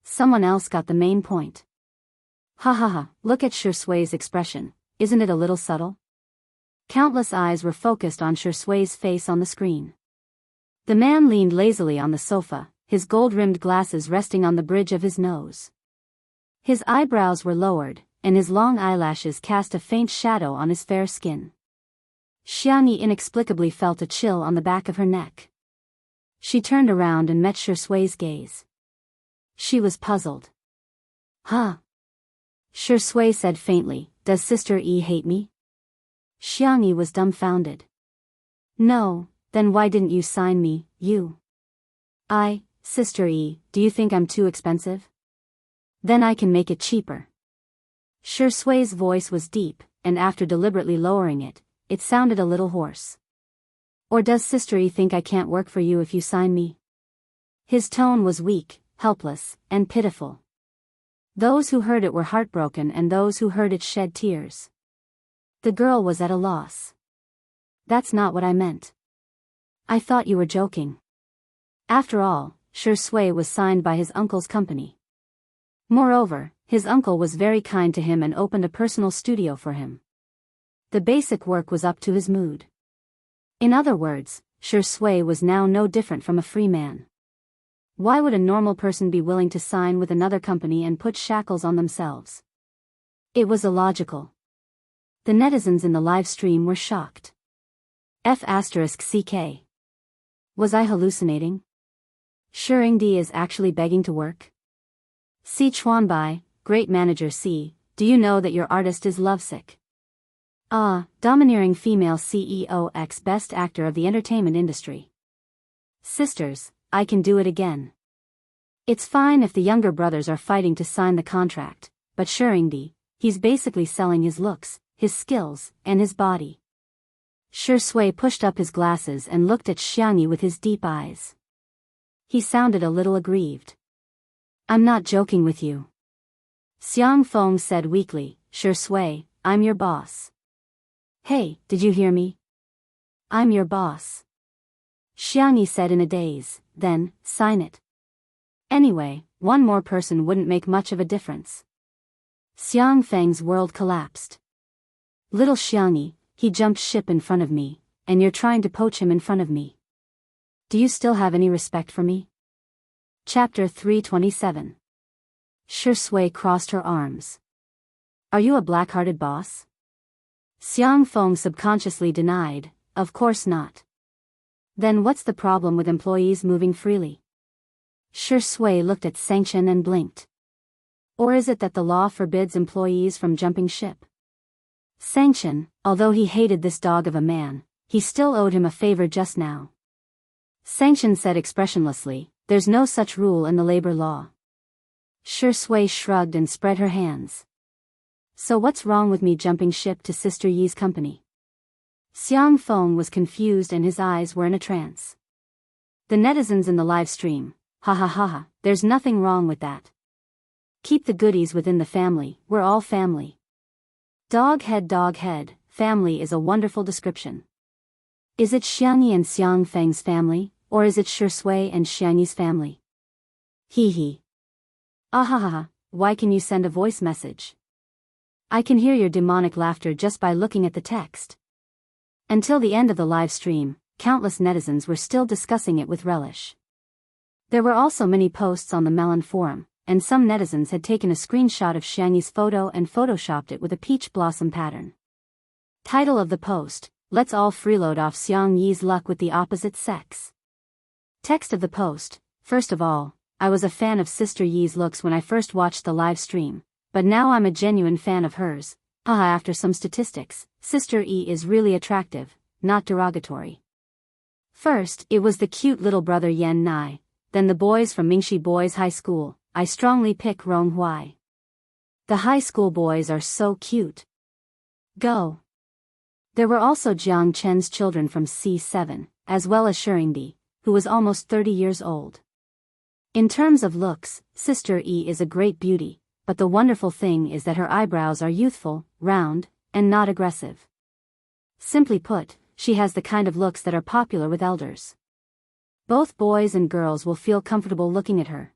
Someone else got the main point. Ha ha ha, look at Shui's expression, isn't it a little subtle? Countless eyes were focused on Shui's face on the screen. The man leaned lazily on the sofa, his gold-rimmed glasses resting on the bridge of his nose. His eyebrows were lowered, and his long eyelashes cast a faint shadow on his fair skin. Xiangyi inexplicably felt a chill on the back of her neck. She turned around and met Shui's gaze. She was puzzled. Huh? Shui said faintly, does Sister E hate me? Xiangyi was dumbfounded. No, then why didn't you sign me, you? Sister E, do you think I'm too expensive? Then I can make it cheaper. Shui's voice was deep, and after deliberately lowering it, it sounded a little hoarse. Or does Sister E think I can't work for you if you sign me? His tone was weak, helpless, and pitiful. Those who heard it were heartbroken and those who heard it shed tears. The girl was at a loss. That's not what I meant. I thought you were joking. After all, Shui was signed by his uncle's company. Moreover, his uncle was very kind to him and opened a personal studio for him. The basic work was up to his mood. In other words, Shui was now no different from a free man. Why would a normal person be willing to sign with another company and put shackles on themselves? It was illogical. The netizens in the live stream were shocked. F***CK. Was I hallucinating? Shuringdi is actually begging to work? Si Chuanbai, great manager C, do you know that your artist is lovesick? Domineering female CEO X best actor of the entertainment industry. Sisters, I can do it again. It's fine if the younger brothers are fighting to sign the contract, but Shuringdi, he's basically selling his looks, his skills, and his body. Shui pushed up his glasses and looked at Xiangyi with his deep eyes. He sounded a little aggrieved. I'm not joking with you. Xiang Feng said weakly, Shui, I'm your boss. Hey, did you hear me? I'm your boss. Xiangyi said in a daze, then, sign it. Anyway, one more person wouldn't make much of a difference. Xiang Feng's world collapsed. Little Xiangyi, he jumped ship in front of me, and you're trying to poach him in front of me. Do you still have any respect for me? Chapter 327. Shui crossed her arms. Are you a black-hearted boss? Xiang Feng subconsciously denied, of course not. Then what's the problem with employees moving freely? Shui looked at Sanction and blinked. Or is it that the law forbids employees from jumping ship? Sanction, although he hated this dog of a man, he still owed him a favor just now. Sanction said expressionlessly, there's no such rule in the labor law. Shui shrugged and spread her hands. So what's wrong with me jumping ship to Sister Yi's company? Xiang Feng was confused and his eyes were in a trance. The netizens in the live stream, ha ha ha ha, there's nothing wrong with that. Keep the goodies within the family, we're all family. Dog head, family is a wonderful description. Is it Xiangyi and Xiang Feng's family, or is it Shui and Xiangyi's family? Hee hee. Ahaha, why can you send a voice message? I can hear your demonic laughter just by looking at the text. Until the end of the live stream, countless netizens were still discussing it with relish. There were also many posts on the Melon forum, and some netizens had taken a screenshot of Xiangyi's photo and photoshopped it with a peach blossom pattern. Title of the post, Let's all freeload off Xiang Yi's luck with the opposite sex. Text of the post, first of all, I was a fan of Sister Yi's looks when I first watched the live stream, but now I'm a genuine fan of hers. After some statistics, Sister Yi is really attractive, not derogatory. First, it was the cute little brother Yan Nai, then the boys from Mingxi Boys High School. I strongly pick Rong Huai. The high school boys are so cute. Go. There were also Jiang Chen's children from C7, as well as Shuringdi, who was almost 30 years old. In terms of looks, Sister Yi is a great beauty, but the wonderful thing is that her eyebrows are youthful, round, and not aggressive. Simply put, she has the kind of looks that are popular with elders. Both boys and girls will feel comfortable looking at her.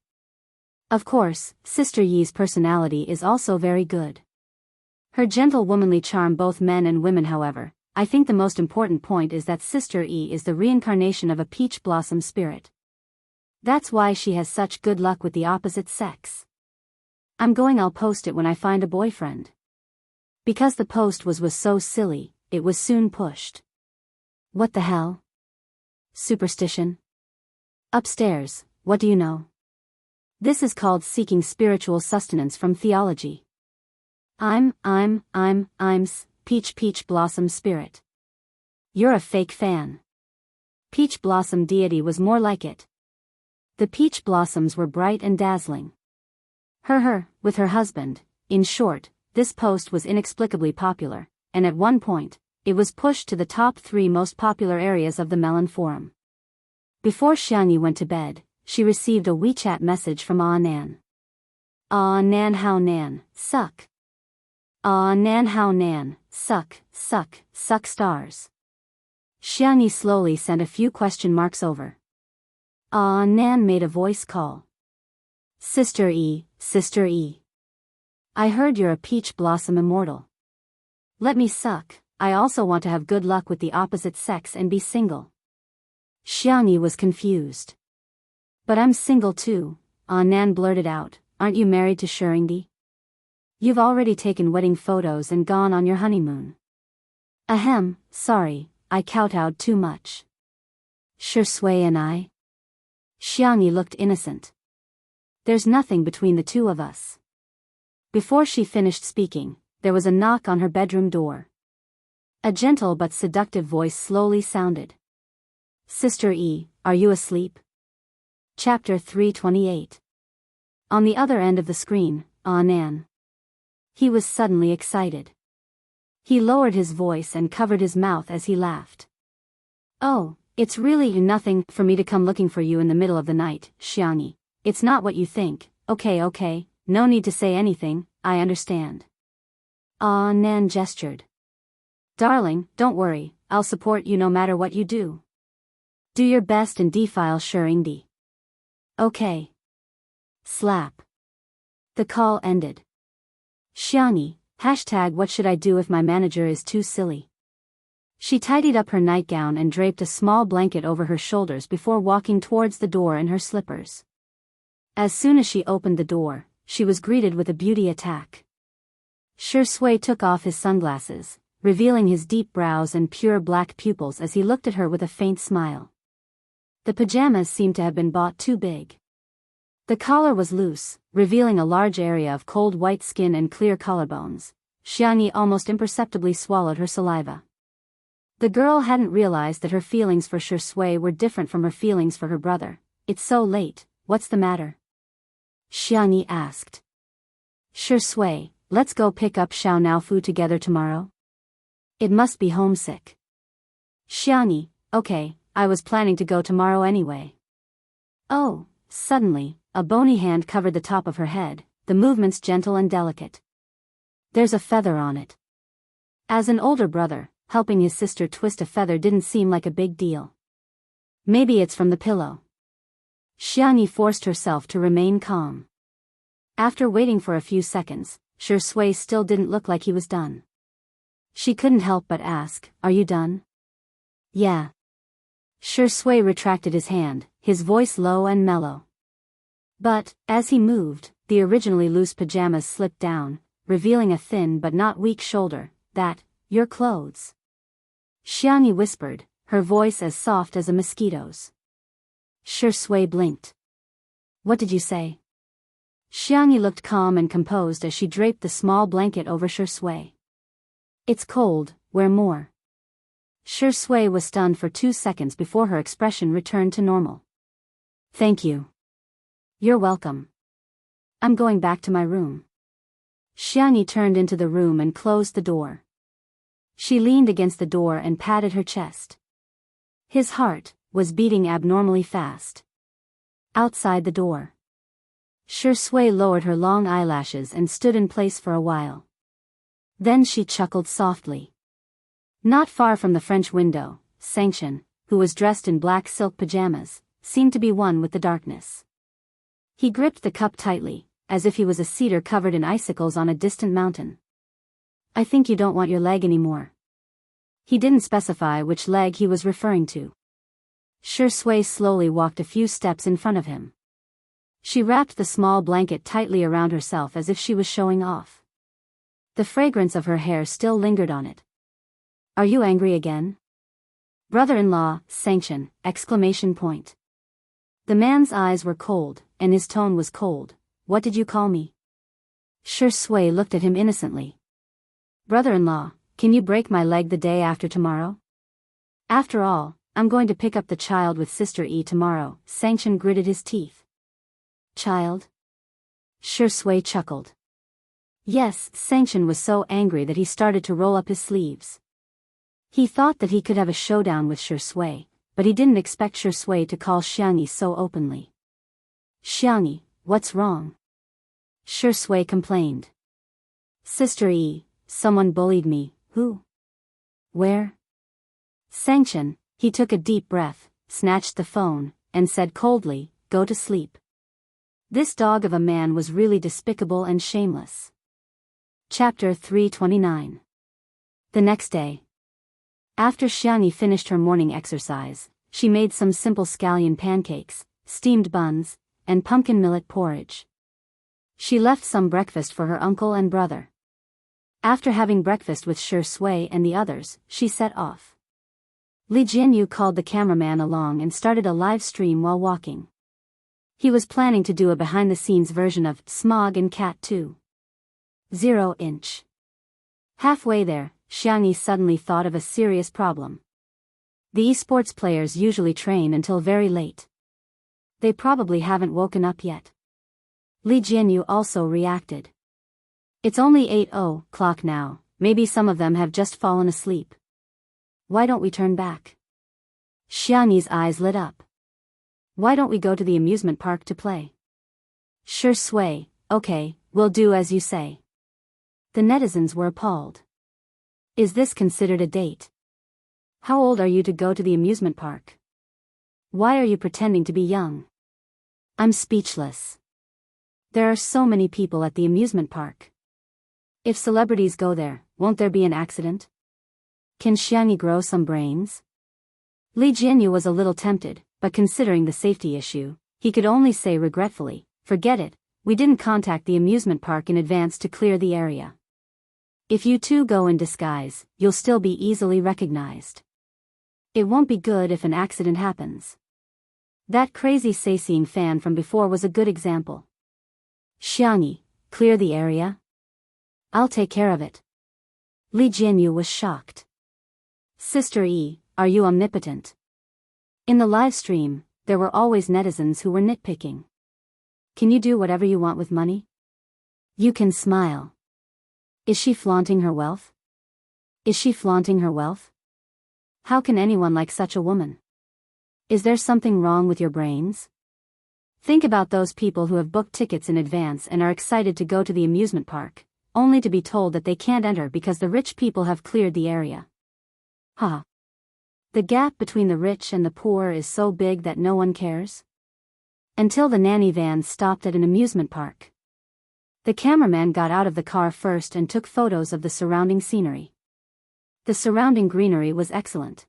Of course, Sister Yi's personality is also very good. Her gentle womanly charm both men and women. However, I think the most important point is that Sister Yi is the reincarnation of a peach blossom spirit. That's why she has such good luck with the opposite sex. I'll post it when I find a boyfriend. Because the post was so silly, it was soon pushed. What the hell? Superstition? Upstairs, what do you know? This is called seeking spiritual sustenance from theology. I'm peach blossom spirit. You're a fake fan. Peach blossom deity was more like it. The peach blossoms were bright and dazzling. With her husband. In short, this post was inexplicably popular, and at one point, it was pushed to the top 3 most popular areas of the Melon forum. Before Xiangyi went to bed, she received a WeChat message from Nan. Nan how Nan, suck. Nan how Nan, suck stars. Xiangyi slowly sent a few question marks over. Nan made a voice call. Sister E. I heard you're a peach blossom immortal. Let me suck, I also want to have good luck with the opposite sex and be single. Xiangyi was confused. But I'm single too, Nan blurted out, aren't you married to Shuringdi? You've already taken wedding photos and gone on your honeymoon. Ahem, sorry, I kowtowed too much. Shui and I? Xiangyi looked innocent. There's nothing between the two of us. Before she finished speaking, there was a knock on her bedroom door. A gentle but seductive voice slowly sounded. Sister E, are you asleep? Chapter 328. On the other end of the screen, Nan. He was suddenly excited. He lowered his voice and covered his mouth as he laughed. Oh, it's really nothing for me to come looking for you in the middle of the night, Xiangyi. It's not what you think. Okay, no need to say anything, I understand. Nan gestured. Darling, don't worry, I'll support you no matter what you do. Do your best and defile Shurindi. Okay. Slap. The call ended. Xiangyi, #what should I do if my manager is too silly? She tidied up her nightgown and draped a small blanket over her shoulders before walking towards the door in her slippers. As soon as she opened the door, she was greeted with a beauty attack. Shui took off his sunglasses, revealing his deep brows and pure black pupils as he looked at her with a faint smile. The pajamas seemed to have been bought too big. The collar was loose, revealing a large area of cold white skin and clear collarbones. Xiangyi almost imperceptibly swallowed her saliva. The girl hadn't realized that her feelings for Shui were different from her feelings for her brother. It's so late, what's the matter? Xiangyi asked. Shui, let's go pick up Xiao Naofu together tomorrow? It must be homesick. Xiangyi, okay, I was planning to go tomorrow anyway. Oh, suddenly, a bony hand covered the top of her head, the movements gentle and delicate. There's a feather on it. As an older brother, helping his sister twist a feather didn't seem like a big deal. Maybe it's from the pillow. Xiangyi forced herself to remain calm. After waiting for a few seconds, Shui still didn't look like he was done. She couldn't help but ask, are you done? Yeah. Shui retracted his hand, his voice low and mellow. But, as he moved, the originally loose pajamas slipped down, revealing a thin but not weak shoulder. Your clothes. Xiangyi whispered, her voice as soft as a mosquito's. Shui blinked. What did you say? Xiangyi looked calm and composed as she draped the small blanket over Shui. It's cold, wear more. Shui was stunned for 2 seconds before her expression returned to normal. Thank you. You're welcome. I'm going back to my room. Xiangyi turned into the room and closed the door. She leaned against the door and patted her chest. His heart was beating abnormally fast. Outside the door, Shui lowered her long eyelashes and stood in place for a while. Then she chuckled softly. Not far from the French window, Sanction, who was dressed in black silk pajamas, seemed to be one with the darkness. He gripped the cup tightly, as if he was a cedar covered in icicles on a distant mountain. I think you don't want your leg anymore. He didn't specify which leg he was referring to. Shui slowly walked a few steps in front of him. She wrapped the small blanket tightly around herself as if she was showing off. The fragrance of her hair still lingered on it. Are you angry again? Brother-in-law, Sanction, ! The man's eyes were cold, and his tone was cold. What did you call me? Shui looked at him innocently. Brother-in-law, can you break my leg the day after tomorrow? After all, I'm going to pick up the child with Sister E tomorrow. Sanction gritted his teeth. Child? Shui chuckled. Yes, Sanction was so angry that he started to roll up his sleeves. He thought that he could have a showdown with Shui, but he didn't expect Shui to call Xiangyi so openly. Xiangyi, what's wrong? Shui complained. Sister E, someone bullied me. Who? Where? Sanction, he took a deep breath, snatched the phone, and said coldly, go to sleep. This dog of a man was really despicable and shameless. Chapter 329. The next day. After Xiangyi finished her morning exercise, she made some simple scallion pancakes, steamed buns, and pumpkin millet porridge. She left some breakfast for her uncle and brother. After having breakfast with Shi Sui and the others, she set off. Li Jianyu called the cameraman along and started a live stream while walking. He was planning to do a behind-the-scenes version of Smog and Cat 2.0. Halfway there, Xiangyi suddenly thought of a serious problem. The esports players usually train until very late. They probably haven't woken up yet. Li Jianyu also reacted. It's only 8:00 now, maybe some of them have just fallen asleep. Why don't we turn back? Xiangyi's eyes lit up. Why don't we go to the amusement park to play? Shi Sui, okay, we'll do as you say. The netizens were appalled. Is this considered a date? How old are you to go to the amusement park? Why are you pretending to be young? I'm speechless. There are so many people at the amusement park. If celebrities go there, won't there be an accident? Can Xiangyi grow some brains? Li Jianyu was a little tempted, but considering the safety issue, he could only say regretfully, forget it, we didn't contact the amusement park in advance to clear the area. If you two go in disguise, you'll still be easily recognized. It won't be good if an accident happens. That crazy sightseeing fan from before was a good example. Xiangyi, clear the area? I'll take care of it. Li Jianyu was shocked. Sister Yi, are you omnipotent? In the live stream, there were always netizens who were nitpicking. Can you do whatever you want with money? You can smile. Is she flaunting her wealth? Is she flaunting her wealth? How can anyone like such a woman? Is there something wrong with your brains? Think about those people who have booked tickets in advance and are excited to go to the amusement park, only to be told that they can't enter because the rich people have cleared the area. Ha! The gap between the rich and the poor is so big that no one cares. Until the nanny van stopped at an amusement park. The cameraman got out of the car first and took photos of the surrounding scenery. The surrounding greenery was excellent.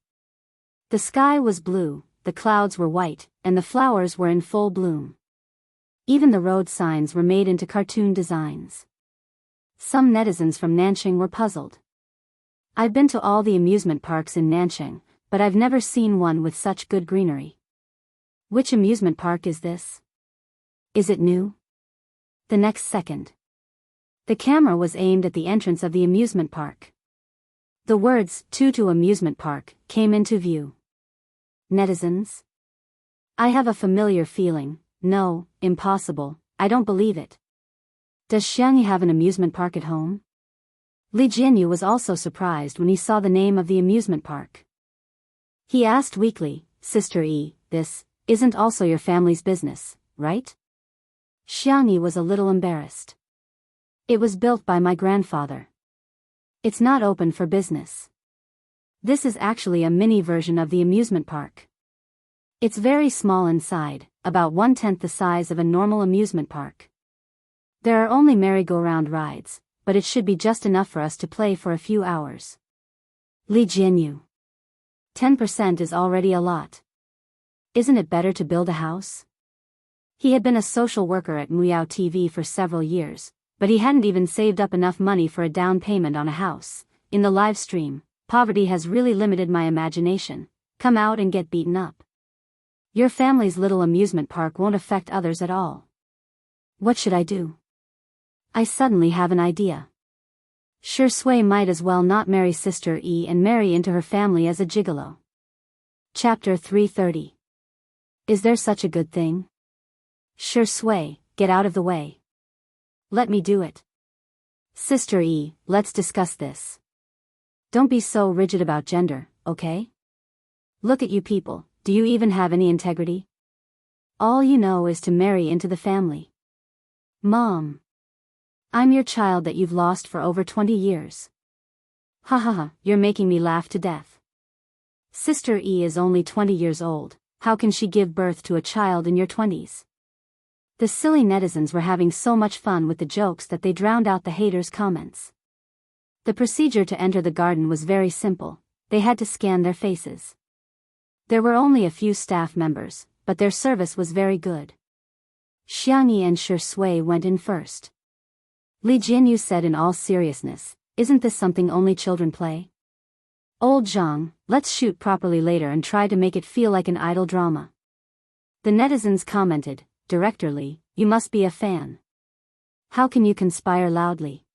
The sky was blue, the clouds were white, and the flowers were in full bloom. Even the road signs were made into cartoon designs. Some netizens from Nanching were puzzled. I've been to all the amusement parks in Nanching, but I've never seen one with such good greenery. Which amusement park is this? Is it new? The next second, the camera was aimed at the entrance of the amusement park. The words, to amusement park, came into view. Netizens? I have a familiar feeling, no, impossible, I don't believe it. Does Xiangyi have an amusement park at home? Li Jianyu was also surprised when he saw the name of the amusement park. He asked weakly, Sister Yi, this isn't also your family's business, right? Xiangyi was a little embarrassed. It was built by my grandfather. It's not open for business. This is actually a mini version of the amusement park. It's very small inside, about 1/10 the size of a normal amusement park. There are only merry-go-round rides, but it should be just enough for us to play for a few hours. Li Jianyu. 10% is already a lot. Isn't it better to build a house? He had been a social worker at Muyao TV for several years, but he hadn't even saved up enough money for a down payment on a house. In the live stream, poverty has really limited my imagination. Come out and get beaten up. Your family's little amusement park won't affect others at all. What should I do? I suddenly have an idea. Shi Sui might as well not marry Sister Yi and marry into her family as a gigolo. Chapter 330. Is there such a good thing? Shi Sui, get out of the way. Let me do it. Sister Yi, let's discuss this. Don't be so rigid about gender, okay? Look at you people, do you even have any integrity? All you know is to marry into the family. Mom. I'm your child that you've lost for over 20 years. Ha ha ha, you're making me laugh to death. Sister E is only 20 years old, how can she give birth to a child in your 20s? The silly netizens were having so much fun with the jokes that they drowned out the haters' comments. The procedure to enter the garden was very simple, they had to scan their faces. There were only a few staff members, but their service was very good. Xiangyi and Shi Sui went in first. Li Jianyu said in all seriousness, Isn't this something only children play? Old Zhang, let's shoot properly later and try to make it feel like an idle drama. The netizens commented, Director Lee, you must be a fan. How can you conspire loudly?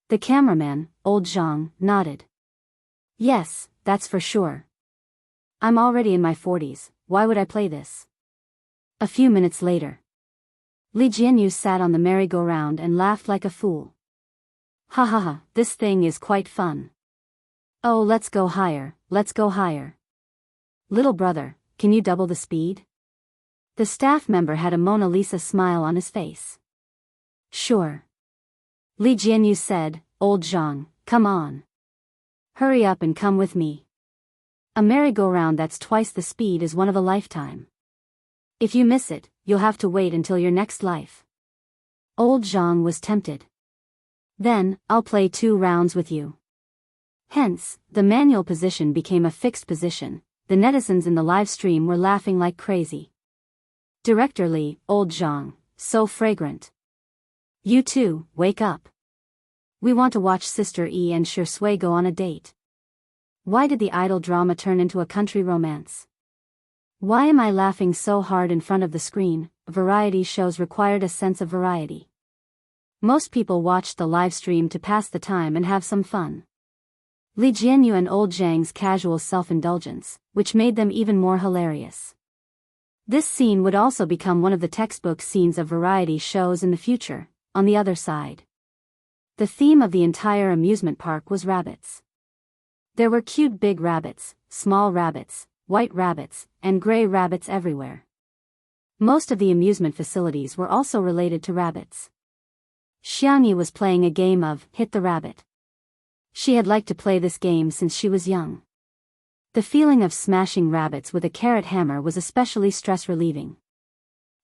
The cameraman, Old Zhang, nodded. Yes, that's for sure. I'm already in my 40s, why would I play this? A few minutes later. Li Jianyu sat on the merry-go-round and laughed like a fool. Ha ha ha, this thing is quite fun. Oh, let's go higher, let's go higher. Little brother, can you double the speed? The staff member had a Mona Lisa smile on his face. Sure. Li Jianyu said, Old Zhang, come on. Hurry up and come with me. A merry-go-round that's twice the speed is one of a lifetime. If you miss it, you'll have to wait until your next life. Old Zhang was tempted. Then, I'll play 2 rounds with you. Hence, the manual position became a fixed position. The netizens in the live stream were laughing like crazy. Director Lee, Old Zhang, so fragrant. You too, wake up. We want to watch Sister E and Shui go on a date. Why did the idol drama turn into a country romance? Why am I laughing so hard in front of the screen? Variety shows required a sense of variety. Most people watched the live stream to pass the time and have some fun. Li Jianyu and Old Zhang's casual self-indulgence, which made them even more hilarious. This scene would also become one of the textbook scenes of variety shows in the future. On the other side, the theme of the entire amusement park was rabbits. There were cute big rabbits, small rabbits, white rabbits, and gray rabbits everywhere. Most of the amusement facilities were also related to rabbits. Xiangyi was playing a game of Hit the Rabbit. She had liked to play this game since she was young. The feeling of smashing rabbits with a carrot hammer was especially stress-relieving.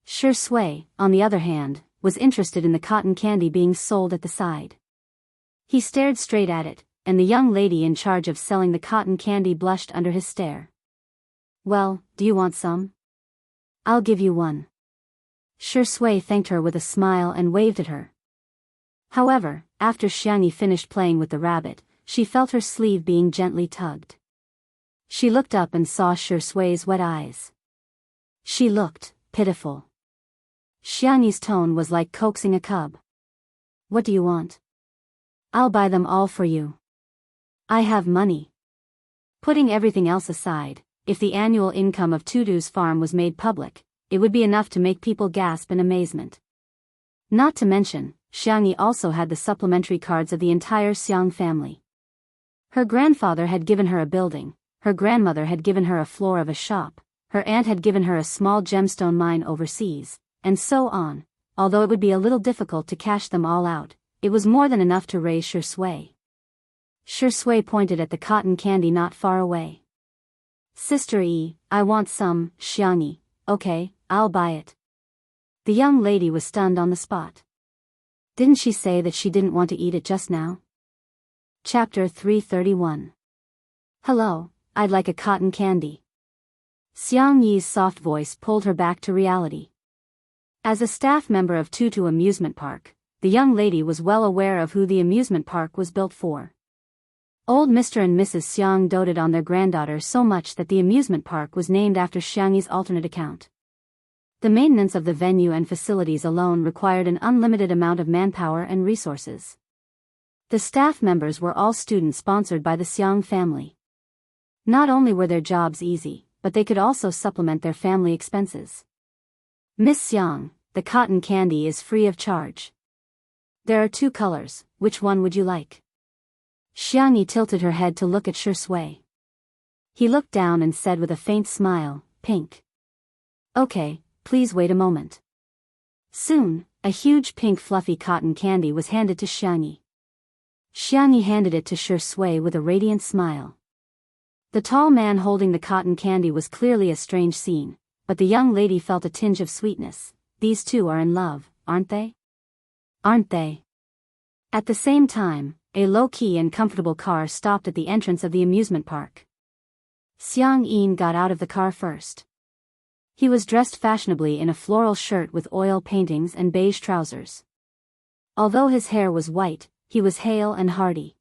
Shui, on the other hand, was interested in the cotton candy being sold at the side. He stared straight at it, and the young lady in charge of selling the cotton candy blushed under his stare. Well, do you want some? I'll give you one. Shui thanked her with a smile and waved at her. However, after Xiangyi finished playing with the rabbit, she felt her sleeve being gently tugged. She looked up and saw Shui's wet eyes. She looked pitiful. Xiangyi's tone was like coaxing a cub. What do you want? I'll buy them all for you. I have money. Putting everything else aside, if the annual income of Tudu's farm was made public, it would be enough to make people gasp in amazement. Not to mention, Xiangyi also had the supplementary cards of the entire Xiang family. Her grandfather had given her a building, her grandmother had given her a floor of a shop, her aunt had given her a small gemstone mine overseas, and so on. Although it would be a little difficult to cash them all out, it was more than enough to raise Shui. Shui pointed at the cotton candy not far away. Sister E, I want some, Xiangyi. Okay, I'll buy it. The young lady was stunned on the spot. Didn't she say that she didn't want to eat it just now? Chapter 331. Hello, I'd like a cotton candy. Xiangyi's soft voice pulled her back to reality. As a staff member of Tutu Amusement Park, the young lady was well aware of who the amusement park was built for. Old Mr. and Mrs. Xiang doted on their granddaughter so much that the amusement park was named after Xiangyi's alternate account. The maintenance of the venue and facilities alone required an unlimited amount of manpower and resources. The staff members were all students sponsored by the Xiang family. Not only were their jobs easy, but they could also supplement their family expenses. Miss Xiang, the cotton candy is free of charge. There are 2 colors, which one would you like? Xiangyi tilted her head to look at Shui. He looked down and said with a faint smile, pink. Okay, please wait a moment. Soon, a huge pink fluffy cotton candy was handed to Xiangyi. Xiangyi handed it to Shui with a radiant smile. The tall man holding the cotton candy was clearly a strange scene, but the young lady felt a tinge of sweetness. These two are in love, aren't they? Aren't they? At the same time, a low-key and comfortable car stopped at the entrance of the amusement park. Xiang Yin got out of the car first. He was dressed fashionably in a floral shirt with oil paintings and beige trousers. Although his hair was white, he was hale and hearty.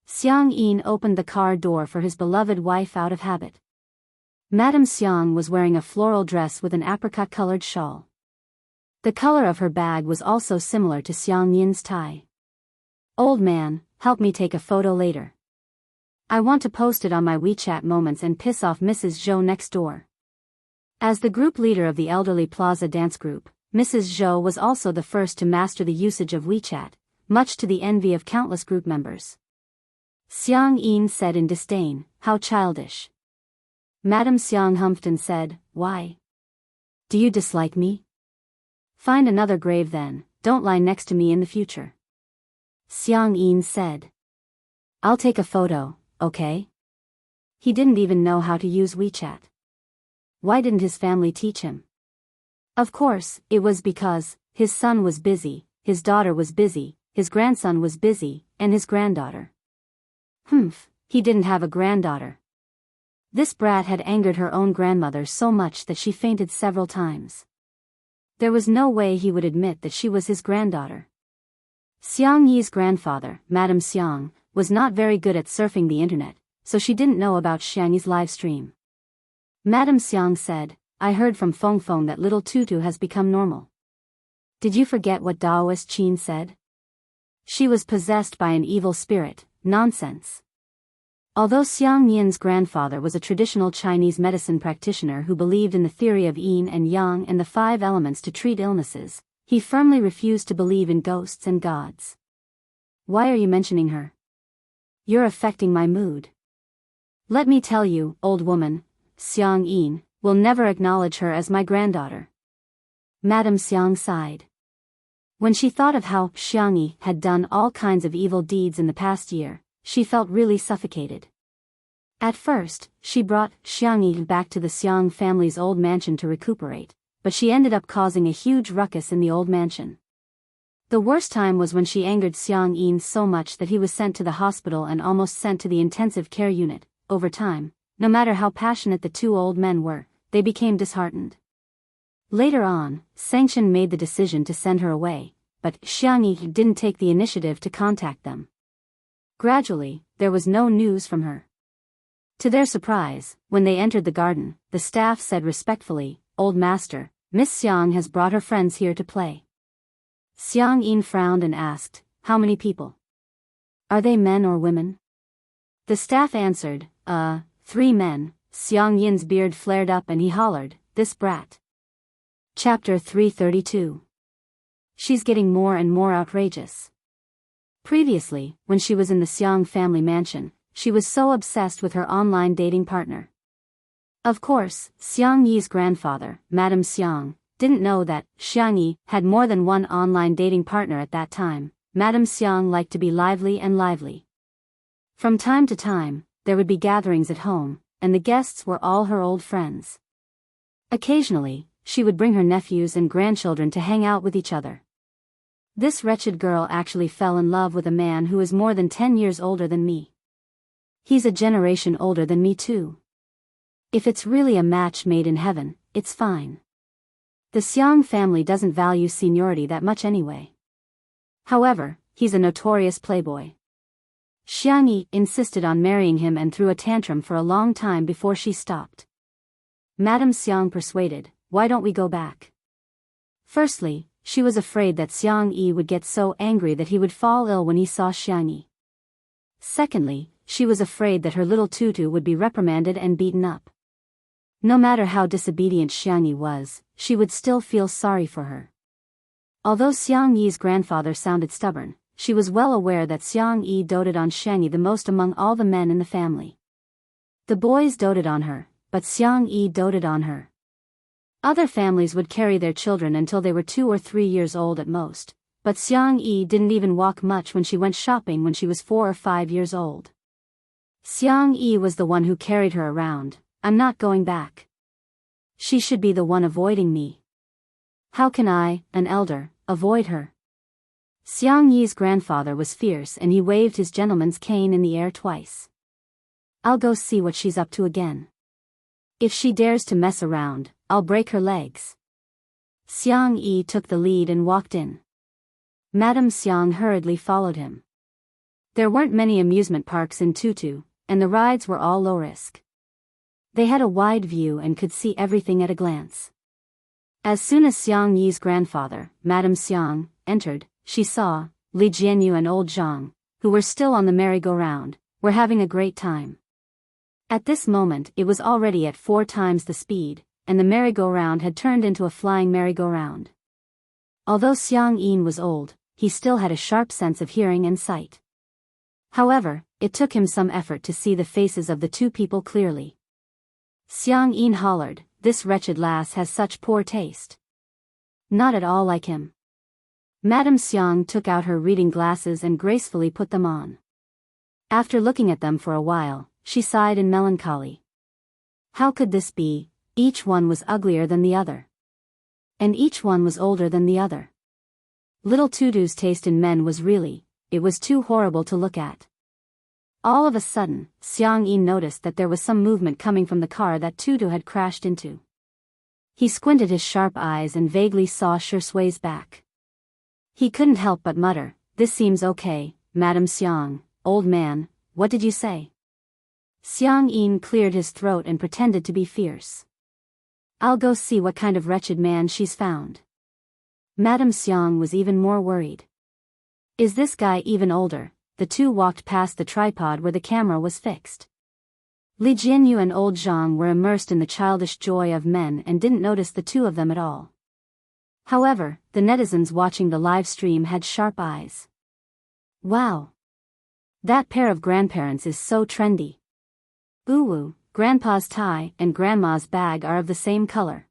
Xiang Yin opened the car door for his beloved wife out of habit. Madame Xiang was wearing a floral dress with an apricot-colored shawl. The color of her bag was also similar to Xiang Yin's tie. "Old man, help me take a photo later. I want to post it on my WeChat moments and piss off Mrs. Zhou next door." As the group leader of the elderly plaza dance group, Mrs. Zhou was also the first to master the usage of WeChat, much to the envy of countless group members. Xiang Yin said in disdain, "How childish." Madame Xiang humphed and said, "Why? Do you dislike me? Find another grave then, don't lie next to me in the future." Xiang Yin said, "I'll take a photo, okay?" He didn't even know how to use WeChat. Why didn't his family teach him? Of course, it was because his son was busy, his daughter was busy, his grandson was busy, and his granddaughter. He didn't have a granddaughter. This brat had angered her own grandmother so much that she fainted several times. There was no way he would admit that she was his granddaughter. Xiang Yi's grandfather, Madame Xiang, was not very good at surfing the internet, so she didn't know about Xiang Yi's live stream. Madame Xiang said, "I heard from Feng Feng that little Tutu has become normal. Did you forget what Daoist Qin said? She was possessed by an evil spirit." Nonsense. Although Xiang Yin's grandfather was a traditional Chinese medicine practitioner who believed in the theory of yin and yang and the 5 elements to treat illnesses, he firmly refused to believe in ghosts and gods. "Why are you mentioning her? You're affecting my mood. Let me tell you, old woman, Xiang Yin will never acknowledge her as my granddaughter." Madame Xiang sighed. When she thought of how Xiang Yi had done all kinds of evil deeds in the past year, she felt really suffocated. At first, she brought Xiang Yi back to the Xiang family's old mansion to recuperate, but she ended up causing a huge ruckus in the old mansion. The worst time was when she angered Xiang Yin so much that he was sent to the hospital and almost sent to the intensive care unit. Over time, no matter how passionate the 2 old men were, they became disheartened. Later on, Sanction made the decision to send her away, but Xiang Yi didn't take the initiative to contact them. Gradually, there was no news from her. To their surprise, when they entered the garden, the staff said respectfully, "Old master, Miss Xiang has brought her friends here to play." Xiang Yin frowned and asked, "How many people? Are they men or women?" The staff answered, 3 men." Xiang Yin's beard flared up and he hollered, "This brat." Chapter 332. She's getting more and more outrageous. Previously, when she was in the Xiang family mansion, she was so obsessed with her online dating partner. Of course, Xiang Yi's grandfather, Madame Xiang, didn't know that Xiang Yi had more than one online dating partner at that time. Madame Xiang liked to be lively and lively. From time to time, there would be gatherings at home, and the guests were all her old friends. Occasionally, she would bring her nephews and grandchildren to hang out with each other. This wretched girl actually fell in love with a man who is more than 10 years older than me. He's a generation older than me too. If it's really a match made in heaven, it's fine. The Xiang family doesn't value seniority that much anyway. However, he's a notorious playboy. Xiang Yi insisted on marrying him and threw a tantrum for a long time before she stopped. Madame Xiang persuaded, "Why don't we go back?" Firstly, she was afraid that Xiang Yi would get so angry that he would fall ill when he saw Xiang Yi. Secondly, she was afraid that her little Tutu would be reprimanded and beaten up. No matter how disobedient Xiang Yi was, she would still feel sorry for her. Although Xiang Yi's grandfather sounded stubborn, she was well aware that Xiang Yi doted on Xiang Yi the most among all the men in the family. The boys doted on her, but Xiang Yi doted on her. Other families would carry their children until they were 2 or 3 years old at most, but Xiang Yi didn't even walk much when she went shopping when she was 4 or 5 years old. Xiang Yi was the one who carried her around. "I'm not going back. She should be the one avoiding me. How can I, an elder, avoid her?" Xiang Yi's grandfather was fierce and he waved his gentleman's cane in the air twice. "I'll go see what she's up to again. If she dares to mess around, I'll break her legs." Xiang Yi took the lead and walked in. Madame Xiang hurriedly followed him. There weren't many amusement parks in Tutu, and the rides were all low risk. They had a wide view and could see everything at a glance. As soon as Xiang Yi's grandfather, Madame Xiang, entered, she saw Li Jianyu and old Zhang, who were still on the merry-go-round, were having a great time. At this moment it was already at 4 times the speed, and the merry-go-round had turned into a flying merry-go-round. Although Xiang Yin was old, he still had a sharp sense of hearing and sight. However, it took him some effort to see the faces of the two people clearly. Xiang Yin hollered, "This wretched lass has such poor taste. Not at all like him." Madame Xiang took out her reading glasses and gracefully put them on. After looking at them for a while, she sighed in melancholy. How could this be? Each one was uglier than the other. And each one was older than the other. Little Tutu's taste in men was really, it was too horrible to look at. All of a sudden, Xiang Yin noticed that there was some movement coming from the car that Tutu had crashed into. He squinted his sharp eyes and vaguely saw Shui's back. He couldn't help but mutter, "This seems okay, Madame Xiang, old man, what did you say?" Xiang Yin cleared his throat and pretended to be fierce. "I'll go see what kind of wretched man she's found." Madame Xiang was even more worried. Is this guy even older? The two walked past the tripod where the camera was fixed. Li Jianyu and old Zhang were immersed in the childish joy of men and didn't notice the two of them at all. However, the netizens watching the live stream had sharp eyes. Wow! That pair of grandparents is so trendy. Ooh, Grandpa's tie and Grandma's bag are of the same color.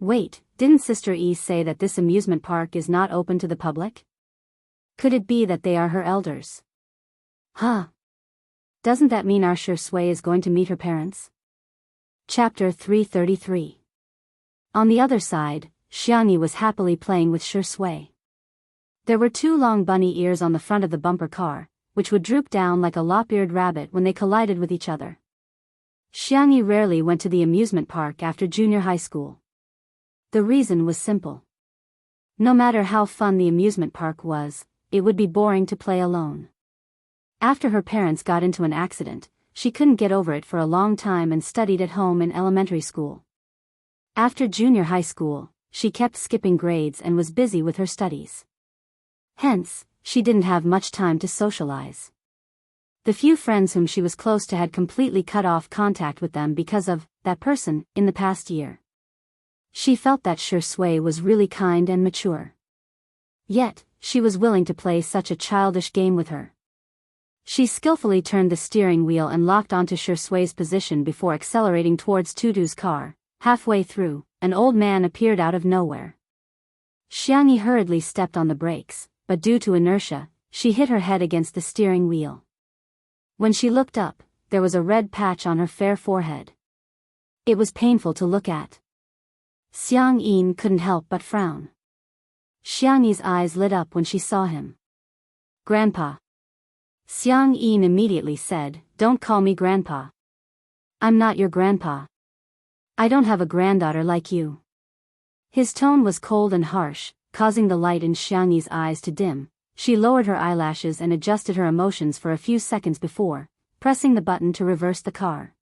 Wait, didn't Sister E say that this amusement park is not open to the public? Could it be that they are her elders? Huh. Doesn't that mean our Shui is going to meet her parents? Chapter 333. On the other side, Xiangyi was happily playing with Shui. There were 2 long bunny ears on the front of the bumper car, which would droop down like a lop-eared rabbit when they collided with each other. Xiangyi rarely went to the amusement park after junior high school. The reason was simple. No matter how fun the amusement park was, it would be boring to play alone. After her parents got into an accident, she couldn't get over it for a long time and studied at home in elementary school. After junior high school, she kept skipping grades and was busy with her studies. Hence, she didn't have much time to socialize. The few friends whom she was close to had completely cut off contact with them because of that person in the past year. She felt that Shui was really kind and mature. Yet, she was willing to play such a childish game with her. She skillfully turned the steering wheel and locked onto Shui's position before accelerating towards Tutu's car. Halfway through, an old man appeared out of nowhere. Xiangyi hurriedly stepped on the brakes, but due to inertia, she hit her head against the steering wheel. When she looked up, there was a red patch on her fair forehead. It was painful to look at. Xiang Yin couldn't help but frown. Xiangyi's eyes lit up when she saw him. "Grandpa." Xiang Yin immediately said, "Don't call me Grandpa. I'm not your grandpa. I don't have a granddaughter like you." His tone was cold and harsh, causing the light in Xiangyi's eyes to dim. She lowered her eyelashes and adjusted her emotions for a few seconds before pressing the button to reverse the car.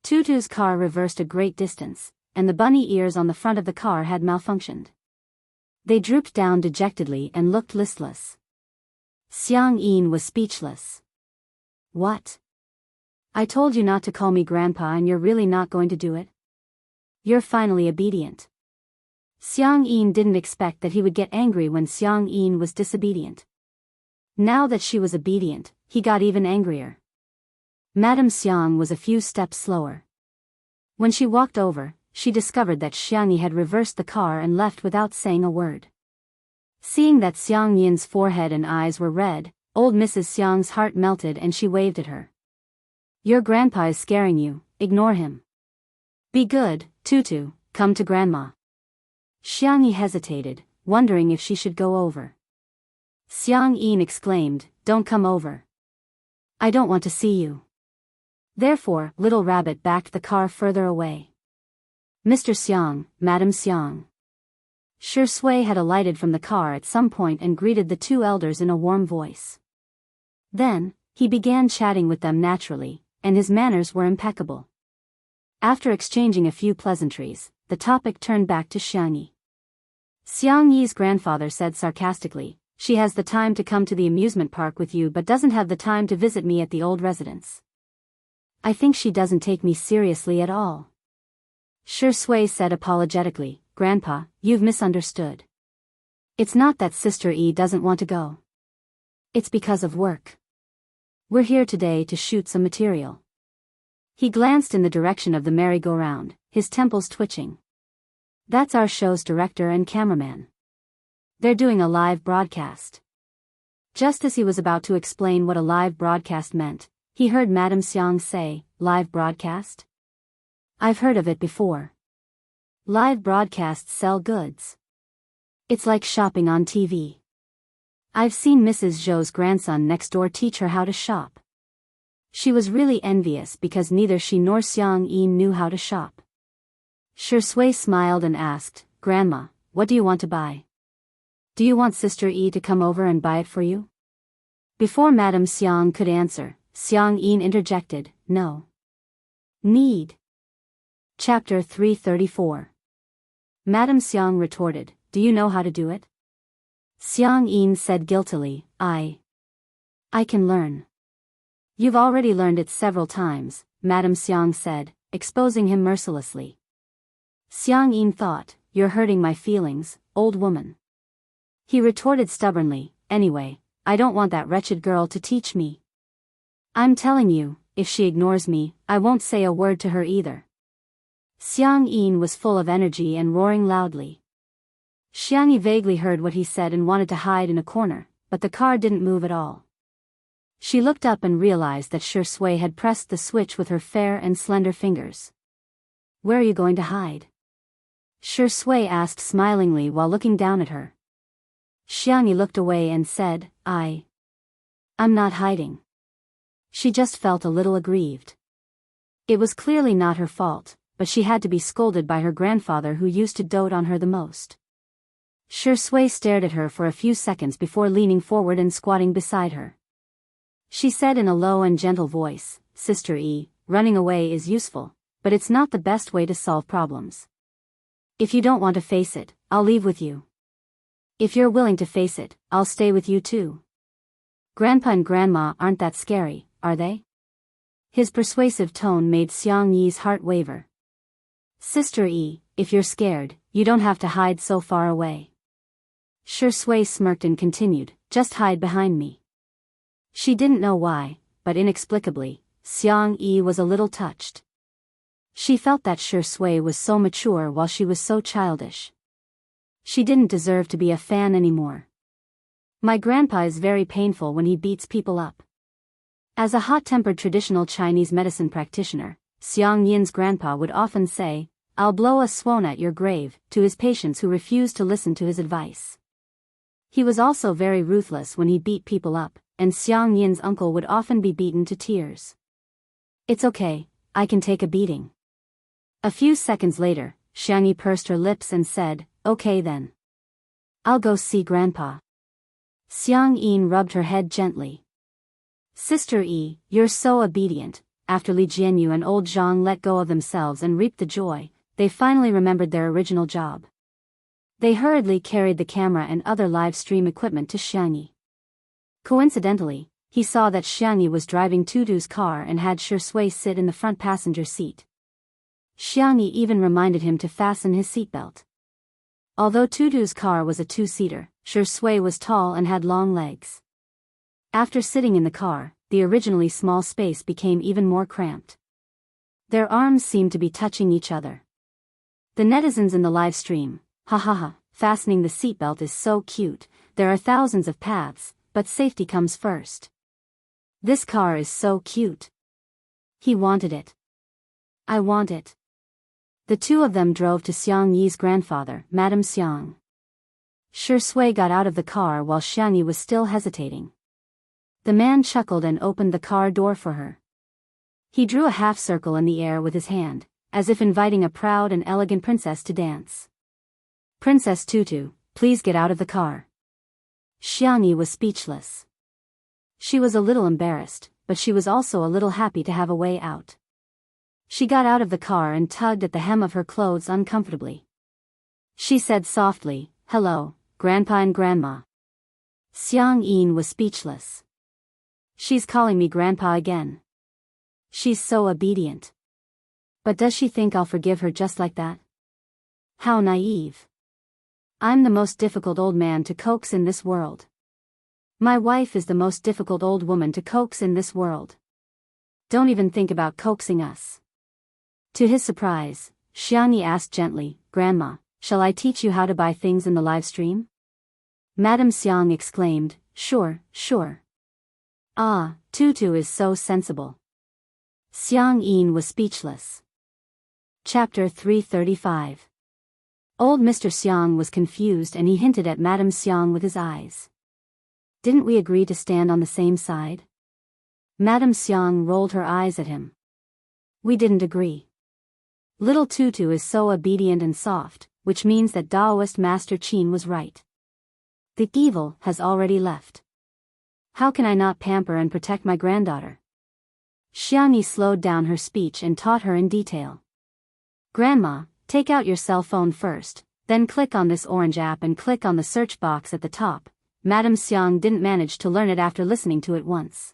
Tutu's car reversed a great distance, and the bunny ears on the front of the car had malfunctioned. They drooped down dejectedly and looked listless. Xiang Yin was speechless. "What? I told you not to call me Grandpa and you're really not going to do it? You're finally obedient." Xiang Yin didn't expect that he would get angry when Xiang Yin was disobedient. Now that she was obedient, he got even angrier. Madame Xiang was a few steps slower. When she walked over, she discovered that Xiangyi had reversed the car and left without saying a word. Seeing that Xiang Yin's forehead and eyes were red, old Mrs. Xiang's heart melted and she waved at her. "Your grandpa is scaring you, ignore him. Be good, Tutu, come to Grandma." Xiangyi hesitated, wondering if she should go over. Xiang Yin exclaimed, "Don't come over. I don't want to see you." Therefore, Little Rabbit backed the car further away. "Mr. Xiang, Madam Xiang." Shi Sui had alighted from the car at some point and greeted the two elders in a warm voice. Then, he began chatting with them naturally, and his manners were impeccable. After exchanging a few pleasantries, the topic turned back to Xiangyi. Xiangyi's grandfather said sarcastically, "She has the time to come to the amusement park with you but doesn't have the time to visit me at the old residence. I think she doesn't take me seriously at all." Shi Sui said apologetically, "Grandpa, you've misunderstood. It's not that Sister E doesn't want to go. It's because of work. We're here today to shoot some material." He glanced in the direction of the merry-go-round, his temples twitching. "That's our show's director and cameraman. They're doing a live broadcast." Just as he was about to explain what a live broadcast meant, he heard Madame Xiang say, "Live broadcast? I've heard of it before. Live broadcasts sell goods. It's like shopping on TV. I've seen Mrs. Zhou's grandson next door teach her how to shop." She was really envious because neither she nor Xiang Yi knew how to shop. Shi Sui smiled and asked, "Grandma, what do you want to buy? Do you want Sister E to come over and buy it for you?" Before Madame Xiang could answer, Xiang Yi interjected, "No need." Chapter 334. Madame Xiang retorted, "Do you know how to do it?" Xiang Yi said guiltily, I can learn." "You've already learned it several times," Madame Xiang said, exposing him mercilessly. Xiang Yi thought, "You're hurting my feelings, old woman." He retorted stubbornly, "Anyway, I don't want that wretched girl to teach me. I'm telling you, if she ignores me, I won't say a word to her either." Xiang Yi was full of energy and roaring loudly. Xiang Yi vaguely heard what he said and wanted to hide in a corner, but the car didn't move at all. She looked up and realized that Shi Sui had pressed the switch with her fair and slender fingers. "Where are you going to hide?" Shi Sui asked smilingly while looking down at her. Xiang Yi looked away and said, I'm not hiding." She just felt a little aggrieved. It was clearly not her fault, but she had to be scolded by her grandfather who used to dote on her the most. Shi Sui stared at her for a few seconds before leaning forward and squatting beside her. She said in a low and gentle voice, "Sister E, running away is useful, but it's not the best way to solve problems. If you don't want to face it, I'll leave with you. If you're willing to face it, I'll stay with you too. Grandpa and Grandma aren't that scary, are they?" His persuasive tone made Xiang Yi's heart waver. "Sister E, if you're scared, you don't have to hide so far away." Shi Sui smirked and continued, "Just hide behind me." She didn't know why, but inexplicably, Xiang Yi was a little touched. She felt that Shi Sui was so mature while she was so childish. She didn't deserve to be a fan anymore. "My grandpa is very painful when he beats people up." As a hot-tempered traditional Chinese medicine practitioner, Xiang Yin's grandpa would often say, "I'll blow a swan at your grave," to his patients who refused to listen to his advice. He was also very ruthless when he beat people up, and Xiang Yin's uncle would often be beaten to tears. "It's okay, I can take a beating." A few seconds later, Xiang Yi pursed her lips and said, "Okay then. I'll go see Grandpa." Xiang Yi rubbed her head gently. "Sister E, you're so obedient." After Li Jianyu and old Zhang let go of themselves and reaped the joy, they finally remembered their original job. They hurriedly carried the camera and other live stream equipment to Xiang Yi. Coincidentally, he saw that Xiang Yi was driving Tudu's car and had Shi Sui sit in the front passenger seat. Xiang Yi even reminded him to fasten his seatbelt. Although Tudu's car was a two-seater, Shi Sui was tall and had long legs. After sitting in the car, the originally small space became even more cramped. Their arms seemed to be touching each other. The netizens in the live stream, "Ha ha ha, fastening the seatbelt is so cute, there are thousands of paths, but safety comes first. This car is so cute. He wanted it. I want it." The two of them drove to Xiang Yi's grandfather, Madame Xiang. Shi Sui got out of the car while Xiang Yi was still hesitating. The man chuckled and opened the car door for her. He drew a half circle in the air with his hand, as if inviting a proud and elegant princess to dance. Princess Tutu, please get out of the car. Xiangyi was speechless. She was a little embarrassed, but she was also a little happy to have a way out. She got out of the car and tugged at the hem of her clothes uncomfortably. She said softly, "Hello, Grandpa and Grandma." Xiang Yin was speechless. She's calling me Grandpa again. She's so obedient. But does she think I'll forgive her just like that? How naive. I'm the most difficult old man to coax in this world. My wife is the most difficult old woman to coax in this world. Don't even think about coaxing us. To his surprise, Xiangyi asked gently, "Grandma, shall I teach you how to buy things in the live stream?" Madame Xiang exclaimed, "Sure, sure." Ah, Tutu is so sensible. Xiang Yin was speechless. Chapter 335. Old Mr. Xiang was confused and he hinted at Madame Xiang with his eyes. "Didn't we agree to stand on the same side?" Madame Xiang rolled her eyes at him. "We didn't agree. Little Tutu is so obedient and soft, which means that Taoist Master Qin was right. The evil has already left. How can I not pamper and protect my granddaughter?" Xiangyi slowed down her speech and taught her in detail. "Grandma, take out your cell phone first, then click on this orange app and click on the search box at the top." Madame Xiang didn't manage to learn it after listening to it once.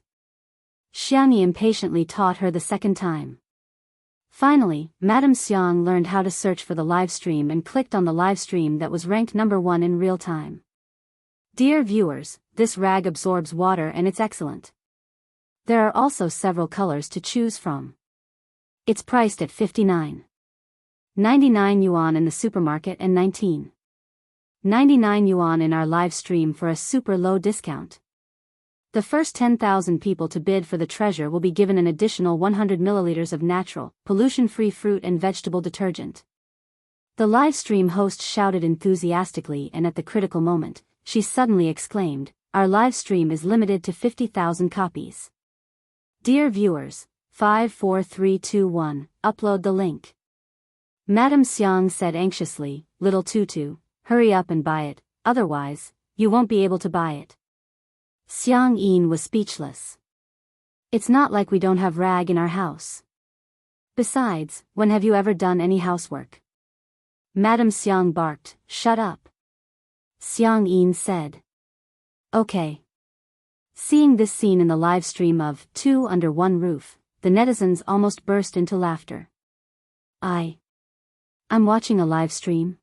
Xiangyi impatiently taught her the second time. Finally, Madame Xiang learned how to search for the live stream and clicked on the live stream that was ranked number 1 in real time. Dear viewers, this rag absorbs water and it's excellent. There are also several colors to choose from. It's priced at 59.99 yuan in the supermarket and 19.99 yuan in our live stream for a super low discount. The first 10,000 people to bid for the treasure will be given an additional 100 milliliters of natural, pollution-free fruit and vegetable detergent. The live stream host shouted enthusiastically, and at the critical moment, she suddenly exclaimed, "Our live stream is limited to 50,000 copies. Dear viewers, 5 4 3 2 1, upload the link." Madame Xiang said anxiously, "Little Tutu, hurry up and buy it, otherwise, you won't be able to buy it." Xiang Yin was speechless. It's not like we don't have rag in our house. Besides, when have you ever done any housework? Madame Xiang barked, "Shut up." Xiang Yin said, "Okay." Seeing this scene in the live stream of Two Under One Roof, the netizens almost burst into laughter. I'm watching a live stream?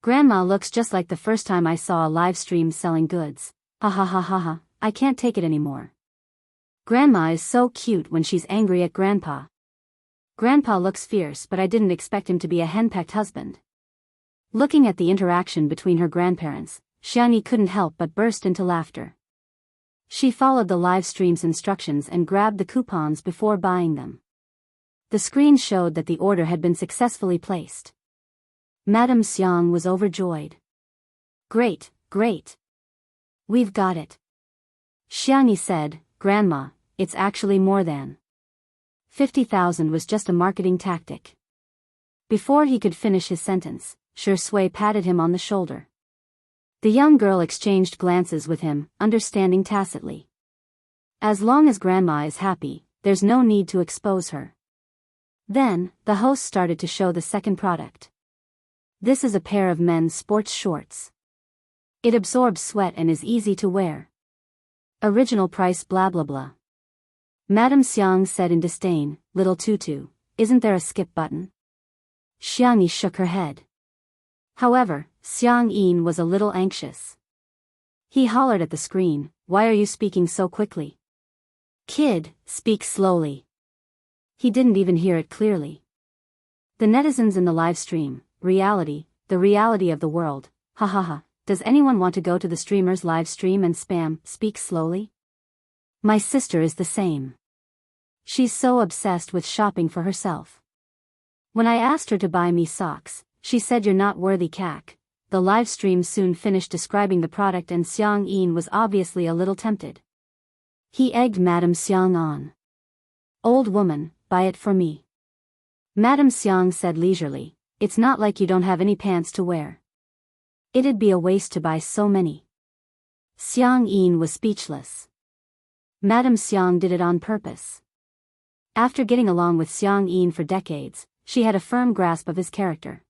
Grandma looks just like the first time I saw a live stream selling goods. Ha ha ha ha ha, I can't take it anymore. Grandma is so cute when she's angry at Grandpa. Grandpa looks fierce, but I didn't expect him to be a henpecked husband. Looking at the interaction between her grandparents, Xiangyi couldn't help but burst into laughter. She followed the live stream's instructions and grabbed the coupons before buying them. The screen showed that the order had been successfully placed. Madame Xiang was overjoyed. Great, great. We've got it. Xiangyi said, "Grandma, it's actually more than 50,000 was just a marketing tactic." Before he could finish his sentence, Shui patted him on the shoulder. The young girl exchanged glances with him, understanding tacitly. As long as Grandma is happy, there's no need to expose her. Then, the host started to show the second product. This is a pair of men's sports shorts. It absorbs sweat and is easy to wear. Original price blah blah blah. Madame Xiang said in disdain, "Little Tutu, isn't there a skip button?" Xiangyi shook her head. However, Xiang Yin was a little anxious. He hollered at the screen, "Why are you speaking so quickly? Kid, speak slowly." He didn't even hear it clearly. The netizens in the live stream, reality, the reality of the world, ha ha ha. Does anyone want to go to the streamer's live stream and spam, "Speak slowly"? My sister is the same. She's so obsessed with shopping for herself. When I asked her to buy me socks, she said, "You're not worthy, cac." The live stream soon finished describing the product and Xiang Yin was obviously a little tempted. He egged Madame Xiang on. "Old woman, buy it for me." Madame Xiang said leisurely, "It's not like you don't have any pants to wear. It'd be a waste to buy so many. Xiang Yin was speechless. Madame Xiang did it on purpose. After getting along with Xiang Yin for decades, she had a firm grasp of his character.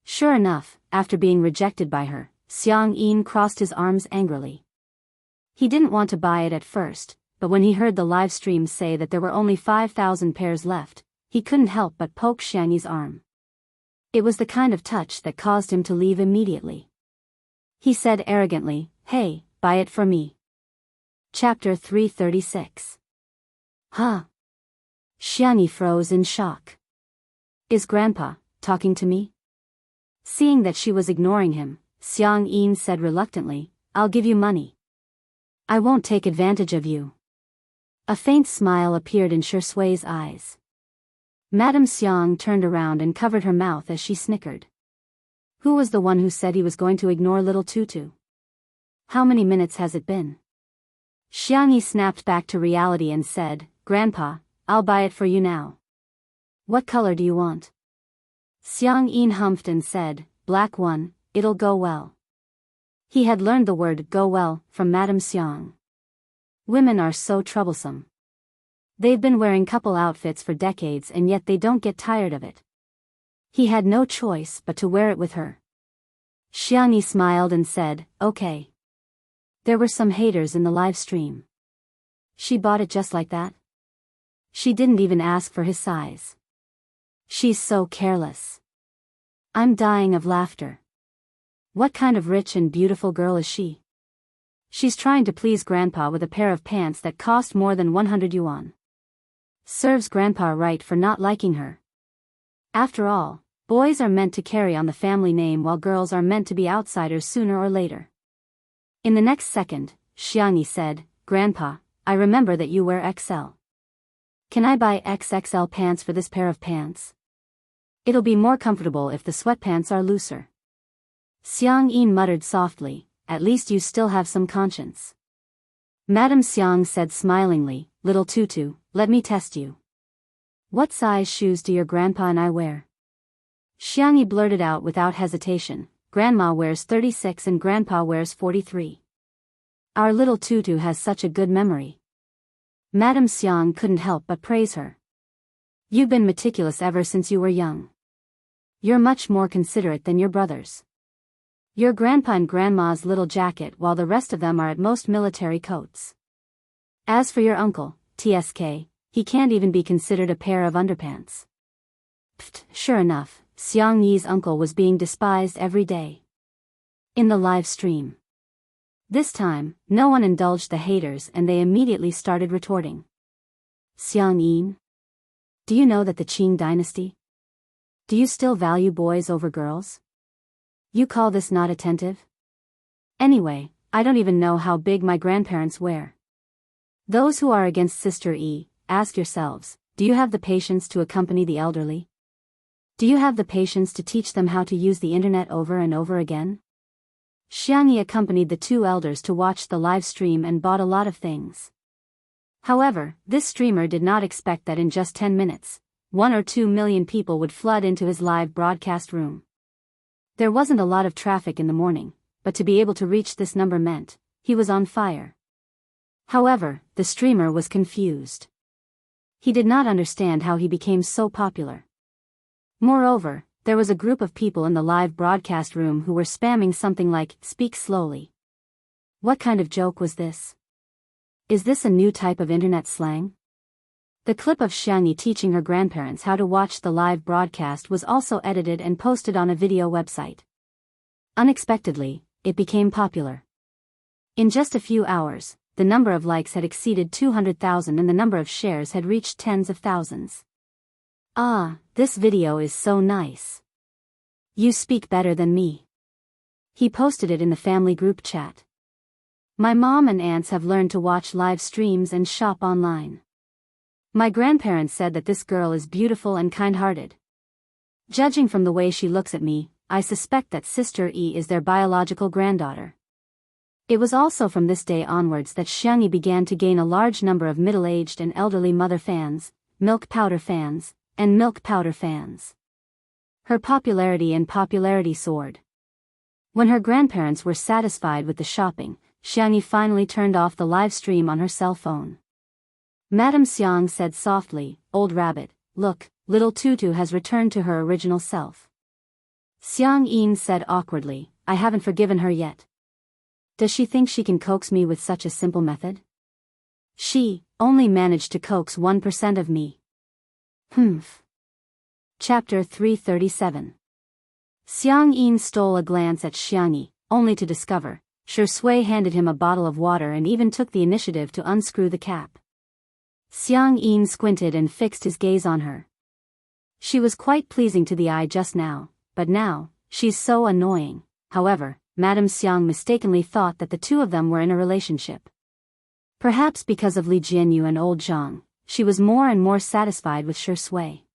Sure enough, after being rejected by her, Xiang Yin crossed his arms angrily. He didn't want to buy it at first, but when he heard the live stream say that there were only 5,000 pairs left, he couldn't help but poke Xiang Yin's arm. It was the kind of touch that caused him to leave immediately. He said arrogantly, "Hey, buy it for me." Chapter 336. Huh? Xiang Yi froze in shock. Is Grandpa talking to me? Seeing that she was ignoring him, Xiang Yin said reluctantly, "I'll give you money. I won't take advantage of you." A faint smile appeared in Shui's eyes. Madame Xiang turned around and covered her mouth as she snickered. Who was the one who said he was going to ignore little Tutu? How many minutes has it been? Xiang Yi snapped back to reality and said, "Grandpa, I'll buy it for you now. What color do you want?" Xiang Yin humphed and said, "Black one, it'll go well." He had learned the word "go well" from Madame Xiang. Women are so troublesome. They've been wearing couple outfits for decades and yet they don't get tired of it. He had no choice but to wear it with her. Xiang Yi smiled and said, "Okay." There were some haters in the live stream. She bought it just like that? She didn't even ask for his size. She's so careless. I'm dying of laughter. What kind of rich and beautiful girl is she? She's trying to please Grandpa with a pair of pants that cost more than 100 yuan. Serves Grandpa right for not liking her. After all, boys are meant to carry on the family name while girls are meant to be outsiders sooner or later. In the next second, Xiang Yi said, "Grandpa, I remember that you wear XL. Can I buy XXL pants for this pair of pants? It'll be more comfortable if the sweatpants are looser." Xiang Yin muttered softly, "At least you still have some conscience." Madame Xiang said smilingly, "Little Tutu, let me test you. What size shoes do your grandpa and I wear?" Xiang Yi blurted out without hesitation, "Grandma wears 36 and Grandpa wears 43. Our little Tutu has such a good memory." Madame Xiang couldn't help but praise her. "You've been meticulous ever since you were young. You're much more considerate than your brothers. Your grandpa and grandma's little jacket while the rest of them are at most military coats. As for your uncle, TSK, he can't even be considered a pair of underpants." Pfft, sure enough, Xiang Yi's uncle was being despised every day. In the live stream. This time, no one indulged the haters and they immediately started retorting. "Xiang Yin? Do you know that the Qing dynasty? Do you still value boys over girls? You call this not attentive? Anyway, I don't even know how big my grandparents wear. Those who are against Sister E, ask yourselves, do you have the patience to accompany the elderly? Do you have the patience to teach them how to use the internet over and over again?" Xiang Yi accompanied the two elders to watch the live stream and bought a lot of things. However, this streamer did not expect that in just 10 minutes, 1 or 2 million people would flood into his live broadcast room. There wasn't a lot of traffic in the morning, but to be able to reach this number meant he was on fire. However, the streamer was confused. He did not understand how he became so popular. Moreover, there was a group of people in the live broadcast room who were spamming something like, "Speak slowly." What kind of joke was this? Is this a new type of internet slang? The clip of Xiang Yi teaching her grandparents how to watch the live broadcast was also edited and posted on a video website. Unexpectedly, it became popular. In just a few hours, the number of likes had exceeded 200,000 and the number of shares had reached tens of thousands. "Ah, this video is so nice. You speak better than me." He posted it in the family group chat. "My mom and aunts have learned to watch live streams and shop online. My grandparents said that this girl is beautiful and kind-hearted. Judging from the way she looks at me, I suspect that Sister E is their biological granddaughter." It was also from this day onwards that Xiang Yi began to gain a large number of middle-aged and elderly mother fans, milk powder fans, and milk powder fans. Her popularity soared. When her grandparents were satisfied with the shopping, Xiangyi finally turned off the live stream on her cell phone. Madame Xiang said softly, "Old rabbit, look, little Tutu has returned to her original self." Xiang Yin said awkwardly, "I haven't forgiven her yet. Does she think she can coax me with such a simple method? She only managed to coax 1% of me." Humph. Chapter 337. Xiang Yin stole a glance at Xiangyi, only to discover Shi Sui handed him a bottle of water and even took the initiative to unscrew the cap. Xiang Yin squinted and fixed his gaze on her. She was quite pleasing to the eye just now, but now, she's so annoying. However, Madame Xiang mistakenly thought that the two of them were in a relationship. Perhaps because of Li Jianyu and old Zhang, she was more and more satisfied with Shi Sui.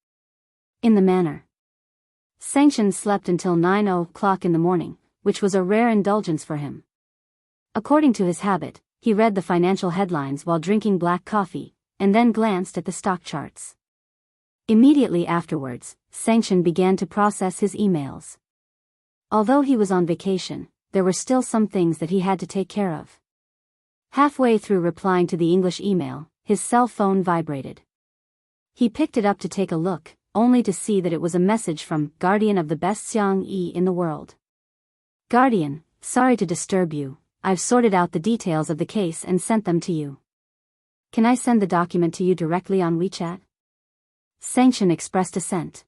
In the manner. Sanction slept until 9 o'clock in the morning, which was a rare indulgence for him. According to his habit, he read the financial headlines while drinking black coffee, and then glanced at the stock charts. Immediately afterwards, Sanction began to process his emails. Although he was on vacation, there were still some things that he had to take care of. Halfway through replying to the English email, his cell phone vibrated. He picked it up to take a look, only to see that it was a message from Guardian of the best Xiang Yi in the world. "Guardian, sorry to disturb you, I've sorted out the details of the case and sent them to you. Can I send the document to you directly on WeChat?" Sanction expressed assent.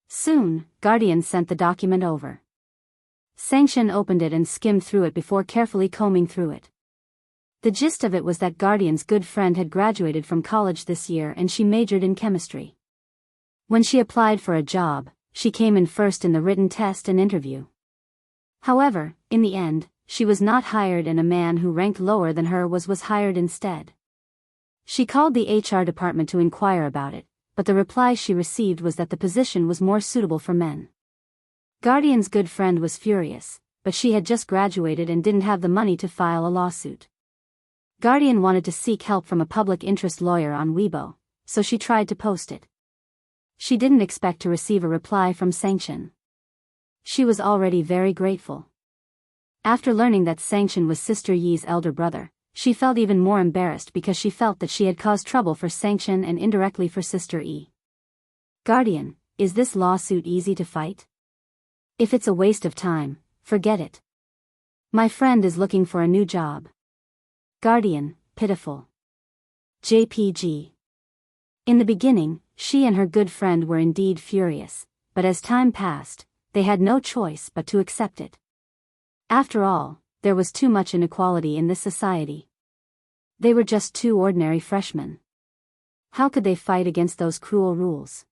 Soon, Guardian sent the document over. Sanction opened it and skimmed through it before carefully combing through it. The gist of it was that Guardian's good friend had graduated from college this year and she majored in chemistry. When she applied for a job, she came in first in the written test and interview. However, in the end, she was not hired and a man who ranked lower than her was hired instead. She called the HR department to inquire about it, but the reply she received was that the position was more suitable for men. Guardian's good friend was furious, but she had just graduated and didn't have the money to file a lawsuit. Guardian wanted to seek help from a public interest lawyer on Weibo, so she tried to post it. She didn't expect to receive a reply from Sanction. She was already very grateful. After learning that Sanction was Sister Yi's elder brother, she felt even more embarrassed because she felt that she had caused trouble for Sanction and indirectly for Sister Yi. "Guardian, is this lawsuit easy to fight? If it's a waste of time, forget it. My friend is looking for a new job." Guardian, pitiful. JPG. In the beginning, she and her good friend were indeed furious, but as time passed, they had no choice but to accept it. After all, there was too much inequality in this society. They were just two ordinary freshmen. How could they fight against those cruel rules?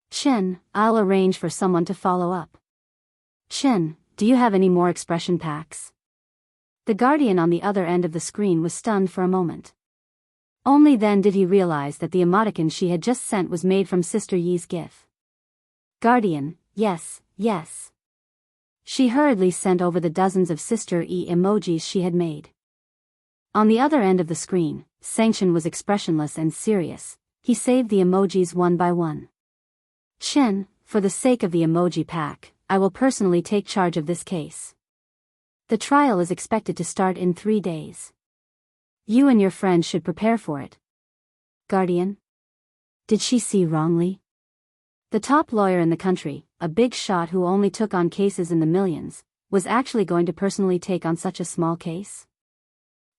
"Chen, I'll arrange for someone to follow up." "Chen, do you have any more expression packs?" The Guardian on the other end of the screen was stunned for a moment. Only then did he realize that the emoticon she had just sent was made from Sister Yi's GIF. Guardian, yes, yes. She hurriedly sent over the dozens of Sister Yi emojis she had made. On the other end of the screen, Sanction was expressionless and serious. He saved the emojis one by one. "Chen, for the sake of the emoji pack, I will personally take charge of this case. The trial is expected to start in 3 days. You and your friend should prepare for it." Guardian? Did she see wrongly? The top lawyer in the country, a big shot who only took on cases in the millions, was actually going to personally take on such a small case?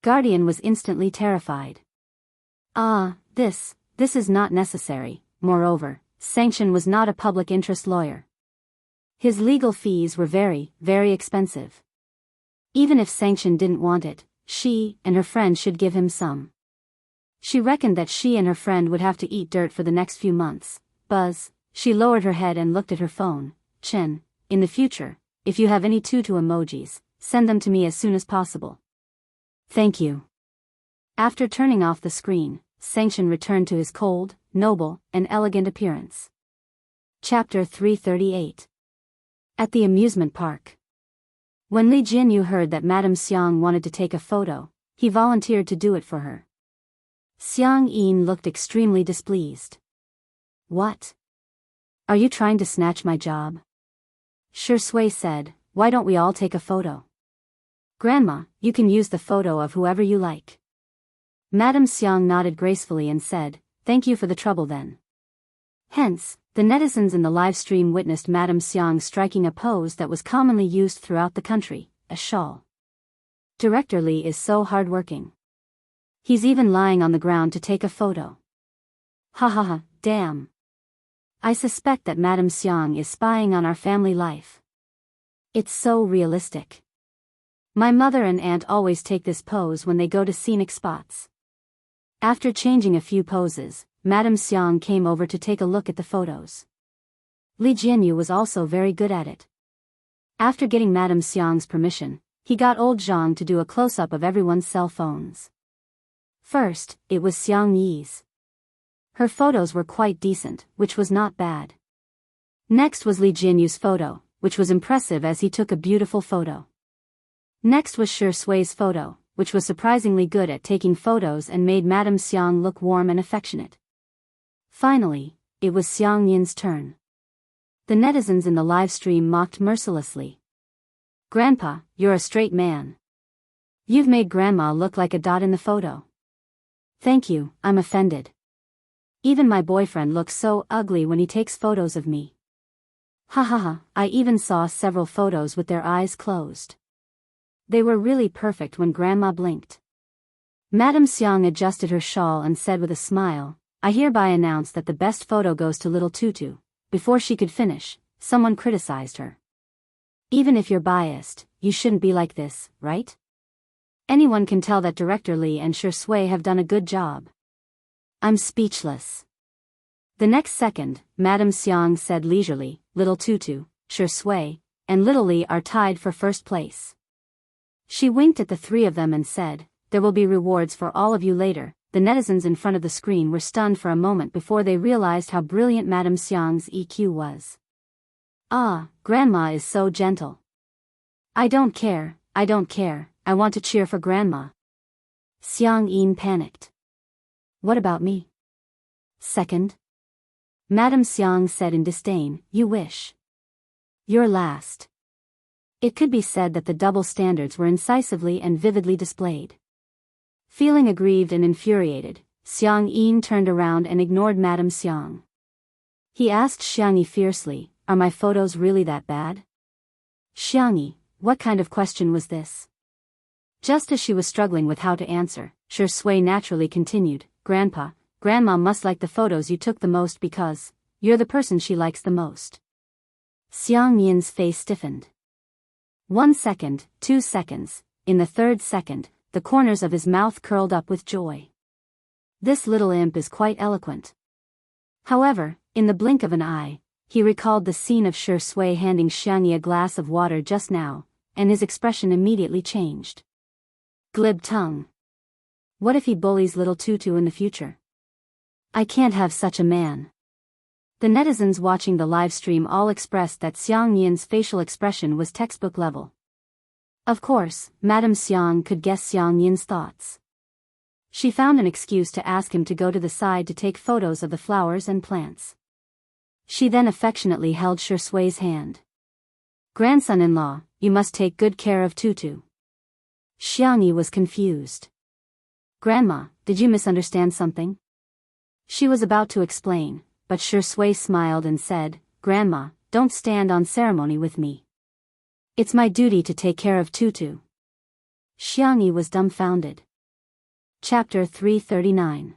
Guardian was instantly terrified. This is not necessary. Moreover, Sanction was not a public interest lawyer. His legal fees were very, very expensive. Even if Sanction didn't want it, she and her friend should give him some. She reckoned that she and her friend would have to eat dirt for the next few months. She lowered her head and looked at her phone. "Chen, in the future, if you have any tutu emojis, send them to me as soon as possible." "Thank you." After turning off the screen, Sanction returned to his cold, noble, and elegant appearance. Chapter 338. At the amusement park. When Li Jianyu heard that Madame Xiang wanted to take a photo, he volunteered to do it for her. Xiang Yin looked extremely displeased. "What? Are you trying to snatch my job?" Shi Sui said, why don't we all take a photo? Grandma, you can use the photo of whoever you like. Madame Xiang nodded gracefully and said, thank you for the trouble then. Hence, the netizens in the live stream witnessed Madame Xiang striking a pose that was commonly used throughout the country, a shawl. Director Li is so hardworking. He's even lying on the ground to take a photo. Ha ha ha, damn. I suspect that Madame Xiang is spying on our family life. It's so realistic. My mother and aunt always take this pose when they go to scenic spots. After changing a few poses, Madame Xiang came over to take a look at the photos. Li Jianyu was also very good at it. After getting Madame Xiang's permission, he got old Zhang to do a close-up of everyone's cell phones. First, it was Xiang Yi's. Her photos were quite decent, which was not bad. Next was Li Jianyu's photo, which was impressive as he took a beautiful photo. Next was Shi Sui's photo, which was surprisingly good at taking photos and made Madame Xiang look warm and affectionate. Finally, it was Xiang Yin's turn. The netizens in the live stream mocked mercilessly. Grandpa, you're a straight man. You've made Grandma look like a dot in the photo. Thank you, I'm offended. Even my boyfriend looks so ugly when he takes photos of me. Ha ha ha, I even saw several photos with their eyes closed. They were really perfect when Grandma blinked. Madame Xiang adjusted her shawl and said with a smile, I hereby announce that the best photo goes to little Tutu. Before she could finish, someone criticized her. Even if you're biased, you shouldn't be like this, right? Anyone can tell that Director Li and Shi Sui have done a good job. I'm speechless. The next second, Madame Xiang said leisurely, little Tutu, Shi Sui, and little Li are tied for first place. She winked at the three of them and said, there will be rewards for all of you later. The netizens in front of the screen were stunned for a moment before they realized how brilliant Madame Xiang's EQ was. Ah, Grandma is so gentle. I don't care, I want to cheer for Grandma. Xiang Yin panicked. What about me? Second? Madame Xiang said in disdain, you wish. You're last. It could be said that the double standards were incisively and vividly displayed. Feeling aggrieved and infuriated, Xiang Yin turned around and ignored Madame Xiang. He asked Xiang Yi fiercely, are my photos really that bad? Xiang Yi, what kind of question was this? Just as she was struggling with how to answer, Shi Sui naturally continued, Grandpa, Grandma must like the photos you took the most because you're the person she likes the most. Xiang Yin's face stiffened. 1 second, 2 seconds, in the third second, the corners of his mouth curled up with joy. This little imp is quite eloquent. However, in the blink of an eye, he recalled the scene of Shi Sui handing Xiang Yi a glass of water just now, and his expression immediately changed. Glib tongue. What if he bullies little Tutu in the future? I can't have such a man. The netizens watching the live stream all expressed that Xiang Yin's facial expression was textbook level. Of course, Madame Xiang could guess Xiang Yin's thoughts. She found an excuse to ask him to go to the side to take photos of the flowers and plants. She then affectionately held Shi Sui's hand. Grandson-in-law, you must take good care of Tutu. Xiang Yi was confused. Grandma, did you misunderstand something? She was about to explain, but Shi Sui smiled and said, Grandma, don't stand on ceremony with me. It's my duty to take care of Tutu. Xiang Yi was dumbfounded. Chapter 339.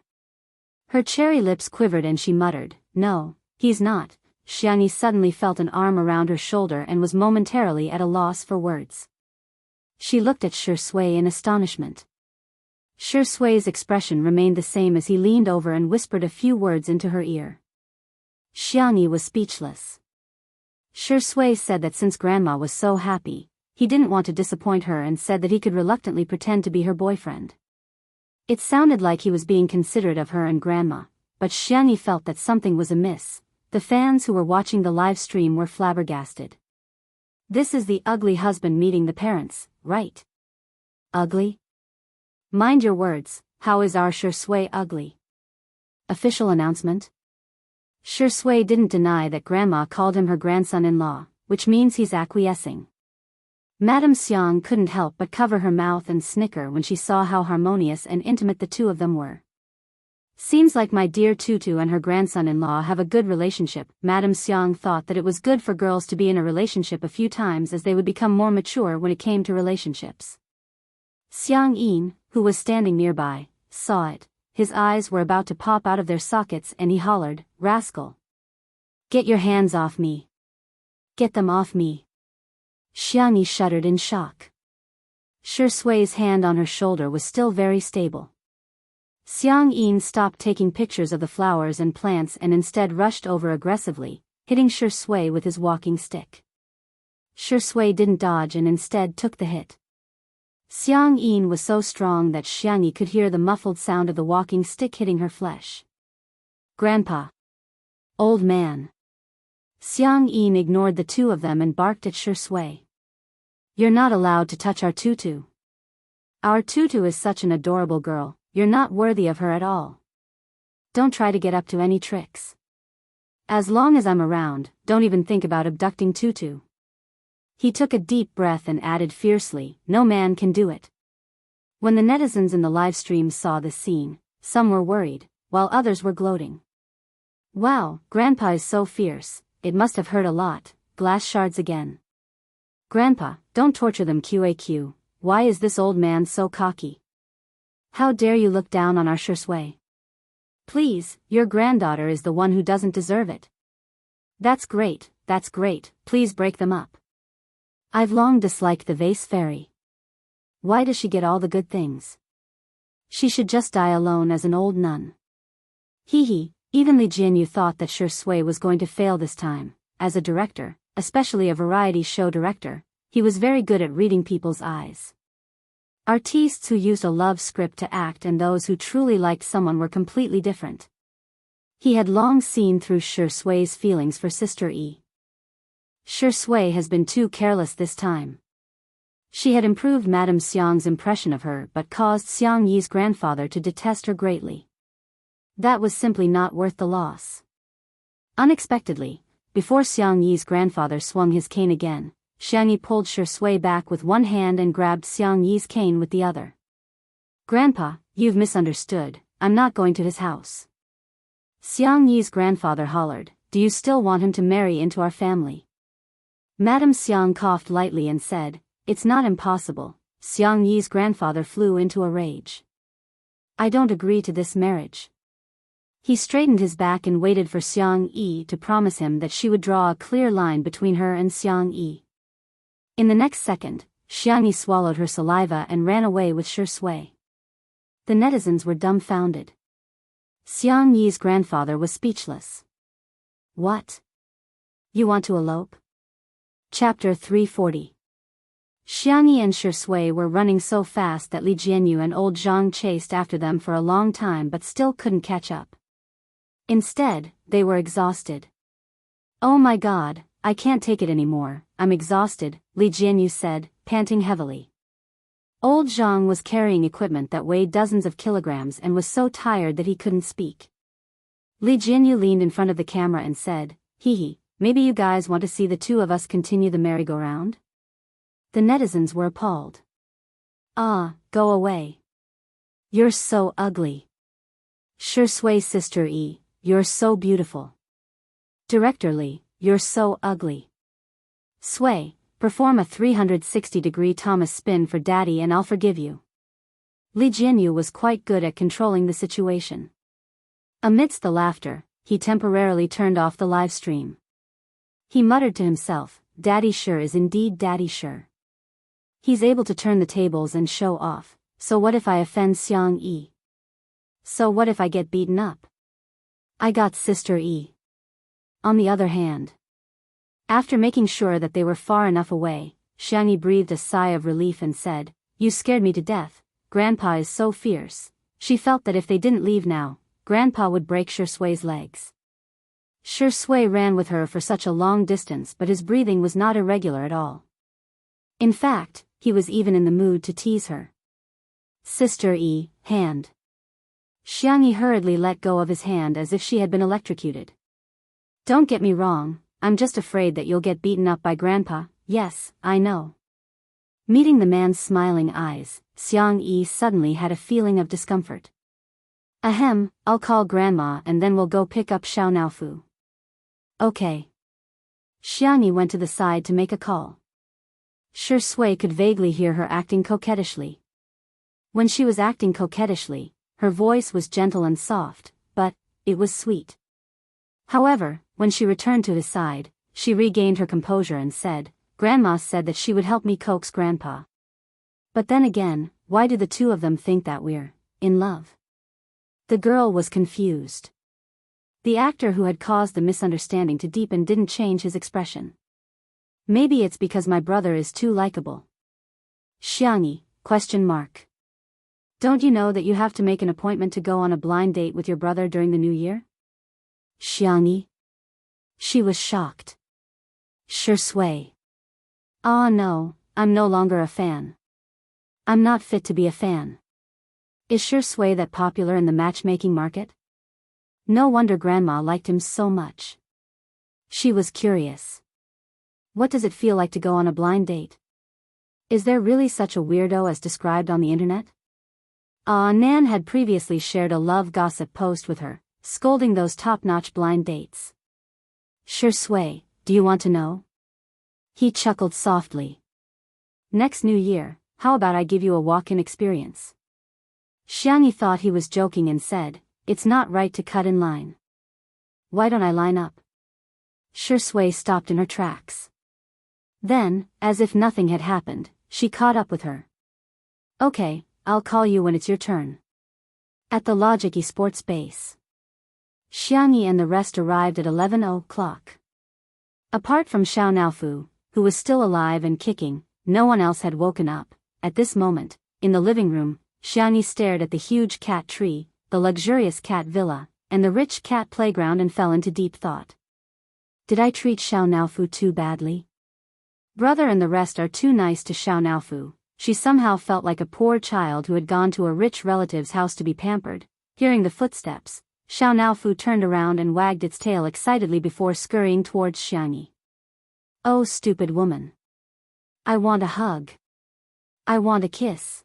Her cherry lips quivered and she muttered, no, he's not. Xiang Yi suddenly felt an arm around her shoulder and was momentarily at a loss for words. She looked at Shi Sui in astonishment. Shi Sui's expression remained the same as he leaned over and whispered a few words into her ear. Xiang Yi was speechless. Shi Sui said that since Grandma was so happy, he didn't want to disappoint her and said that he could reluctantly pretend to be her boyfriend. It sounded like he was being considerate of her and Grandma, but Xiang Yi felt that something was amiss. The fans who were watching the live stream were flabbergasted. This is the ugly husband meeting the parents, right? Ugly? Mind your words, how is our Shi Sui ugly? Official announcement? Shi Sui didn't deny that Grandma called him her grandson-in-law, which means he's acquiescing. Madame Xiang couldn't help but cover her mouth and snicker when she saw how harmonious and intimate the two of them were. Seems like my dear Tutu and her grandson-in-law have a good relationship. Madame Xiang thought that it was good for girls to be in a relationship a few times as they would become more mature when it came to relationships. Xiang Yin, who was standing nearby, saw it. His eyes were about to pop out of their sockets and he hollered, "Rascal! Get your hands off me! Get them off me!" Xiang Yi shuddered in shock. Shi Sui's hand on her shoulder was still very stable. Xiang Yin stopped taking pictures of the flowers and plants and instead rushed over aggressively, hitting Shi Sui with his walking stick. Shi Sui didn't dodge and instead took the hit. Xiang Yin was so strong that Xiang Yi could hear the muffled sound of the walking stick hitting her flesh. "Grandpa! Old man!" Xiang Yin ignored the two of them and barked at Shi Sui. "You're not allowed to touch our Tutu. Our Tutu is such an adorable girl, you're not worthy of her at all. Don't try to get up to any tricks. As long as I'm around, don't even think about abducting Tutu." He took a deep breath and added fiercely, "No man can do it." When the netizens in the live stream saw this scene, some were worried, while others were gloating. "Wow, Grandpa is so fierce, it must have hurt a lot." Glass shards again. "Grandpa, don't torture them QAQ, why is this old man so cocky? How dare you look down on our Shi Sui? Please, your granddaughter is the one who doesn't deserve it." That's great, please break them up. I've long disliked the vase fairy. Why does she get all the good things? She should just die alone as an old nun. Hee, even Li Jianyu thought that Shi Sui was going to fail this time. As a director, especially a variety show director, he was very good at reading people's eyes. Artistes who used a love script to act and those who truly liked someone were completely different. He had long seen through Shi Sui's feelings for Sister Yi. Shi Sui has been too careless this time. She had improved Madame Xiang's impression of her but caused Xiang Yi's grandfather to detest her greatly. That was simply not worth the loss. Unexpectedly, before Xiang Yi's grandfather swung his cane again, Xiang Yi pulled Shi Sui back with one hand and grabbed Xiang Yi's cane with the other. "Grandpa, you've misunderstood, I'm not going to his house." Xiang Yi's grandfather hollered, "Do you still want him to marry into our family?" Madame Xiang coughed lightly and said, "It's not impossible." Xiang Yi's grandfather flew into a rage. "I don't agree to this marriage." He straightened his back and waited for Xiang Yi to promise him that she would draw a clear line between her and Xiang Yi. In the next second, Xiang Yi swallowed her saliva and ran away with Shi Sui. The netizens were dumbfounded. Xiang Yi's grandfather was speechless. "What? You want to elope?" Chapter 340. Xiang Yi and Shi Sui were running so fast that Li Jianyu and old Zhang chased after them for a long time but still couldn't catch up. Instead, they were exhausted. "Oh my god, I can't take it anymore, I'm exhausted," Li Jianyu said, panting heavily. Old Zhang was carrying equipment that weighed dozens of kilograms and was so tired that he couldn't speak. Li Jianyu leaned in front of the camera and said, "Hee, maybe you guys want to see the two of us continue the merry-go-round?" The netizens were appalled. "Ah, go away. You're so ugly. Shi Sui's sister Yi, you're so beautiful. Director Li, you're so ugly. Sui, perform a 360-degree Thomas spin for Daddy and I'll forgive you." Li Jianyu was quite good at controlling the situation. Amidst the laughter, he temporarily turned off the live stream. He muttered to himself, "Daddy sure is indeed Daddy sure. He's able to turn the tables and show off, so what if I offend Xiang Yi? So what if I get beaten up? I got Sister Yi." On the other hand, after making sure that they were far enough away, Xiang Yi breathed a sigh of relief and said, "You scared me to death, Grandpa is so fierce." She felt that if they didn't leave now, Grandpa would break Shi Sui's legs. Shi Sui ran with her for such a long distance but his breathing was not irregular at all. In fact, he was even in the mood to tease her. "Sister Yi, hand." Xiang Yi hurriedly let go of his hand as if she had been electrocuted. "Don't get me wrong, I'm just afraid that you'll get beaten up by Grandpa." "Yes, I know. Meeting the man's smiling eyes, Xiang Yi suddenly had a feeling of discomfort. Ahem, I'll call Grandma and then we'll go pick up Xiao Naofu. Okay. Xiang Yi went to the side to make a call. Shi Sui could vaguely hear her acting coquettishly. When she was acting coquettishly, her voice was gentle and soft, but it was sweet. However, when she returned to his side, she regained her composure and said, Grandma said that she would help me coax Grandpa. But then again, why do the two of them think that we're in love? The girl was confused. The actor who had caused the misunderstanding to deepen didn't change his expression. Maybe it's because my brother is too likable. Xiangyi, ? Don't you know that you have to make an appointment to go on a blind date with your brother during the new year? Xiangyi. She was shocked. Shi Sui. Ah no, I'm no longer a fan. I'm not fit to be a fan. Is Shi Sui that popular in the matchmaking market? No wonder Grandma liked him so much. She was curious. What does it feel like to go on a blind date? Is there really such a weirdo as described on the internet? Nan had previously shared a love gossip post with her, scolding those top-notch blind dates. Shi Sui, do you want to know? He chuckled softly. Next New Year, how about I give you a walk-in experience? Xiangyi thought he was joking and said, it's not right to cut in line. Why don't I line up? Shi Sui stopped in her tracks. Then, as if nothing had happened, she caught up with her. Okay, I'll call you when it's your turn. At the Logic Esports base. Xiangyi and the rest arrived at 11 o'clock. Apart from Xiao Naofu, who was still alive and kicking, no one else had woken up. At this moment, in the living room, Xiangyi stared at the huge cat tree, the luxurious cat villa, and the rich cat playground and fell into deep thought. Did I treat Xiao Naofu too badly? Brother and the rest are too nice to Xiao Naofu. She somehow felt like a poor child who had gone to a rich relative's house to be pampered. Hearing the footsteps, Xiao Naofu turned around and wagged its tail excitedly before scurrying towards Xiangyi. Oh stupid woman. I want a hug. I want a kiss.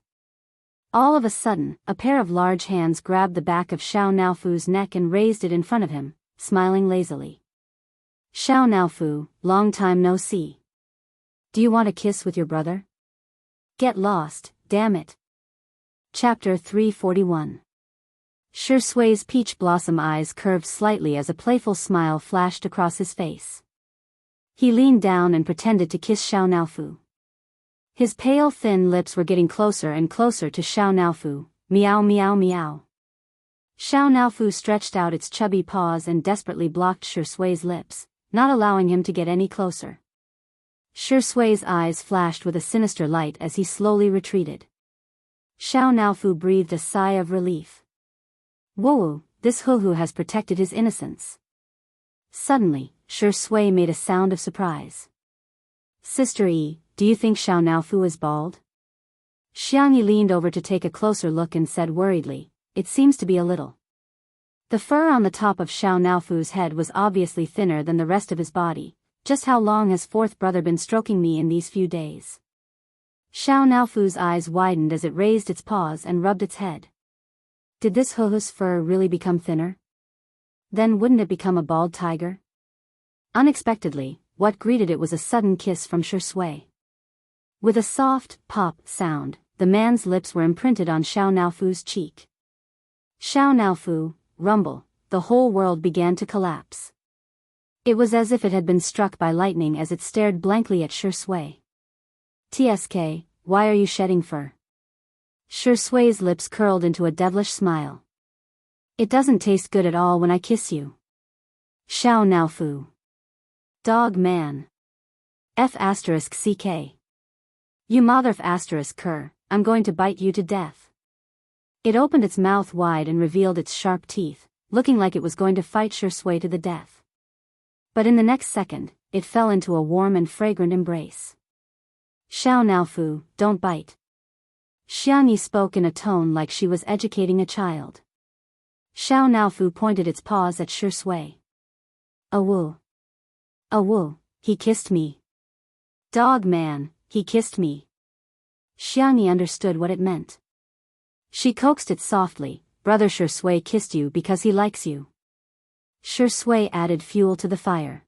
All of a sudden, a pair of large hands grabbed the back of Xiao Naofu's neck and raised it in front of him, smiling lazily. Xiao Naofu, long time no see. Do you want a kiss with your brother? Get lost, damn it. Chapter 341. Shi Sui's peach blossom eyes curved slightly as a playful smile flashed across his face. He leaned down and pretended to kiss Xiao Naofu. His pale thin lips were getting closer and closer to Xiao Naofu. Meow meow meow. Xiao Naofu stretched out its chubby paws and desperately blocked Shi Sui's lips, not allowing him to get any closer. Shi Sui's eyes flashed with a sinister light as he slowly retreated. Xiao Naofu breathed a sigh of relief. Whoa, this Huhu has protected his innocence. Suddenly, Shi Sui made a sound of surprise. Sister Yi, do you think Xiao Naofu is bald? Xiangyi leaned over to take a closer look and said worriedly, it seems to be a little. The fur on the top of Xiao Naofu's head was obviously thinner than the rest of his body. Just how long has fourth brother been stroking me in these few days? Xiao Naofu's eyes widened as it raised its paws and rubbed its head. Did this Huhu's fur really become thinner? Then wouldn't it become a bald tiger? Unexpectedly, what greeted it was a sudden kiss from Shi Sui. With a soft, pop sound, the man's lips were imprinted on Xiao Naofu's cheek. Xiao Naofu, rumble, the whole world began to collapse. It was as if it had been struck by lightning as it stared blankly at Shi Sui. TSK, why are you shedding fur? Shi Sui's lips curled into a devilish smile. It doesn't taste good at all when I kiss you. Xiao Naofu. Dog man. F***ck. You mother f***ker, I'm going to bite you to death. It opened its mouth wide and revealed its sharp teeth, looking like it was going to fight Shi Sui to the death. But in the next second, it fell into a warm and fragrant embrace. Xiao Naofu, don't bite. Xiangyi spoke in a tone like she was educating a child. Xiao Naofu pointed its paws at Shi Sui. Awoo. Awoo, he kissed me. Dog man, he kissed me. Xiangyi understood what it meant. She coaxed it softly, "Brother Shui kissed you because he likes you." Shui added fuel to the fire.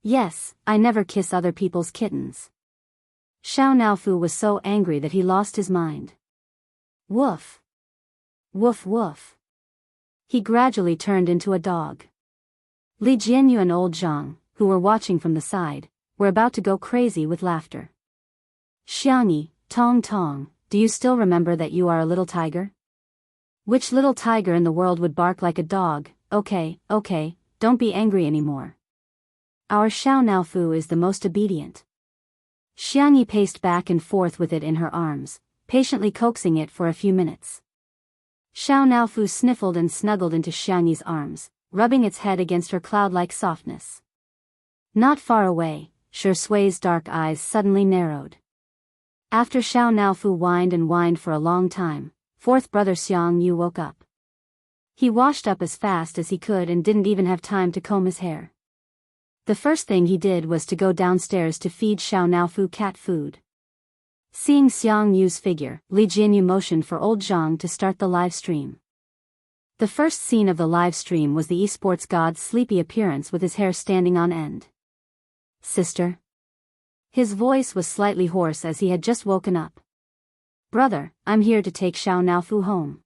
"Yes, I never kiss other people's kittens." Xiao Naofu was so angry that he lost his mind. Woof. Woof woof. He gradually turned into a dog. Li Jianyu and old Zhang, who were watching from the side, were about to go crazy with laughter. "Xiangyi, Tong Tong, do you still remember that you are a little tiger? Which little tiger in the world would bark like a dog? Okay, don't be angry anymore. Our Xiao Naofu is the most obedient." Xiangyi paced back and forth with it in her arms, patiently coaxing it for a few minutes. Xiao Naofu sniffled and snuggled into Xiangyi's arms, rubbing its head against her cloud-like softness. Not far away, Shui's dark eyes suddenly narrowed. After Xiao Naofu whined and whined for a long time, fourth brother Xiangyu woke up. He washed up as fast as he could and didn't even have time to comb his hair. The first thing he did was to go downstairs to feed Xiao Naofu cat food. Seeing Xiangyu's figure, Li Jianyu motioned for old Zhang to start the live stream. The first scene of the live stream was the esports god's sleepy appearance with his hair standing on end. "Sister?" His voice was slightly hoarse as he had just woken up. "Brother, I'm here to take Xiao Naofu home."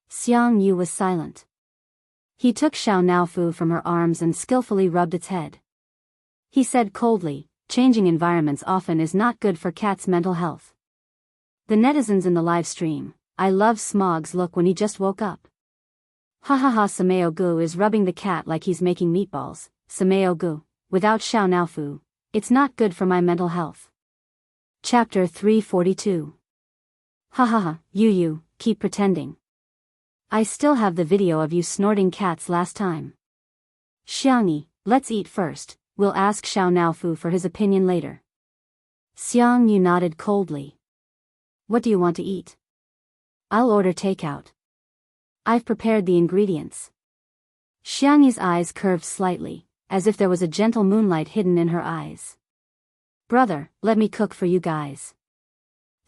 Xiangyu was silent. He took Xiao Naofu from her arms and skillfully rubbed its head. He said coldly, "Changing environments often is not good for cats' mental health." The netizens in the live stream, "I love Smog's look when he just woke up. Ha ha ha, Sameo Gu is rubbing the cat like he's making meatballs. Sameo Gu, without Xiao Naofu, it's not good for my mental health." Chapter 342. Ha ha ha, you, keep pretending. I still have the video of you snorting cats last time. Xiangyi, let's eat first, we'll ask Xiao Naofu for his opinion later. Xiangyu nodded coldly. "What do you want to eat?" "I'll order takeout. I've prepared the ingredients." Xiangyi's eyes curved slightly, as if there was a gentle moonlight hidden in her eyes. "Brother, let me cook for you guys."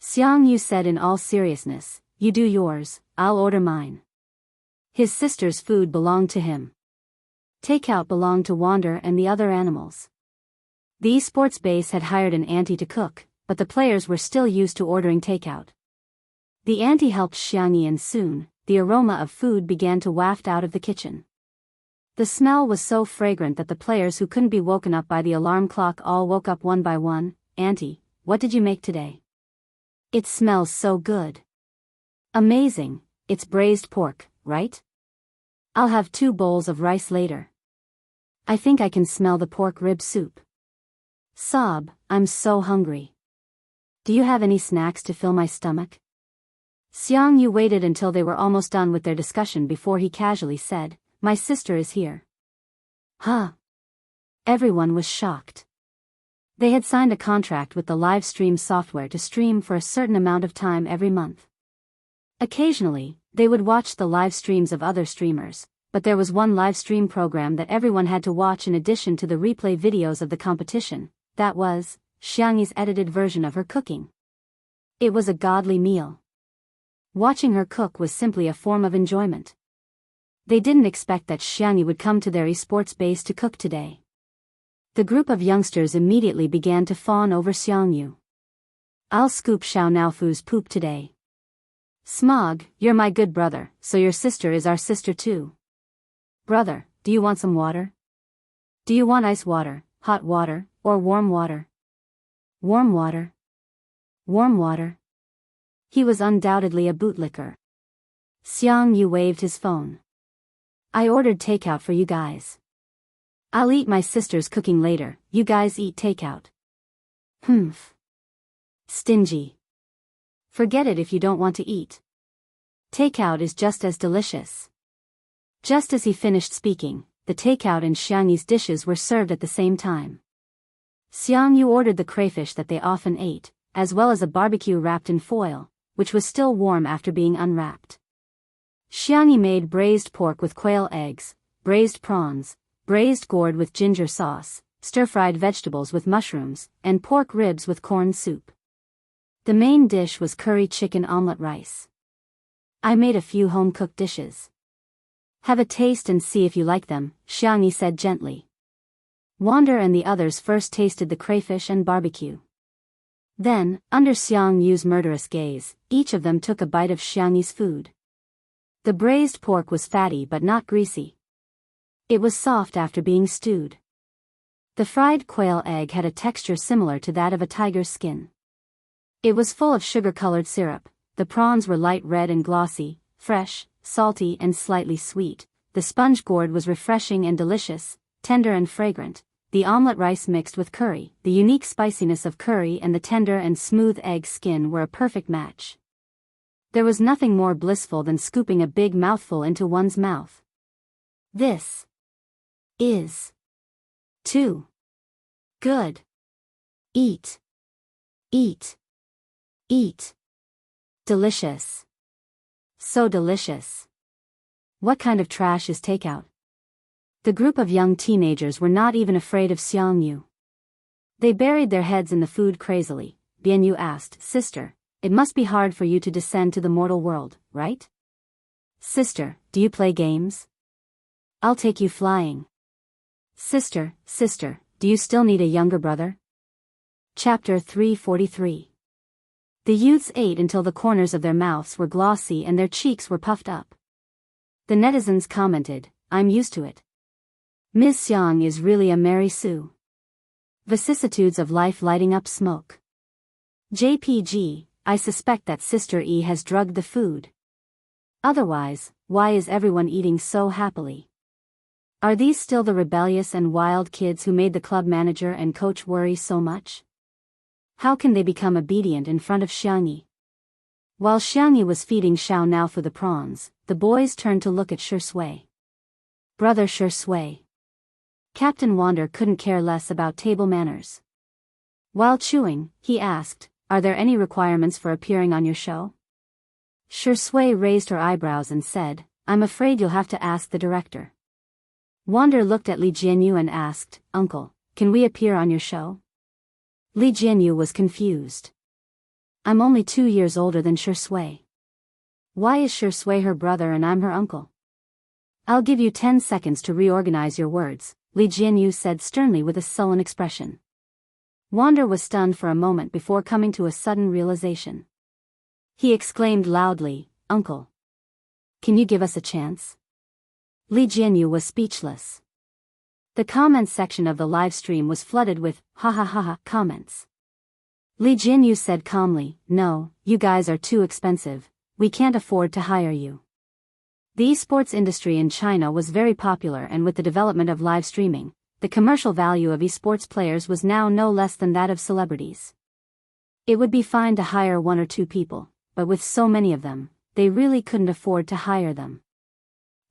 Xiangyu said in all seriousness, "You do yours, I'll order mine." His sister's food belonged to him. Takeout belonged to Wander and the other animals. The esports base had hired an auntie to cook, but the players were still used to ordering takeout. The auntie helped Xiangyi and soon, the aroma of food began to waft out of the kitchen. The smell was so fragrant that the players who couldn't be woken up by the alarm clock all woke up one by one. "Auntie, what did you make today? It smells so good." "Amazing, it's braised pork, right? I'll have 2 bowls of rice later. I think I can smell the pork rib soup." "Sob, I'm so hungry. Do you have any snacks to fill my stomach?" Xiangyu waited until they were almost done with their discussion before he casually said, "My sister is here." Huh? Everyone was shocked. They had signed a contract with the live stream software to stream for a certain amount of time every month. Occasionally, they would watch the live streams of other streamers, but there was one live stream program that everyone had to watch in addition to the replay videos of the competition. That was Xiangyi's edited version of her cooking. It was a godly meal. Watching her cook was simply a form of enjoyment. They didn't expect that Xiangyi would come to their esports base to cook today. The group of youngsters immediately began to fawn over Xiangyu. "I'll scoop Xiao Naofu's poop today." "Smog, you're my good brother, so your sister is our sister too." "Brother, do you want some water? Do you want ice water, hot water, or warm water?" "Warm water. Warm water." He was undoubtedly a bootlicker. Xiangyu waved his phone. "I ordered takeout for you guys. I'll eat my sister's cooking later, you guys eat takeout." "Humph. Stingy. Forget it if you don't want to eat. Takeout is just as delicious." Just as he finished speaking, the takeout and Xiangyi's dishes were served at the same time. Xiangyu ordered the crayfish that they often ate, as well as a barbecue wrapped in foil, which was still warm after being unwrapped. Xiangyi made braised pork with quail eggs, braised prawns, braised gourd with ginger sauce, stir-fried vegetables with mushrooms, and pork ribs with corn soup. The main dish was curry chicken omelette rice. I made a few home-cooked dishes. Have a taste and see if you like them, Xiangyi said gently. Wander and the others first tasted the crayfish and barbecue. Then, under Xiang Yu's murderous gaze, each of them took a bite of Xiangyi's food. The braised pork was fatty but not greasy. It was soft after being stewed. The fried quail egg had a texture similar to that of a tiger's skin. It was full of sugar-colored syrup. The prawns were light red and glossy, fresh, salty and slightly sweet. The sponge gourd was refreshing and delicious, tender and fragrant. The omelette rice mixed with curry, the unique spiciness of curry and the tender and smooth egg skin were a perfect match. There was nothing more blissful than scooping a big mouthful into one's mouth. This is too good. Eat. Eat. Eat. Delicious. So delicious. What kind of trash is takeout? The group of young teenagers were not even afraid of Xiang Yu. They buried their heads in the food crazily. Bian Yu asked, Sister, it must be hard for you to descend to the mortal world, right? Sister, do you play games? I'll take you flying. Sister, do you still need a younger brother? Chapter 343. The youths ate until the corners of their mouths were glossy and their cheeks were puffed up. The netizens commented, I'm used to it. Ms. Xiang is really a Mary Sue. Vicissitudes of life lighting up smoke. JPG, I suspect that Sister E has drugged the food. Otherwise, why is everyone eating so happily? Are these still the rebellious and wild kids who made the club manager and coach worry so much? How can they become obedient in front of Xiangyi? While Xiangyi was feeding Xiao Nao for the prawns, the boys turned to look at Shui. Brother Shui. Captain Wander couldn't care less about table manners. While chewing, he asked, Are there any requirements for appearing on your show? Shui raised her eyebrows and said, I'm afraid you'll have to ask the director. Wander looked at Li Jianyu and asked, Uncle, can we appear on your show? Li Jianyu was confused. I'm only 2 years older than Shui. Why is Shui her brother and I'm her uncle? I'll give you 10 seconds to reorganize your words, Li Jianyu said sternly with a sullen expression. Wander was stunned for a moment before coming to a sudden realization. He exclaimed loudly, Uncle. Can you give us a chance? Li Jianyu was speechless. The comments section of the live stream was flooded with, ha ha ha ha, comments. Li Jianyu said calmly, No, you guys are too expensive, we can't afford to hire you. The esports industry in China was very popular, and with the development of live streaming, the commercial value of esports players was now no less than that of celebrities. It would be fine to hire 1 or 2 people, but with so many of them, they really couldn't afford to hire them.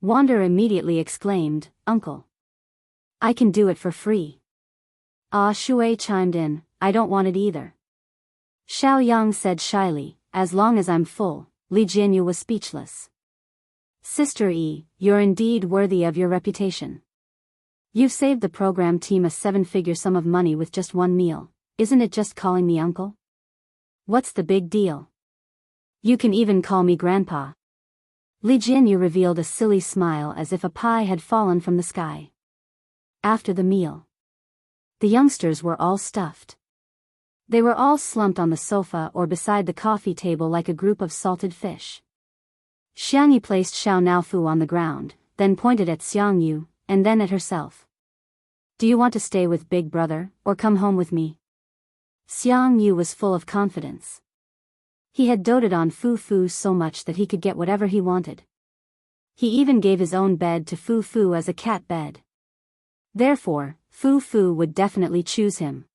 Wander immediately exclaimed, Uncle. I can do it for free. Ah, Shui chimed in, I don't want it either. Xiao Yang said shyly, As long as I'm full. Li Jianyu was speechless. Sister E, you're indeed worthy of your reputation. You've saved the program team a 7-figure sum of money with just 1 meal, isn't it just calling me uncle? What's the big deal? You can even call me grandpa. Li Jianyu revealed a silly smile as if a pie had fallen from the sky. After the meal, the youngsters were all stuffed. They were all slumped on the sofa or beside the coffee table like a group of salted fish. Xiangyi placed Xiao Naofu on the ground, then pointed at Xiang Yu, and then at herself. Do you want to stay with Big Brother, or come home with me? Xiang Yu was full of confidence. He had doted on Fu Fu so much that he could get whatever he wanted. He even gave his own bed to Fu Fu as a cat bed. Therefore, Fu Fu would definitely choose him.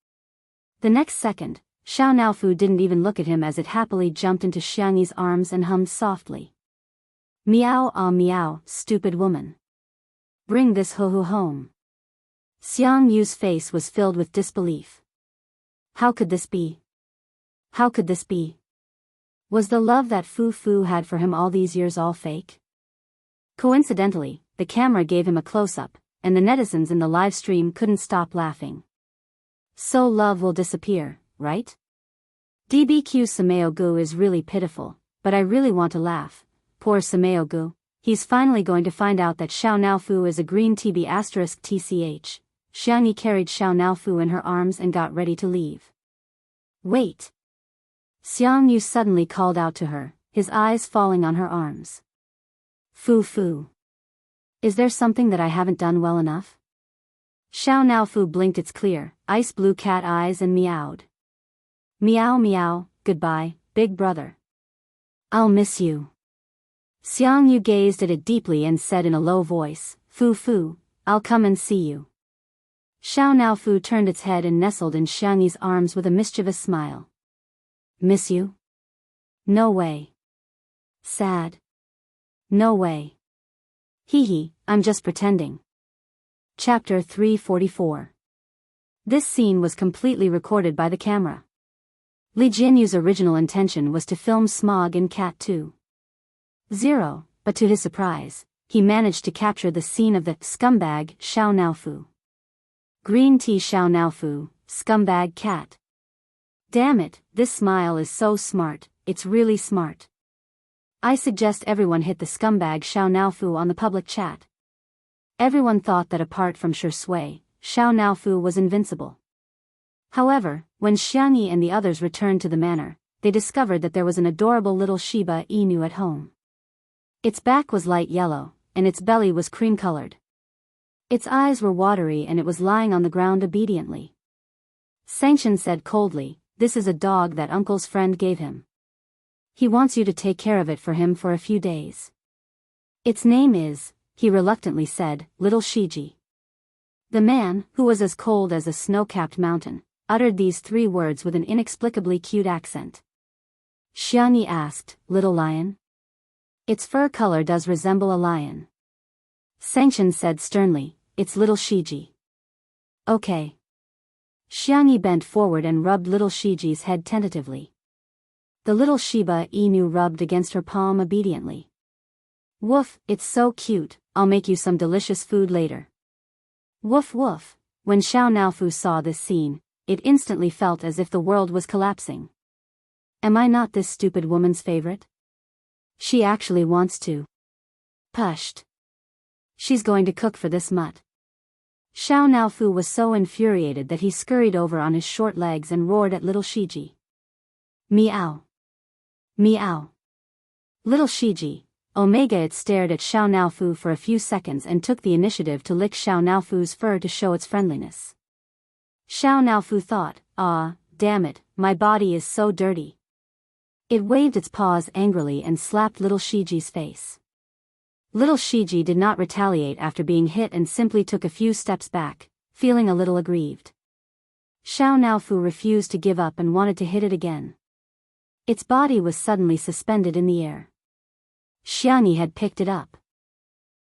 The next second, Xiao Naofu didn't even look at him as it happily jumped into Xiangyi's arms and hummed softly. Meow ah meow, stupid woman. Bring this hoo-hoo home. Xiang Yu's face was filled with disbelief. How could this be? How could this be? Was the love that Fu Fu had for him all these years all fake? Coincidentally, the camera gave him a close-up, and the netizens in the live stream couldn't stop laughing. So love will disappear, right? DBQ Sameogu is really pitiful, but I really want to laugh. Poor Sameogu, he's finally going to find out that Xiao Naofu is a green TB *TCH. Xiangyi carried Xiao Naofu in her arms and got ready to leave. Wait! Xiang Yu suddenly called out to her, his eyes falling on her arms. Fu Fu. Is there something that I haven't done well enough? Xiao Naofu blinked its clear, ice blue cat eyes and meowed. Meow meow, goodbye, big brother. I'll miss you. Xiang Yu gazed at it deeply and said in a low voice, Fu Fu, I'll come and see you. Xiao Naofu turned its head and nestled in Xiangyi's arms with a mischievous smile. Miss you? No way. Sad. No way. Hee hee, I'm just pretending. Chapter 344. This scene was completely recorded by the camera. Li Jianyu's original intention was to film Smog in Cat 2.0, but to his surprise, he managed to capture the scene of the scumbag Xiao Naofu. Green tea Xiao Naofu, scumbag cat. Damn it, this smile is so smart, it's really smart. I suggest everyone hit the scumbag Xiao Naofu on the public chat. Everyone thought that apart from Shui, Xiao Naofu was invincible. However, when Xiangyi and the others returned to the manor, they discovered that there was an adorable little Shiba Inu at home. Its back was light yellow, and its belly was cream-colored. Its eyes were watery and it was lying on the ground obediently. Sanction said coldly, This is a dog that uncle's friend gave him. He wants you to take care of it for him for a few days. Its name is, he reluctantly said, Little Shiji. The man, who was as cold as a snow-capped mountain, uttered these 3 words with an inexplicably cute accent. Xiangyi asked, Little lion? Its fur color does resemble a lion. Sanction said sternly, It's Little Shiji. Okay. Xiangyi bent forward and rubbed Little Shiji's head tentatively. The little Shiba Inu rubbed against her palm obediently. Woof, it's so cute, I'll make you some delicious food later. Woof woof. When Xiao Naofu saw this scene, it instantly felt as if the world was collapsing. Am I not this stupid woman's favorite? She actually wants to. Pushed. She's going to cook for this mutt. Xiao Naofu was so infuriated that he scurried over on his short legs and roared at little Shiji. Meow. Meow. Little Shiji, Omega. It stared at Xiao Naofu for a few seconds and took the initiative to lick Xiao Naofu's fur to show its friendliness. Xiao Naofu thought, ah, damn it, my body is so dirty. It waved its paws angrily and slapped little Shiji's face. Little Shiji did not retaliate after being hit and simply took a few steps back, feeling a little aggrieved. Xiao Naofu refused to give up and wanted to hit it again. Its body was suddenly suspended in the air. Xiangyi had picked it up.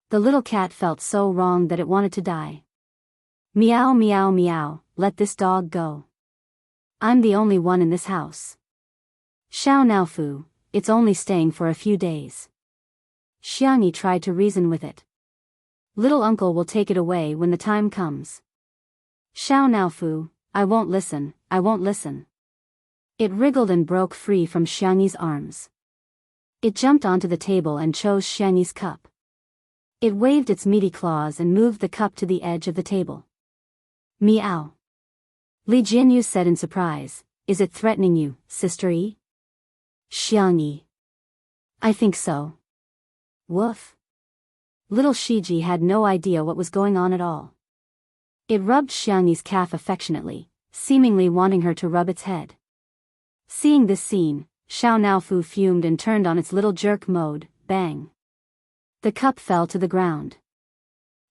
The little cat felt so wrong that it wanted to die. Meow meow meow, let this dog go. I'm the only one in this house. Xiao Naofu, it's only staying for a few days. Xiangyi tried to reason with it. Little uncle will take it away when the time comes. Xiao Naofu, I won't listen, I won't listen. It wriggled and broke free from Xiangyi's arms. It jumped onto the table and chose Xiangyi's cup. It waved its meaty claws and moved the cup to the edge of the table. Meow. Li Jianyu said in surprise, Is it threatening you, Sister E? Xiangyi. I think so. Woof. Little Shiji had no idea what was going on at all. It rubbed Xiangyi's calf affectionately, seemingly wanting her to rub its head. Seeing this scene, Xiao Naofu fumed and turned on its little jerk mode, bang. The cup fell to the ground.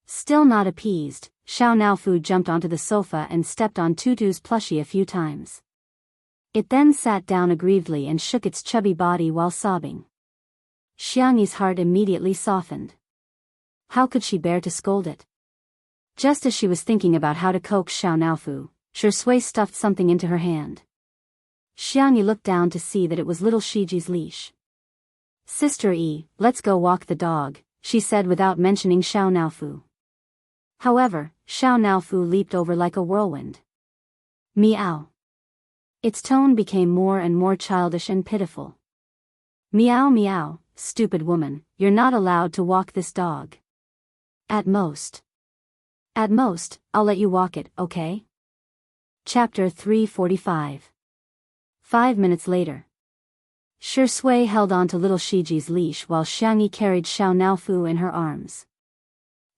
Still not appeased, Xiao Naofu jumped onto the sofa and stepped on Tutu's plushie a few times. It then sat down aggrievedly and shook its chubby body while sobbing. Xiangyi's heart immediately softened. How could she bear to scold it? Just as she was thinking about how to coax Xiao Naofu, Shui stuffed something into her hand. Xiangyi looked down to see that it was little Shiji's leash. Sister E, let's go walk the dog, she said without mentioning Xiao Naofu. However, Xiao Naofu leaped over like a whirlwind. Meow. Its tone became more and more childish and pitiful. Meow meow, stupid woman, you're not allowed to walk this dog. At most, I'll let you walk it, okay? Chapter 345. 5 minutes later. Shui held on to little Shiji's leash while Xiangyi carried Xiao Naofu in her arms.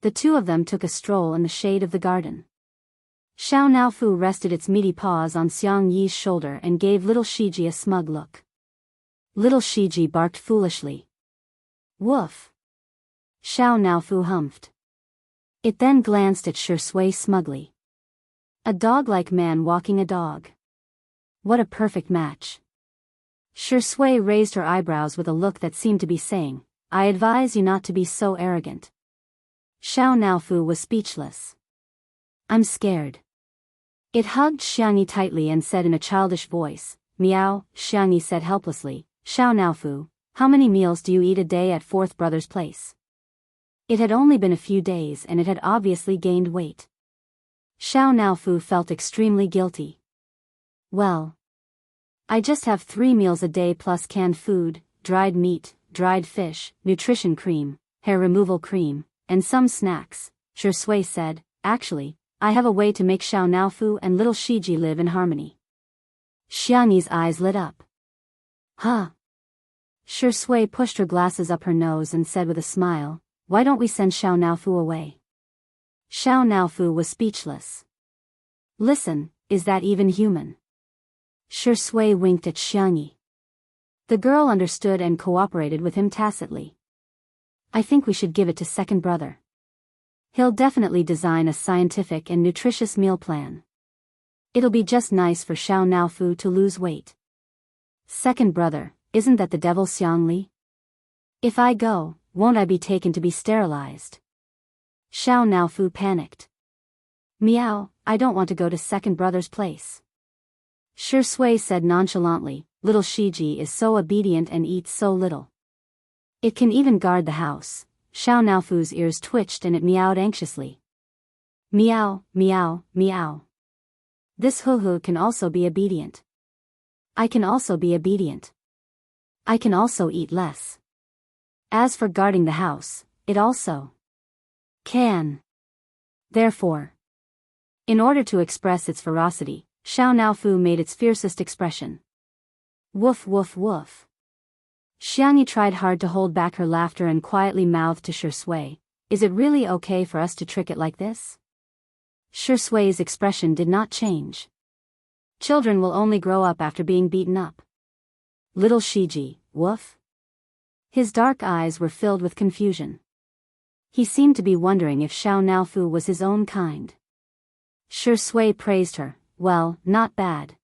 The two of them took a stroll in the shade of the garden. Xiao Naofu rested its meaty paws on Xiang Yi's shoulder and gave little Shiji a smug look. Little Shiji barked foolishly. Woof! Xiao Naofu humphed. It then glanced at Shui smugly. A dog-like man walking a dog. What a perfect match. Shui raised her eyebrows with a look that seemed to be saying, I advise you not to be so arrogant. Xiao Naofu was speechless. I'm scared. It hugged Xiangyi tightly and said in a childish voice, Meow. Xiangyi said helplessly, Xiao Naofu, how many meals do you eat a day at Fourth Brother's place? It had only been a few days and it had obviously gained weight. Xiao Naofu felt extremely guilty. Well, I just have 3 meals a day plus canned food, dried meat, dried fish, nutrition cream, hair removal cream, and some snacks, Shui said. Actually, I have a way to make Xiao Naofu and little Shiji live in harmony. Xiangyi's eyes lit up. Huh? Shui pushed her glasses up her nose and said with a smile, why don't we send Xiao Naofu away? Xiao Naofu was speechless. Listen, is that even human? Shui winked at Xiangyi. The girl understood and cooperated with him tacitly. I think we should give it to second brother. He'll definitely design a scientific and nutritious meal plan. It'll be just nice for Xiao Naofu to lose weight. Second brother, isn't that the devil Xiangli? If I go, won't I be taken to be sterilized? Xiao Naofu panicked. Meow, I don't want to go to second brother's place. Shui said nonchalantly, little Shiji is so obedient and eats so little. It can even guard the house. Xiao Naofu's ears twitched and it meowed anxiously. Meow, meow, meow. This hoo-hoo can also be obedient. I can also be obedient. I can also eat less. As for guarding the house, it also can. Therefore, in order to express its ferocity, Xiao Naofu made its fiercest expression. Woof woof woof. Xiangyi tried hard to hold back her laughter and quietly mouthed to Shui, is it really okay for us to trick it like this? Shui's expression did not change. Children will only grow up after being beaten up. Little Shiji, woof? His dark eyes were filled with confusion. He seemed to be wondering if Xiao Naofu was his own kind. Shui praised her, well, not bad.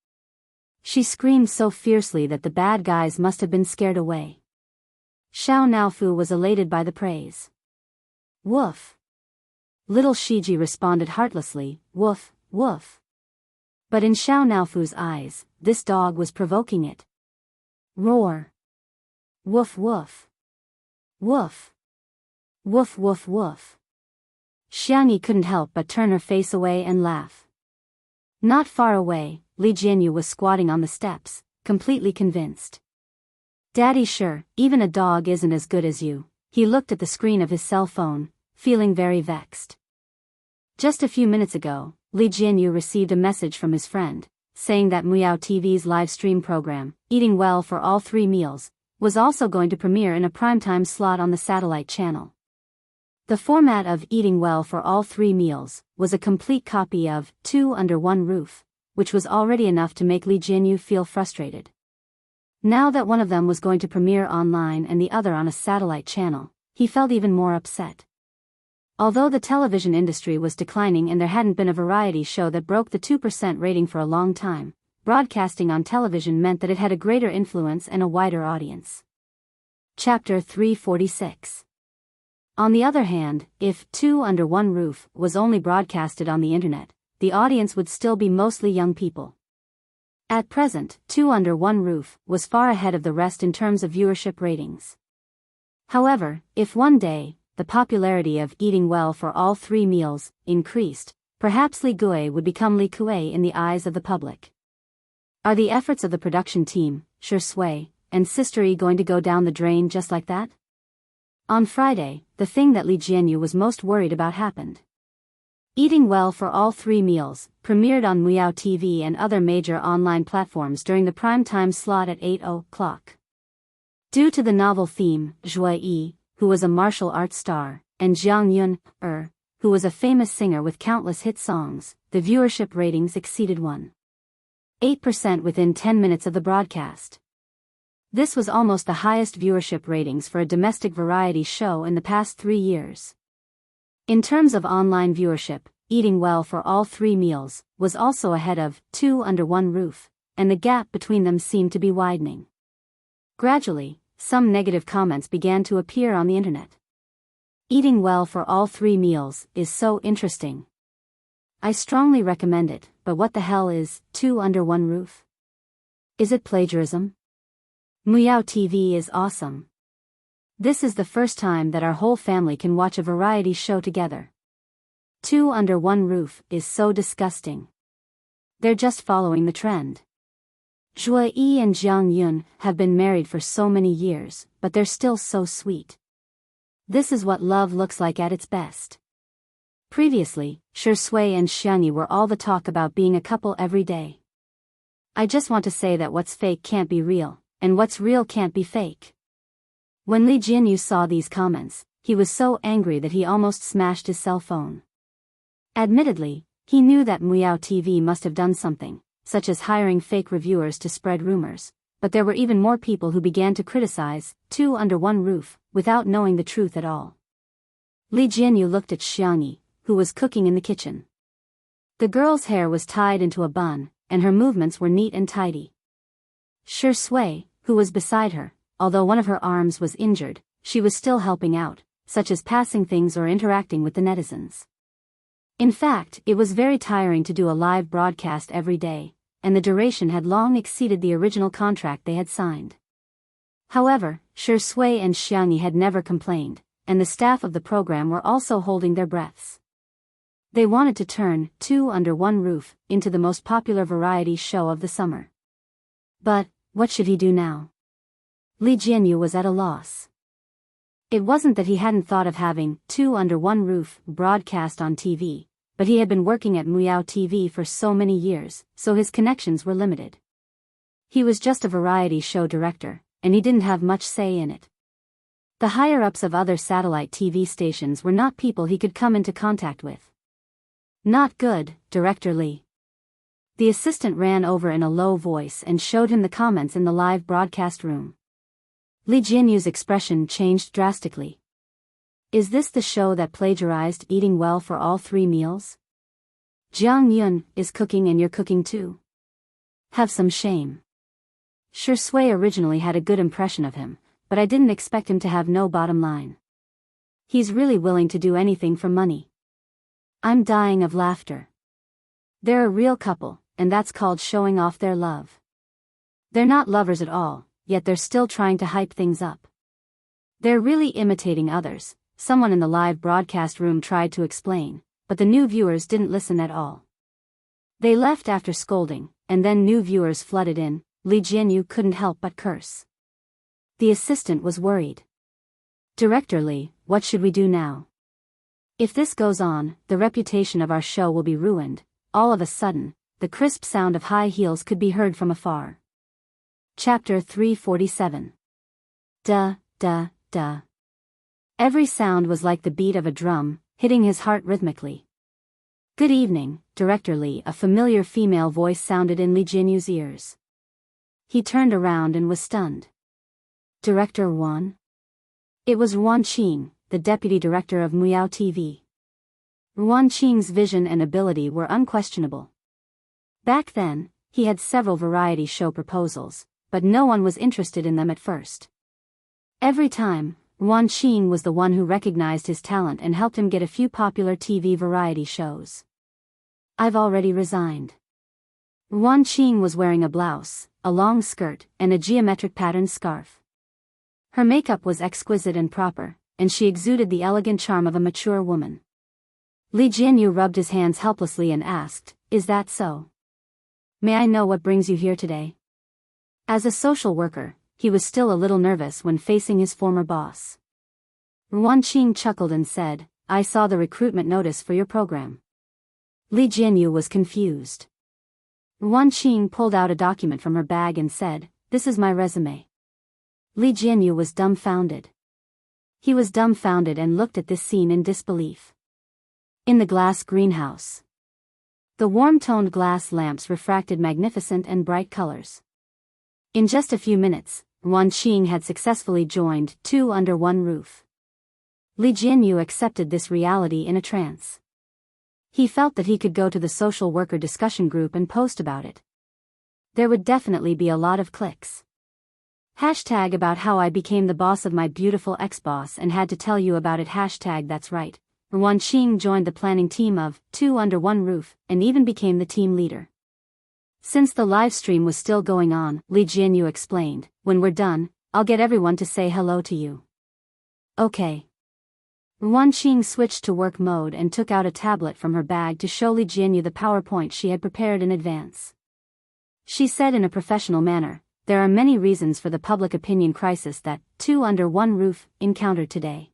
She screamed so fiercely that the bad guys must have been scared away. Xiao Naofu was elated by the praise. Woof. Little Shiji responded heartlessly, woof, woof. But in Xiao Naofu's eyes, this dog was provoking it. Roar. Woof woof. Woof. Woof woof woof. Xiangyi couldn't help but turn her face away and laugh. Not far away, Li Jianyu was squatting on the steps, completely convinced. Daddy, sure, even a dog isn't as good as you. He looked at the screen of his cell phone, feeling very vexed. Just a few minutes ago, Li Jianyu received a message from his friend, saying that Muao TV's live stream program, Eating Well for All 3 Meals, was also going to premiere in a primetime slot on the satellite channel. The format of Eating Well for All 3 Meals was a complete copy of Two Under One Roof, which was already enough to make Li Jianyu feel frustrated. Now that one of them was going to premiere online and the other on a satellite channel, he felt even more upset. Although the television industry was declining and there hadn't been a variety show that broke the 2% rating for a long time, broadcasting on television meant that it had a greater influence and a wider audience. Chapter 346. On the other hand, if Two Under One Roof was only broadcasted on the internet, the audience would still be mostly young people. At present, Two Under One Roof was far ahead of the rest in terms of viewership ratings. However, if one day, the popularity of Eating Well for All 3 Meals increased, perhaps Li Gui would become Li Kue in the eyes of the public. Are the efforts of the production team, Shui, and Sister E going to go down the drain just like that? On Friday, the thing that Li Jianyu was most worried about happened. Eating Well for All 3 Meals premiered on Miao TV and other major online platforms during the prime time slot at 8:00. Due to the novel theme, Shui Yi, who was a martial arts star, and Jiang Yun, who was a famous singer with countless hit songs, the viewership ratings exceeded 1.8% within 10 minutes of the broadcast. This was almost the highest viewership ratings for a domestic variety show in the past 3 years. In terms of online viewership, Eating Well for All 3 Meals was also ahead of Two Under One Roof, and the gap between them seemed to be widening. Gradually, some negative comments began to appear on the internet. Eating Well for All 3 Meals is so interesting. I strongly recommend it, but what the hell is Two Under One Roof? Is it plagiarism? Miao TV is awesome. This is the first time that our whole family can watch a variety show together. Two Under One Roof is so disgusting. They're just following the trend. Shui Yi and Jiang Yun have been married for so many years, but they're still so sweet. This is what love looks like at its best. Previously, Shui and Xiangyi were all the talk about being a couple every day. I just want to say that what's fake can't be real, and what's real can't be fake. When Li Jianyu saw these comments, he was so angry that he almost smashed his cell phone. Admittedly, he knew that Miao TV must have done something, such as hiring fake reviewers to spread rumors, but there were even more people who began to criticize Two Under One Roof without knowing the truth at all. Li Jianyu looked at Xiangyi, who was cooking in the kitchen. The girl's hair was tied into a bun, and her movements were neat and tidy. Shui, who was beside her, although one of her arms was injured, she was still helping out, such as passing things or interacting with the netizens. In fact, it was very tiring to do a live broadcast every day, and the duration had long exceeded the original contract they had signed. However, Shui and Xiangyi had never complained, and the staff of the program were also holding their breaths. They wanted to turn Two Under One Roof into the most popular variety show of the summer. But, what should he do now? Li Jianyu was at a loss. It wasn't that he hadn't thought of having Two Under One Roof broadcast on TV, but he had been working at Miao TV for so many years, so his connections were limited. He was just a variety show director, and he didn't have much say in it. The higher-ups of other satellite TV stations were not people he could come into contact with. Not good, Director Li. The assistant ran over in a low voice and showed him the comments in the live broadcast room. Li Jianyu's expression changed drastically. Is this the show that plagiarized Eating Well for All 3 Meals? Jiang Yun is cooking and you're cooking too. Have some shame. Shui originally had a good impression of him, but I didn't expect him to have no bottom line. He's really willing to do anything for money. I'm dying of laughter. They're a real couple, and that's called showing off their love. They're not lovers at all, yet they're still trying to hype things up. They're really imitating others, someone in the live broadcast room tried to explain, but the new viewers didn't listen at all. They left after scolding, and then new viewers flooded in. Li Jianyu couldn't help but curse. The assistant was worried. Director Li, what should we do now? If this goes on, the reputation of our show will be ruined. All of a sudden, the crisp sound of high heels could be heard from afar. Chapter 347. Duh, duh, duh. Every sound was like the beat of a drum, hitting his heart rhythmically. Good evening, Director Li, a familiar female voice sounded in Li Jianyu's ears. He turned around and was stunned. Director Wan? It was Wan Qing, the deputy director of Miao TV. Wan Qing's vision and ability were unquestionable. Back then, he had several variety show proposals, but no one was interested in them at first. Every time, Wan Qing was the one who recognized his talent and helped him get a few popular TV variety shows. I've already resigned. Wan Qing was wearing a blouse, a long skirt, and a geometric patterned scarf. Her makeup was exquisite and proper, and she exuded the elegant charm of a mature woman. Li Jianyu rubbed his hands helplessly and asked, "Is that so?" May I know what brings you here today? As a social worker, he was still a little nervous when facing his former boss. Ruanqing chuckled and said, I saw the recruitment notice for your program. Li Jianyu was confused. Ruanqing pulled out a document from her bag and said, This is my resume. Li Jianyu was dumbfounded. He was dumbfounded and looked at this scene in disbelief. In the glass greenhouse. The warm-toned glass lamps refracted magnificent and bright colors. In just a few minutes, Ruanqing had successfully joined two under one roof. Li Jianyu accepted this reality in a trance. He felt that he could go to the social worker discussion group and post about it. There would definitely be a lot of clicks. Hashtag about how I became the boss of my beautiful ex-boss and had to tell you about it. Hashtag that's right. Ruanqing joined the planning team of Two Under One Roof and even became the team leader. Since the live stream was still going on, Li Jianyu explained, When we're done, I'll get everyone to say hello to you. Okay. Ruanqing switched to work mode and took out a tablet from her bag to show Li Jianyu the PowerPoint she had prepared in advance. She said in a professional manner, There are many reasons for the public opinion crisis that Two Under One Roof encountered today.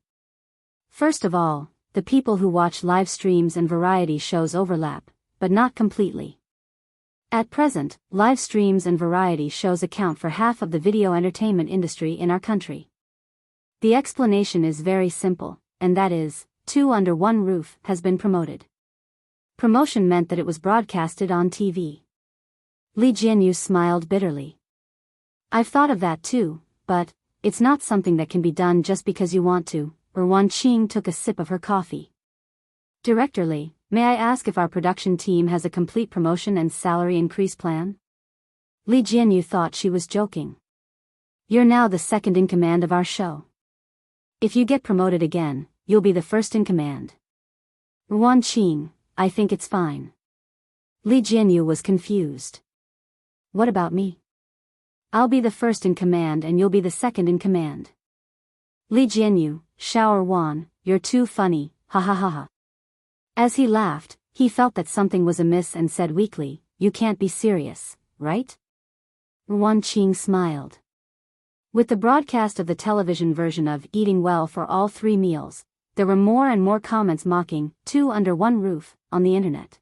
First of all, the people who watch live streams and variety shows overlap, but not completely. At present, live streams and variety shows account for half of the video entertainment industry in our country. The explanation is very simple, and that is, Two Under One Roof has been promoted. Promotion meant that it was broadcasted on TV. Li Jianyu smiled bitterly. I've thought of that too, but it's not something that can be done just because you want to. Ruanqing took a sip of her coffee. Director Li, may I ask if our production team has a complete promotion and salary increase plan? Li Jianyu thought she was joking. You're now the second in command of our show. If you get promoted again, you'll be the first in command. Ruanqing, I think it's fine. Li Jianyu was confused. What about me? I'll be the first in command and you'll be the second in command. Li Jianyu, Shower Wan, you're too funny, ha ha ha ha. As he laughed, he felt that something was amiss and said weakly, You can't be serious, right? Ruanqing smiled. With the broadcast of the television version of Eating Well for All 3 Meals, there were more and more comments mocking Two Under One Roof on the internet.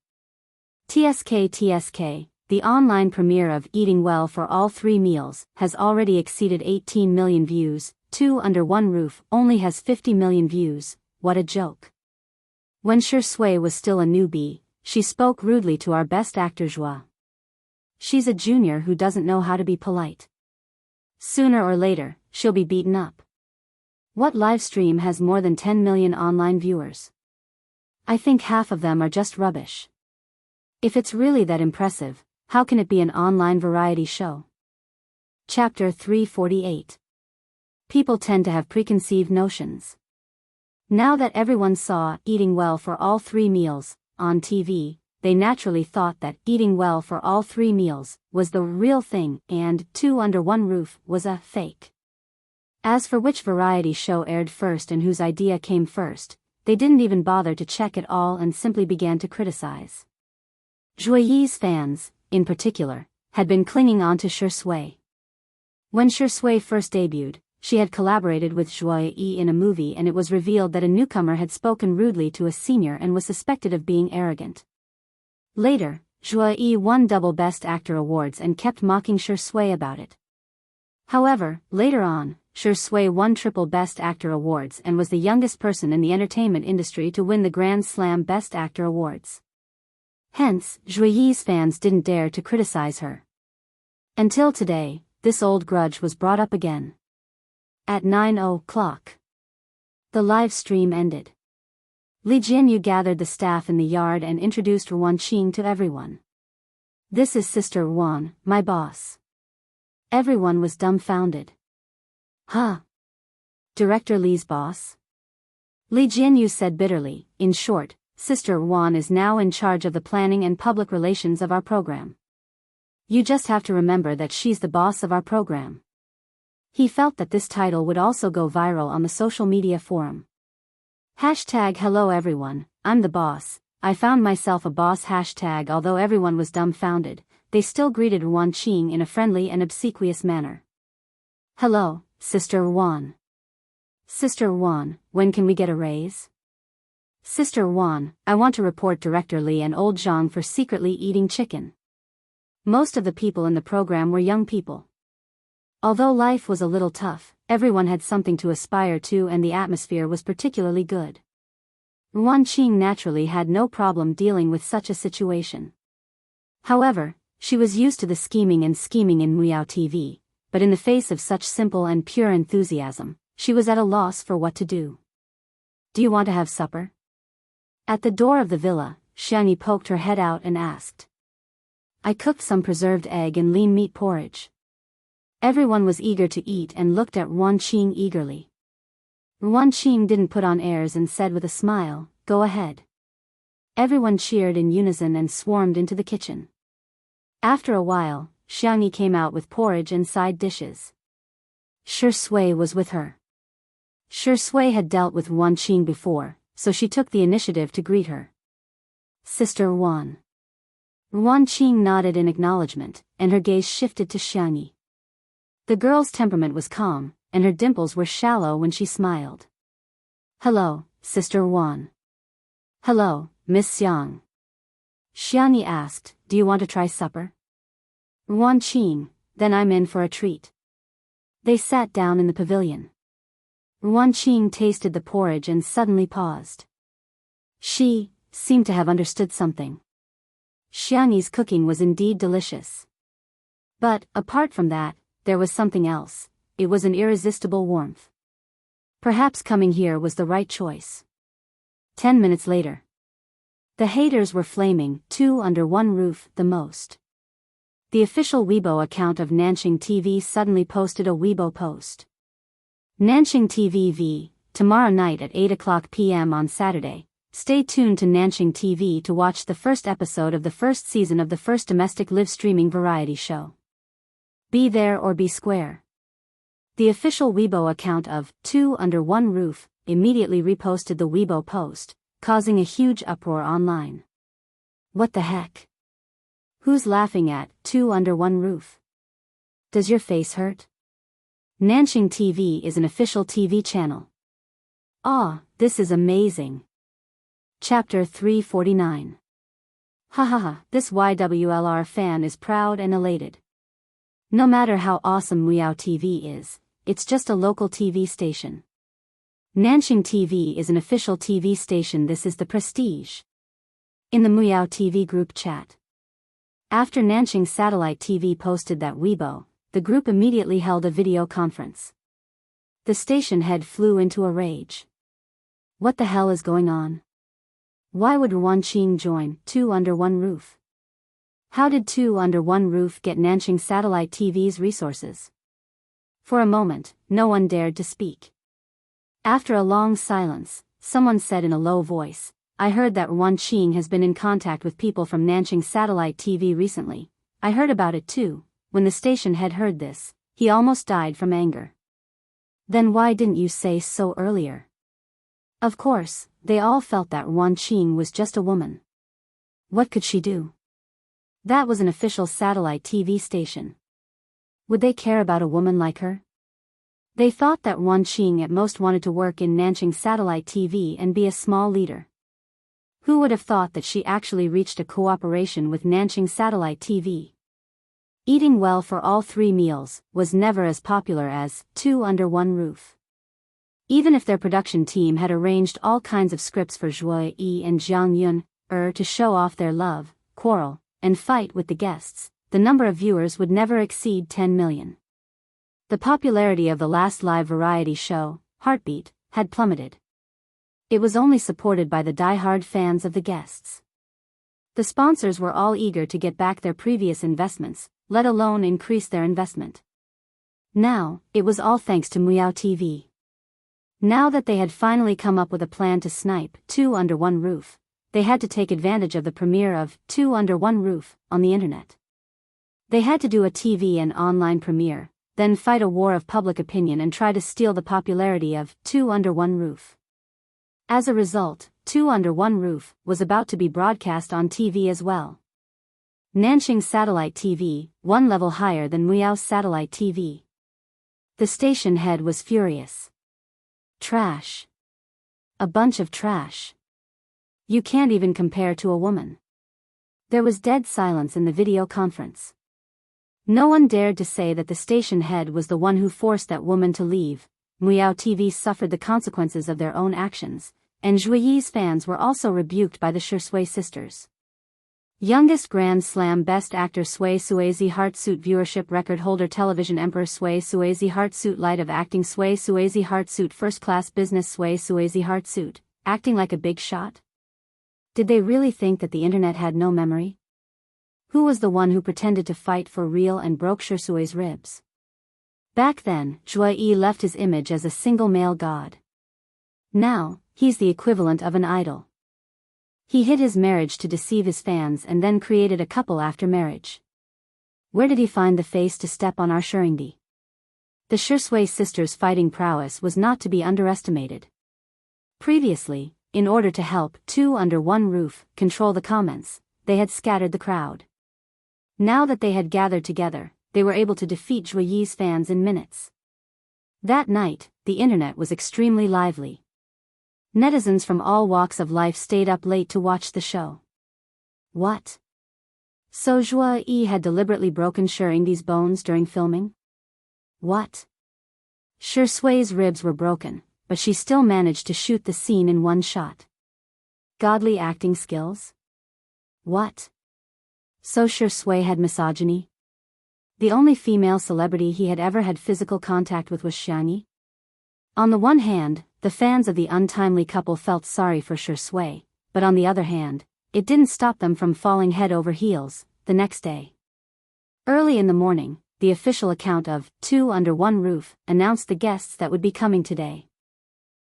TSK, the online premiere of Eating Well for All 3 Meals, has already exceeded 18 million views. Two Under One Roof only has 50 million views, what a joke. When Shui was still a newbie, she spoke rudely to our best actor Zhua. She's a junior who doesn't know how to be polite. Sooner or later, she'll be beaten up. What live stream has more than 10 million online viewers? I think half of them are just rubbish. If it's really that impressive, how can it be an online variety show? Chapter 348. People tend to have preconceived notions. Now that everyone saw Eating Well for All 3 Meals on TV, they naturally thought that Eating Well for All 3 Meals was the real thing and Two Under One Roof was a fake. As for which variety show aired first and whose idea came first, they didn't even bother to check at all and simply began to criticize. Zhuoyi's fans, in particular, had been clinging on to Shui. When Shui first debuted, she had collaborated with Zhuoyi in a movie and it was revealed that a newcomer had spoken rudely to a senior and was suspected of being arrogant. Later, Zhuoyi won double Best Actor awards and kept mocking Shui about it. However, later on, Shui won triple Best Actor awards and was the youngest person in the entertainment industry to win the Grand Slam Best Actor awards. Hence, Zhuoyi's fans didn't dare to criticize her. Until today, this old grudge was brought up again. At 9:00, the live stream ended. Li Jianyu gathered the staff in the yard and introduced Ruanqing to everyone. This is Sister Wan, my boss. Everyone was dumbfounded. Huh? Director Li's boss? Li Jianyu said bitterly, in short, Sister Wan is now in charge of the planning and public relations of our program. You just have to remember that she's the boss of our program. He felt that this title would also go viral on the social media forum. Hello everyone, I'm the boss, I found myself a boss. Although everyone was dumbfounded, they still greeted Wan Qing in a friendly and obsequious manner. "Hello, Sister Wan. Sister Wan, when can we get a raise?" "Sister Wan, I want to report Director Li and old Zhang for secretly eating chicken." Most of the people in the program were young people. Although life was a little tough, everyone had something to aspire to and the atmosphere was particularly good. Wan Qing naturally had no problem dealing with such a situation. However, she was used to the scheming in Muyao TV, but in the face of such simple and pure enthusiasm, she was at a loss for what to do. "Do you want to have supper?" At the door of the villa, Xiangyi poked her head out and asked. "I cooked some preserved egg and lean meat porridge." Everyone was eager to eat and looked at Wan Qing eagerly. Wan Qing didn't put on airs and said with a smile, "Go ahead." Everyone cheered in unison and swarmed into the kitchen. After a while, Xiangyi came out with porridge and side dishes. Shi Sui was with her. Shi Sui had dealt with Wan Qing before, so she took the initiative to greet her. "Sister Wan." Wan Qing nodded in acknowledgement, and her gaze shifted to Xiangyi. The girl's temperament was calm, and her dimples were shallow when she smiled. "Hello, Sister Wan." "Hello, Miss Xiang." Xiangyi asked, "Do you want to try supper?" Wan Qing, "Then I'm in for a treat." They sat down in the pavilion. Wan Qing tasted the porridge and suddenly paused. She seemed to have understood something. Xiangyi's cooking was indeed delicious. But, apart from that, there was something else. It was an irresistible warmth. Perhaps coming here was the right choice. 10 minutes later. The haters were flaming, two under one roof, the most. The official Weibo account of Nanqing TV suddenly posted a Weibo post. Nanqing TV v. Tomorrow night at 8 p.m. on Saturday. Stay tuned to Nanqing TV to watch the first episode of the first season of the first domestic live streaming variety show. Be there or be square. The official Weibo account of Two Under One Roof immediately reposted the Weibo post, causing a huge uproar online. What the heck? Who's laughing at Two Under One Roof? Does your face hurt? Nanqing TV is an official TV channel. Ah, this is amazing. Chapter 349. Hahaha, this YWLR fan is proud and elated. No matter how awesome Muyao TV is, it's just a local TV station. Nanqing TV is an official TV station. This is the prestige. In the Muyao TV group chat. After Nanqing Satellite TV posted that Weibo, the group immediately held a video conference. The station head flew into a rage. What the hell is going on? Why would Wan Qing join Two Under One Roof? How did Two Under One Roof get Nanqing Satellite TV's resources? For a moment, no one dared to speak. After a long silence, someone said in a low voice, "I heard that Wan Qing has been in contact with people from Nanqing Satellite TV recently. I heard about it too." When the station head heard this, he almost died from anger. "Then why didn't you say so earlier?" Of course, they all felt that Wan Qing was just a woman. What could she do? That was an official satellite TV station. Would they care about a woman like her? They thought that Wan Qing at most wanted to work in Nanqing Satellite TV and be a small leader. Who would have thought that she actually reached a cooperation with Nanqing Satellite TV? Eating well for all 3 meals was never as popular as Two Under One Roof. Even if their production team had arranged all kinds of scripts for Zhuo Yi and Jiang Yun to show off their love, quarrel, and fight with the guests, the number of viewers would never exceed 10 million. The popularity of the last live variety show, Heartbeat, had plummeted. It was only supported by the die-hard fans of the guests. The sponsors were all eager to get back their previous investments, let alone increase their investment. Now, it was all thanks to Muyao TV. Now that they had finally come up with a plan to snipe Two Under One Roof, they had to take advantage of the premiere of Two Under One Roof on the internet. They had to do a TV and online premiere, then fight a war of public opinion and try to steal the popularity of Two Under One Roof. As a result, Two Under One Roof was about to be broadcast on TV as well. Nanxing Satellite TV, one level higher than Muyao's satellite TV. The station head was furious. Trash. A bunch of trash. You can't even compare to a woman. There was dead silence in the video conference. No one dared to say that the station head was the one who forced that woman to leave. Muyao TV suffered the consequences of their own actions, and Zhuyi's fans were also rebuked by the Shui sisters. Youngest Grand Slam Best Actor Sui Suizi Heartsuit Viewership Record Holder Television Emperor Sui Suizi Heartsuit Light of Acting Sui Suizi Heartsuit First Class Business Sui Suizi Heartsuit, acting like a big shot? Did they really think that the internet had no memory? Who was the one who pretended to fight for real and broke Shusui's ribs? Back then, Zhuyi left his image as a single male god. Now, he's the equivalent of an idol. He hid his marriage to deceive his fans and then created a couple after marriage. Where did he find the face to step on our Shuringdi? The Shui sisters' fighting prowess was not to be underestimated. Previously, in order to help two under one roof control the comments, they had scattered the crowd. Now that they had gathered together, they were able to defeat Zhuyi's fans in minutes. That night, the internet was extremely lively. Netizens from all walks of life stayed up late to watch the show. What? So Zhuyi had deliberately broken Shuringdi's bones during filming? What? Shui's ribs were broken, but she still managed to shoot the scene in one shot. Godly acting skills? What? So Shui had misogyny? The only female celebrity he had ever had physical contact with was Xiangyi? On the one hand, the fans of the untimely couple felt sorry for Shui, but on the other hand, it didn't stop them from falling head over heels the next day. Early in the morning, the official account of Two Under One Roof announced the guests that would be coming today.